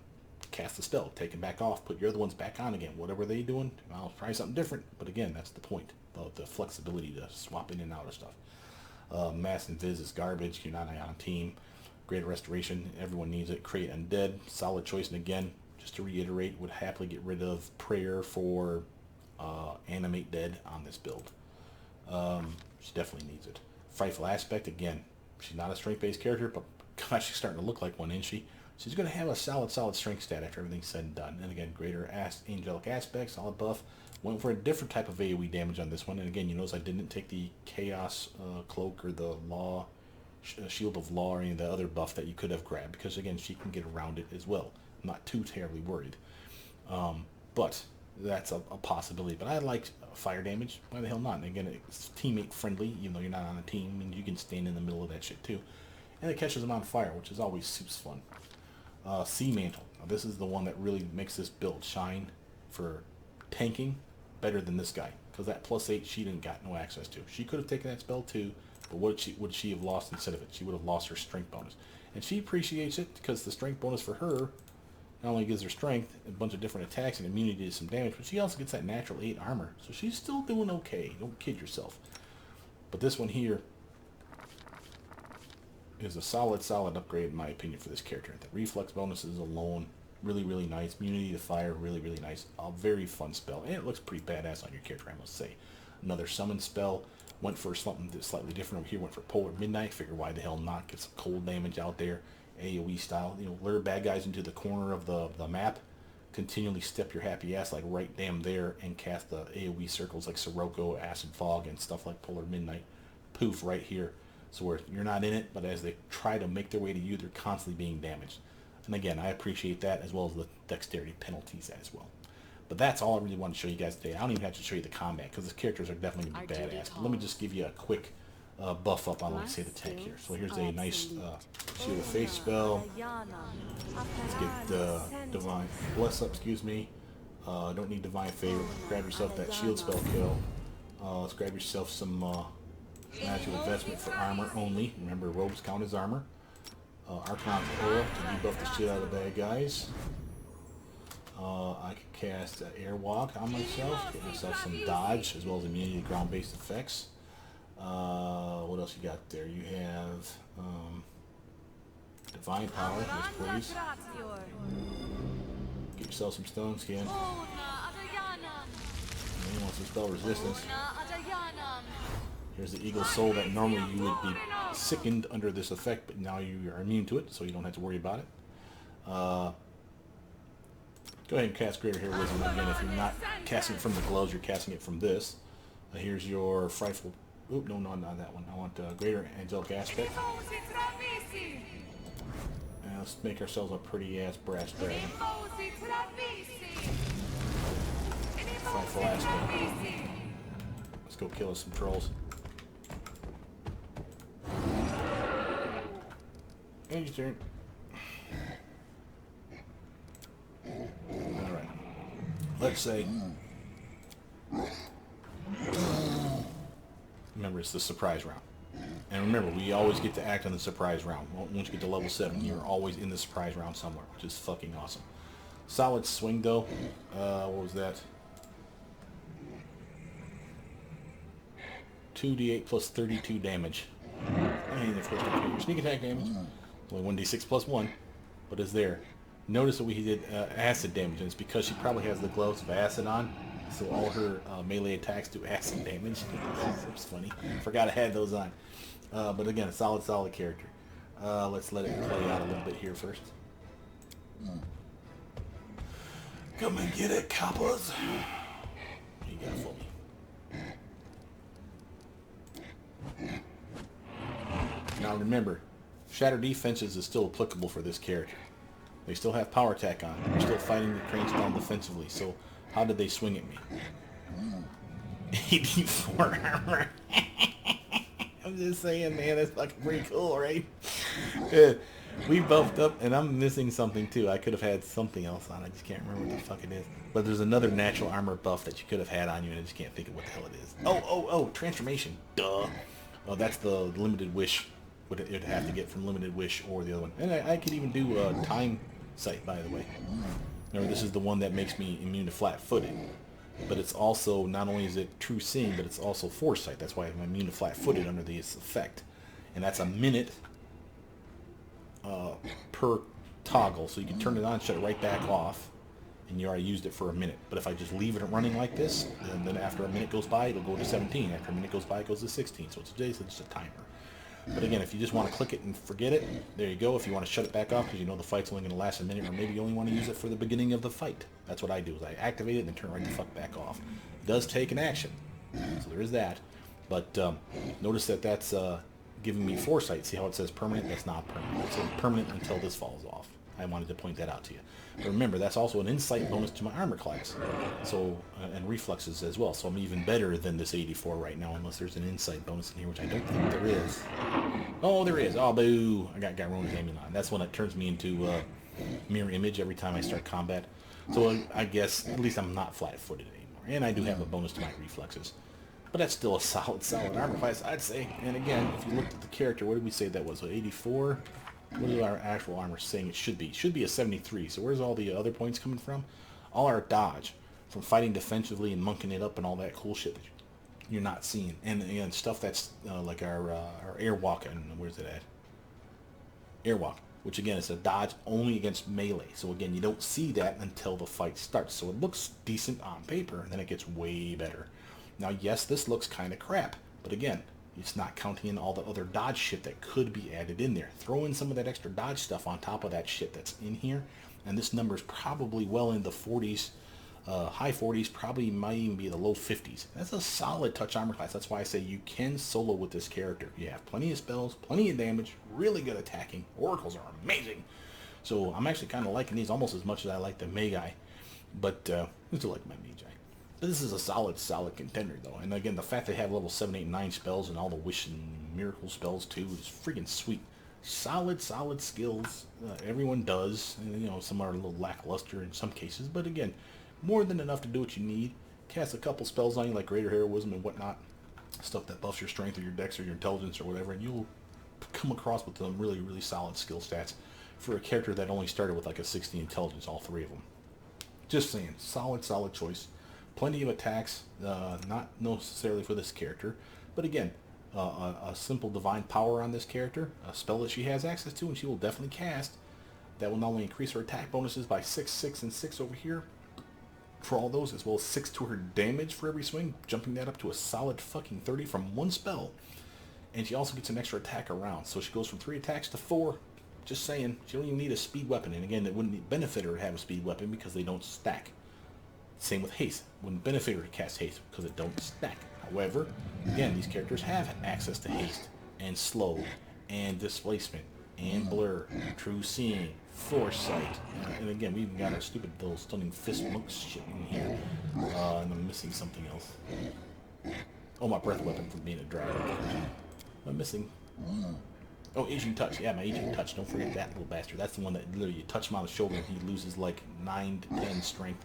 cast the spell, take them back off, put your other ones back on again. Whatever they're doing, I'll try something different. But again, that's the point, the flexibility to swap in and out of stuff. Mass Invis is garbage. You're not on a team. Greater Restoration, everyone needs it. Create Undead, solid choice. And again, just to reiterate, would happily get rid of Prayer for Animate Dead on this build. She definitely needs it. Frightful Aspect, again, she's not a strength-based character, but gosh, she's starting to look like one, isn't she? She's going to have a solid strength stat after everything's said and done. And again, Greater Angelic Aspect, solid buff. Went for a different type of AoE damage on this one. And again, you notice I didn't take the Chaos Cloak or the Law, Shield of Law, or any of the other buff that you could have grabbed, because again, she can get around it as well. I'm not too terribly worried. But that's a possibility. But I like fire damage. Why the hell not? And again, it's teammate friendly, even though you're not on a team, and you can stand in the middle of that shit too. And it catches them on fire, which is always super fun. Sea Mantle. Now, this is the one that really makes this build shine for tanking better than this guy, because that +8 she didn't got no access to. She could have taken that spell too, but what would she have lost instead of it? She would have lost her strength bonus, and she appreciates it because the strength bonus for her not only gives her strength, a bunch of different attacks and immunity to some damage, but she also gets that natural 8 armor, so she's still doing okay. Don't kid yourself. But this one here is a solid upgrade in my opinion for this character. The reflex bonuses alone, really nice. Immunity to fire, really nice. A very fun spell, and it looks pretty badass on your character, I must say. Another summon spell. Went for something that's slightly different over here. Went for Polar Midnight. Figure why the hell not? Get some cold damage out there, AoE style. You know, lure bad guys into the corner of the map. Continually step your happy ass like right damn there, and cast the AoE circles like Sirocco, Acid Fog, and stuff like Polar Midnight. Poof, right here. So where you're not in it, but as they try to make their way to you, they're constantly being damaged. And again, I appreciate that, as well as the dexterity penalties as well. But that's all I really want to show you guys today. I don't even have to show you the combat, because the characters are definitely going to be badass. But let me just give you a quick buff up on, let's say, the tank here. So here's a nice Shield of Faith spell. Let's get the Divine Bless up, excuse me. Don't need Divine Favor. Grab yourself that shield spell kill. Let's grab yourself some magical investment for armor only. Remember, robes count as armor. Archon's Aura to debuff the shit out of the bad guys. I can cast Airwalk on myself, get myself some dodge, as well as immunity to ground-based effects. What else you got there? You have Divine Power, yes please. Get yourself some Stone Skin. And you want some spell resistance. Here's the Eagle Soul that normally you would be sickened under this effect, but now you are immune to it, so you don't have to worry about it. Go ahead and cast Greater Heroism again. If you're not casting it from the gloves, you're casting it from this. Here's your Frightful... Oop, no, not that one. I want Greater Angelic Aspect. And let's make ourselves a pretty-ass brass dragon. Frightful Aspect. Let's go kill us some trolls. And your turn. Alright. Let's say... Remember, it's the surprise round. And remember, we always get to act on the surprise round. Once you get to level 7, you're always in the surprise round somewhere, which is fucking awesome. Solid swing, though. What was that? 2d8 plus 32 damage. And of course, your sneak attack damage. Only 1d6 plus 1, but it's there. Notice that we did acid damage, and it's because she probably has the gloves of acid on, so all her melee attacks do acid damage. That's funny. Forgot I had those on. But again, a solid character. Let's let it play out a little bit here first. Come and get it, coppers. What you got for me? Now remember, Shatter Defenses is still applicable for this character. They still have power attack on. They're still fighting the crane spawn defensively. So how did they swing at me? 84 armor. I'm just saying, man, that's fucking pretty cool, right? Yeah, we buffed up, and I'm missing something too. I could have had something else on. I just can't remember what the fuck it is. But there's another natural armor buff that you could have had on you, and I just can't think of what the hell it is. Oh, transformation. Duh. Oh, that's the limited wish. It'd have to get from limited wish or the other one. And I could even do time sight, by the way. Remember, this is the one that makes me immune to flat-footed. But it's also, not only is it true seeing, but it's also foresight. That's why I'm immune to flat-footed under this effect. And that's a minute per toggle. So you can turn it on, shut it right back off, and you already used it for a minute. But if I just leave it running like this, and then after a minute goes by, it'll go to 17. After a minute goes by, it goes to 16. So it's just a timer. But again, if you just want to click it and forget it, there you go. If you want to shut it back off because you know the fight's only going to last a minute, or maybe you only want to use it for the beginning of the fight. That's what I do, is I activate it and then turn it right the fuck back off. It does take an action, so there is that. But notice that that's giving me foresight. See how it says permanent? That's not permanent. It's permanent until this falls off. I wanted to point that out to you. But remember, that's also an insight bonus to my armor class, so and reflexes as well. So I'm even better than this 84 right now, unless there's an insight bonus in here, which I don't think there is. Oh, there is. Oh, boo! I got Rona's Amulet. That's one that turns me into mirror image every time I start combat. So I guess at least I'm not flat-footed anymore, and I do have a bonus to my reflexes. But that's still a solid armor class, I'd say. And again, if you looked at the character, what did we say that was? 84? What is our actual armor saying it should be? It should be a 73. So where's all the other points coming from? All our dodge, from fighting defensively and monking it up and all that cool shit that you're not seeing. And again, stuff that's like our airwalk, and where's it at? Airwalk, which again is a dodge only against melee. So again, you don't see that until the fight starts. So it looks decent on paper, and then it gets way better. Now, yes, this looks kind of crap, but again, it's not counting in all the other dodge shit that could be added in there. Throw in some of that extra dodge stuff on top of that shit that's in here, and this number is probably well in the 40s, high 40s, probably might even be the low 50s. That's a solid touch armor class. That's why I say you can solo with this character. You have plenty of spells, plenty of damage, really good attacking. Oracles are amazing. So I'm actually kind of liking these almost as much as I like the Magi, but I still like my Magi. This is a solid contender, though. And again, the fact they have level 7, 8, 9 spells and all the wish and miracle spells, too, is freaking sweet. Solid skills. Everyone does. And, you know, some are a little lackluster in some cases. But again, more than enough to do what you need. Cast a couple spells on you, like Greater Heroism and whatnot. Stuff that buffs your strength or your dex or your intelligence or whatever. And you'll come across with some really solid skill stats for a character that only started with like a 60 intelligence, all three of them. Just saying. Solid choice. Plenty of attacks, not necessarily for this character, but again, a simple divine power on this character, a spell that she has access to and she will definitely cast, that will not only increase her attack bonuses by 6, 6, and 6 over here for all those, as well as 6 to her damage for every swing, jumping that up to a solid fucking 30 from one spell. And she also gets an extra attack around, so she goes from 3 attacks to 4. Just saying, she don't even need a speed weapon, and again, it wouldn't benefit her to have a speed weapon because they don't stack. Same with haste. Wouldn't benefit her to cast haste because it don't stack. However, again, these characters have access to haste and slow and displacement and blur, true seeing, foresight, and again, we even got our stupid little stunning fist monk shit in here. And I'm missing something else. Oh, my breath weapon from being a dragon. I'm missing. Oh, Aging Touch. Yeah, my Aging Touch. Don't forget that little bastard. That's the one that literally you touch him on the shoulder and he loses like 9 to 10 strength.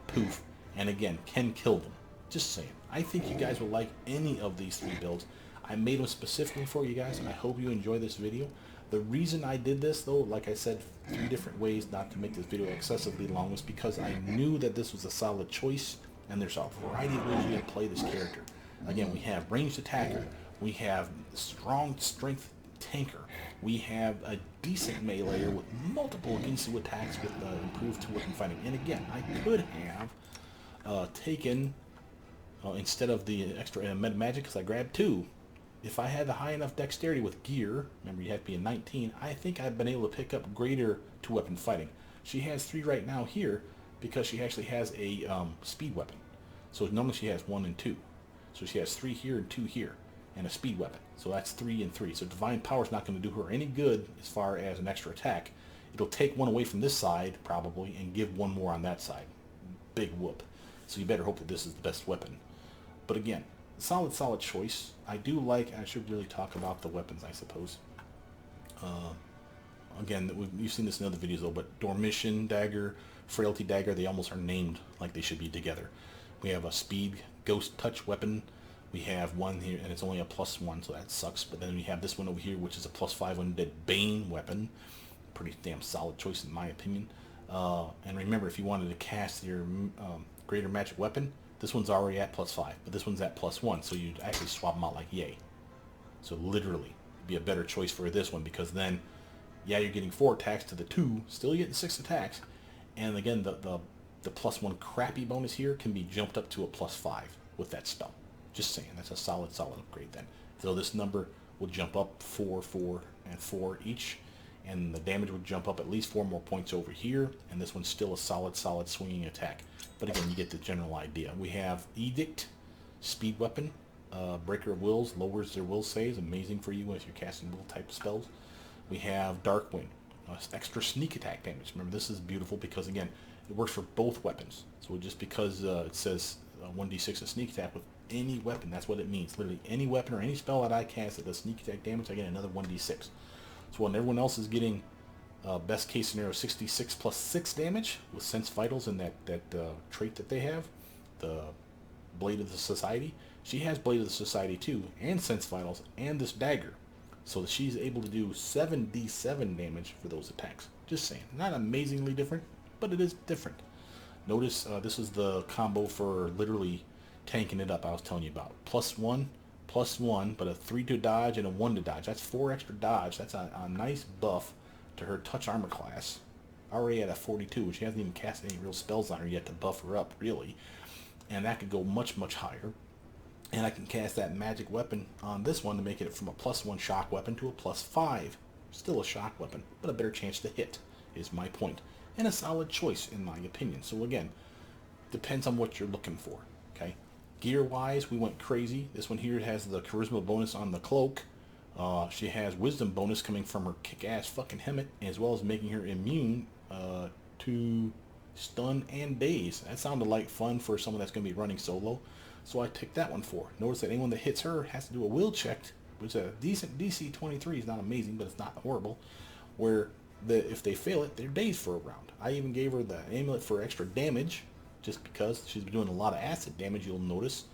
Poof. And again, can kill them. Just saying. I think you guys will like any of these 3 builds. I made them specifically for you guys, and I hope you enjoy this video. The reason I did this, though, like I said, 3 different ways not to make this video excessively long, was because I knew that this was a solid choice, and there's a variety of ways you can play this character. Again, we have ranged attacker, we have strong strength tanker, we have a decent meleeer with multiple Ginsu attacks with improved 2-weapon fighting. And again, I could have taken, instead of the extra med magic, because I grabbed 2, if I had the high enough dexterity with gear, remember you have to be a 19, I think I've been able to pick up greater 2-weapon fighting. She has 3 right now here because she actually has a speed weapon. So normally she has 1 and 2. So she has 3 here and 2 here, and a speed weapon. So that's 3 and 3. So Divine Power is not going to do her any good as far as an extra attack. It'll take 1 away from this side, probably, and give 1 more on that side. Big whoop. So you better hope that this is the best weapon. But again, solid choice. I do like, I should really talk about the weapons, I suppose. Again, you've seen this in other videos though, but Dormition Dagger, Frailty Dagger, they almost are named like they should be together. We have a Speed Ghost Touch weapon. We have one here, and it's only a +1, so that sucks. But then we have this one over here, which is a +5 Undead Bane weapon. Pretty damn solid choice in my opinion. And remember, if you wanted to cast your Greater Magic Weapon, this one's already at +5, but this one's at +1, so you'd actually swap them out like yay. So literally, be a better choice for this one, because then, yeah, you're getting 4 attacks to the 2, still getting 6 attacks, and again, the +1 crappy bonus here can be jumped up to a +5 with that spell. Just saying, that's a solid upgrade then. So this number will jump up 4, 4, and 4 each, and the damage would jump up at least 4 more points over here, and this one's still a solid swinging attack. But again, you get the general idea. We have Edict, Speed Weapon, Breaker of Wills, lowers their will saves, amazing for you if you're casting will type spells. We have Dark Wind, extra sneak attack damage. Remember, this is beautiful because again, it works for both weapons. So just because it says 1d6 of sneak attack with any weapon, that's what it means. Literally any weapon or any spell that I cast that does sneak attack damage, I get another 1d6. So when everyone else is getting best case scenario 66 plus 6 damage with Sense Vitals and that trait that they have, the Blade of the Society, she has Blade of the Society too, and Sense Vitals, and this dagger. So that she's able to do 7d7 damage for those attacks. Just saying. Not amazingly different, but it is different. Notice this is the combo for literally tanking it up I was telling you about. +1, +1, but a 3 to dodge and a 1 to dodge. That's 4 extra dodge. That's a nice buff to her touch armor class. Already at a 42, she hasn't even cast any real spells on her yet to buff her up, really. And that could go much higher. And I can cast that magic weapon on this one to make it from a +1 shock weapon to a +5. Still a shock weapon, but a better chance to hit, is my point. And a solid choice, in my opinion. So again, depends on what you're looking for, okay? Gear-wise, we went crazy. This one here has the Charisma bonus on the Cloak. She has Wisdom bonus coming from her kick-ass fucking helmet, as well as making her immune to stun and daze. That sounded like fun for someone that's going to be running solo. So I picked that one for. Notice that anyone that hits her has to do a will check, which is a decent DC 23. Is not amazing, but it's not horrible. Where if they fail it, they're dazed for a round. I even gave her the amulet for extra damage, just because she's been doing a lot of acid damage, you'll notice.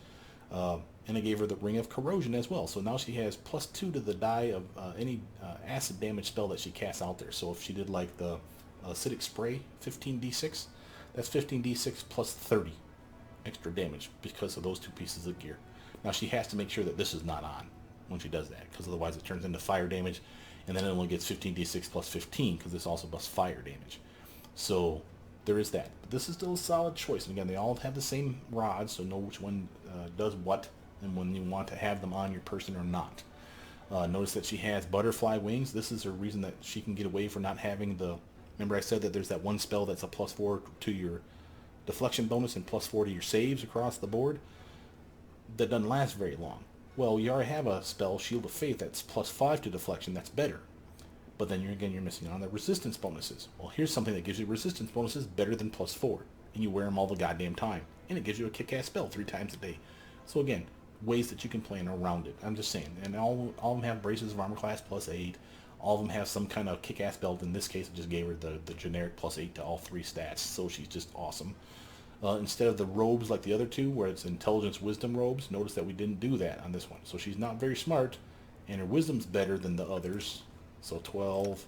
And I gave her the Ring of Corrosion as well. So now she has +2 to the die of any acid damage spell that she casts out there. So if she did like the Acidic Spray, 15d6, that's 15d6 plus 30 extra damage because of those 2 pieces of gear. Now she has to make sure that this is not on when she does that, because otherwise it turns into fire damage, and then it only gets 15d6 plus 15 because this also busts fire damage. So there is that. But this is still a solid choice. And again, they all have the same rods, so know which one does what and when you want to have them on your person or not. Notice that she has butterfly wings. This is her reason that she can get away for not having the... Remember I said that there's that one spell that's a +4 to your deflection bonus and +4 to your saves across the board? That doesn't last very long. Well, you already have a spell, Shield of Faith, that's +5 to deflection. That's better. But then you're missing on the resistance bonuses. Well, here's something that gives you resistance bonuses better than +4. And you wear them all the goddamn time. And it gives you a kick-ass spell 3 times a day. So again, ways that you can plan around it. I'm just saying. And all of them have braces of armor class +8. All of them have some kind of kick-ass belt. In this case, I just gave her the generic +8 to all 3 stats. So she's just awesome. Instead of the robes like the other 2, where it's intelligence wisdom robes, notice that we didn't do that on this one. So she's not very smart, and her wisdom's better than the others. So 12,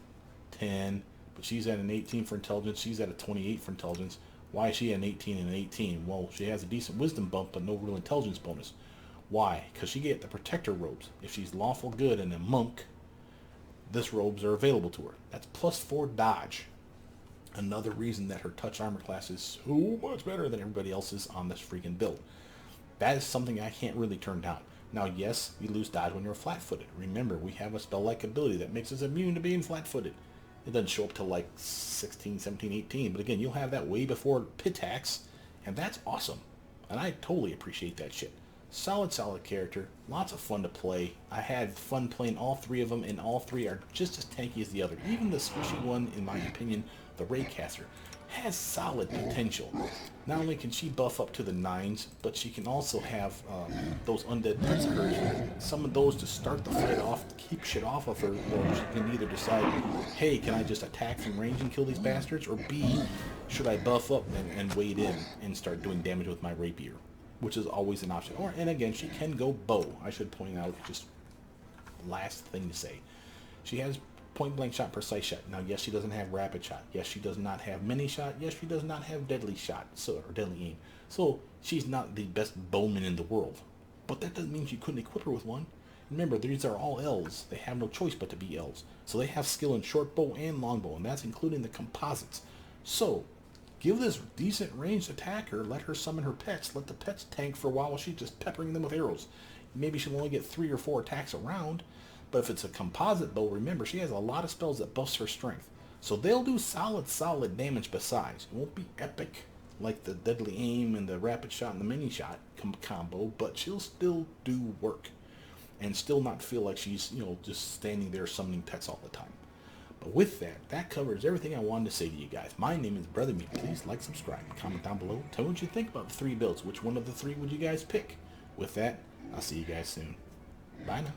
10, but she's at an 18 for intelligence. She's at a 28 for intelligence. Why is she at an 18 and an 18? Well, she has a decent wisdom bump, but no real intelligence bonus. Why? Because she get the protector robes. If she's lawful good and a monk, this robes are available to her. That's +4 dodge. Another reason that her touch armor class is so much better than everybody else's on this freaking build. That is something I can't really turn down. Now, yes, you lose dodge when you're flat-footed. Remember, we have a spell-like ability that makes us immune to being flat-footed. It doesn't show up till like 16, 17, 18. But again, you'll have that way before Pitax, and that's awesome. And I totally appreciate that shit. Solid character. Lots of fun to play. I had fun playing all 3 of them, and all 3 are just as tanky as the other. Even the squishy one, in my opinion, the Raycaster, has solid potential. Not only can she buff up to the 9s, but she can also have those undead pets of hers, some of those to start the fight off, keep shit off of her, or she can either decide, hey, can I just attack from range and kill these bastards, or B, should I buff up and wade in and start doing damage with my rapier, which is always an option. Or, and again, she can go bow. I should point out, just last thing to say, she has point blank shot, precise shot. Now, yes, she doesn't have rapid shot. Yes, she does not have mini shot. Yes, she does not have deadly shot, or deadly aim. So she's not the best bowman in the world. But that doesn't mean you couldn't equip her with one. Remember, these are all elves. They have no choice but to be elves. So they have skill in short bow and long bow, and that's including the composites. So give this decent ranged attacker, let her summon her pets, let the pets tank for a while she's just peppering them with arrows. Maybe she'll only get 3 or 4 attacks a round. But if it's a composite bow, remember, she has a lot of spells that buffs her strength. So they'll do solid damage besides. It won't be epic like the deadly aim and the rapid shot and the mini shot combo, but she'll still do work. And still not feel like she's, just standing there summoning pets all the time. But with that, that covers everything I wanted to say to you guys. My name is Brother Meat. Please like, subscribe, comment down below. Tell me what you think about the 3 builds. Which one of the 3 would you guys pick? With that, I'll see you guys soon. Bye now.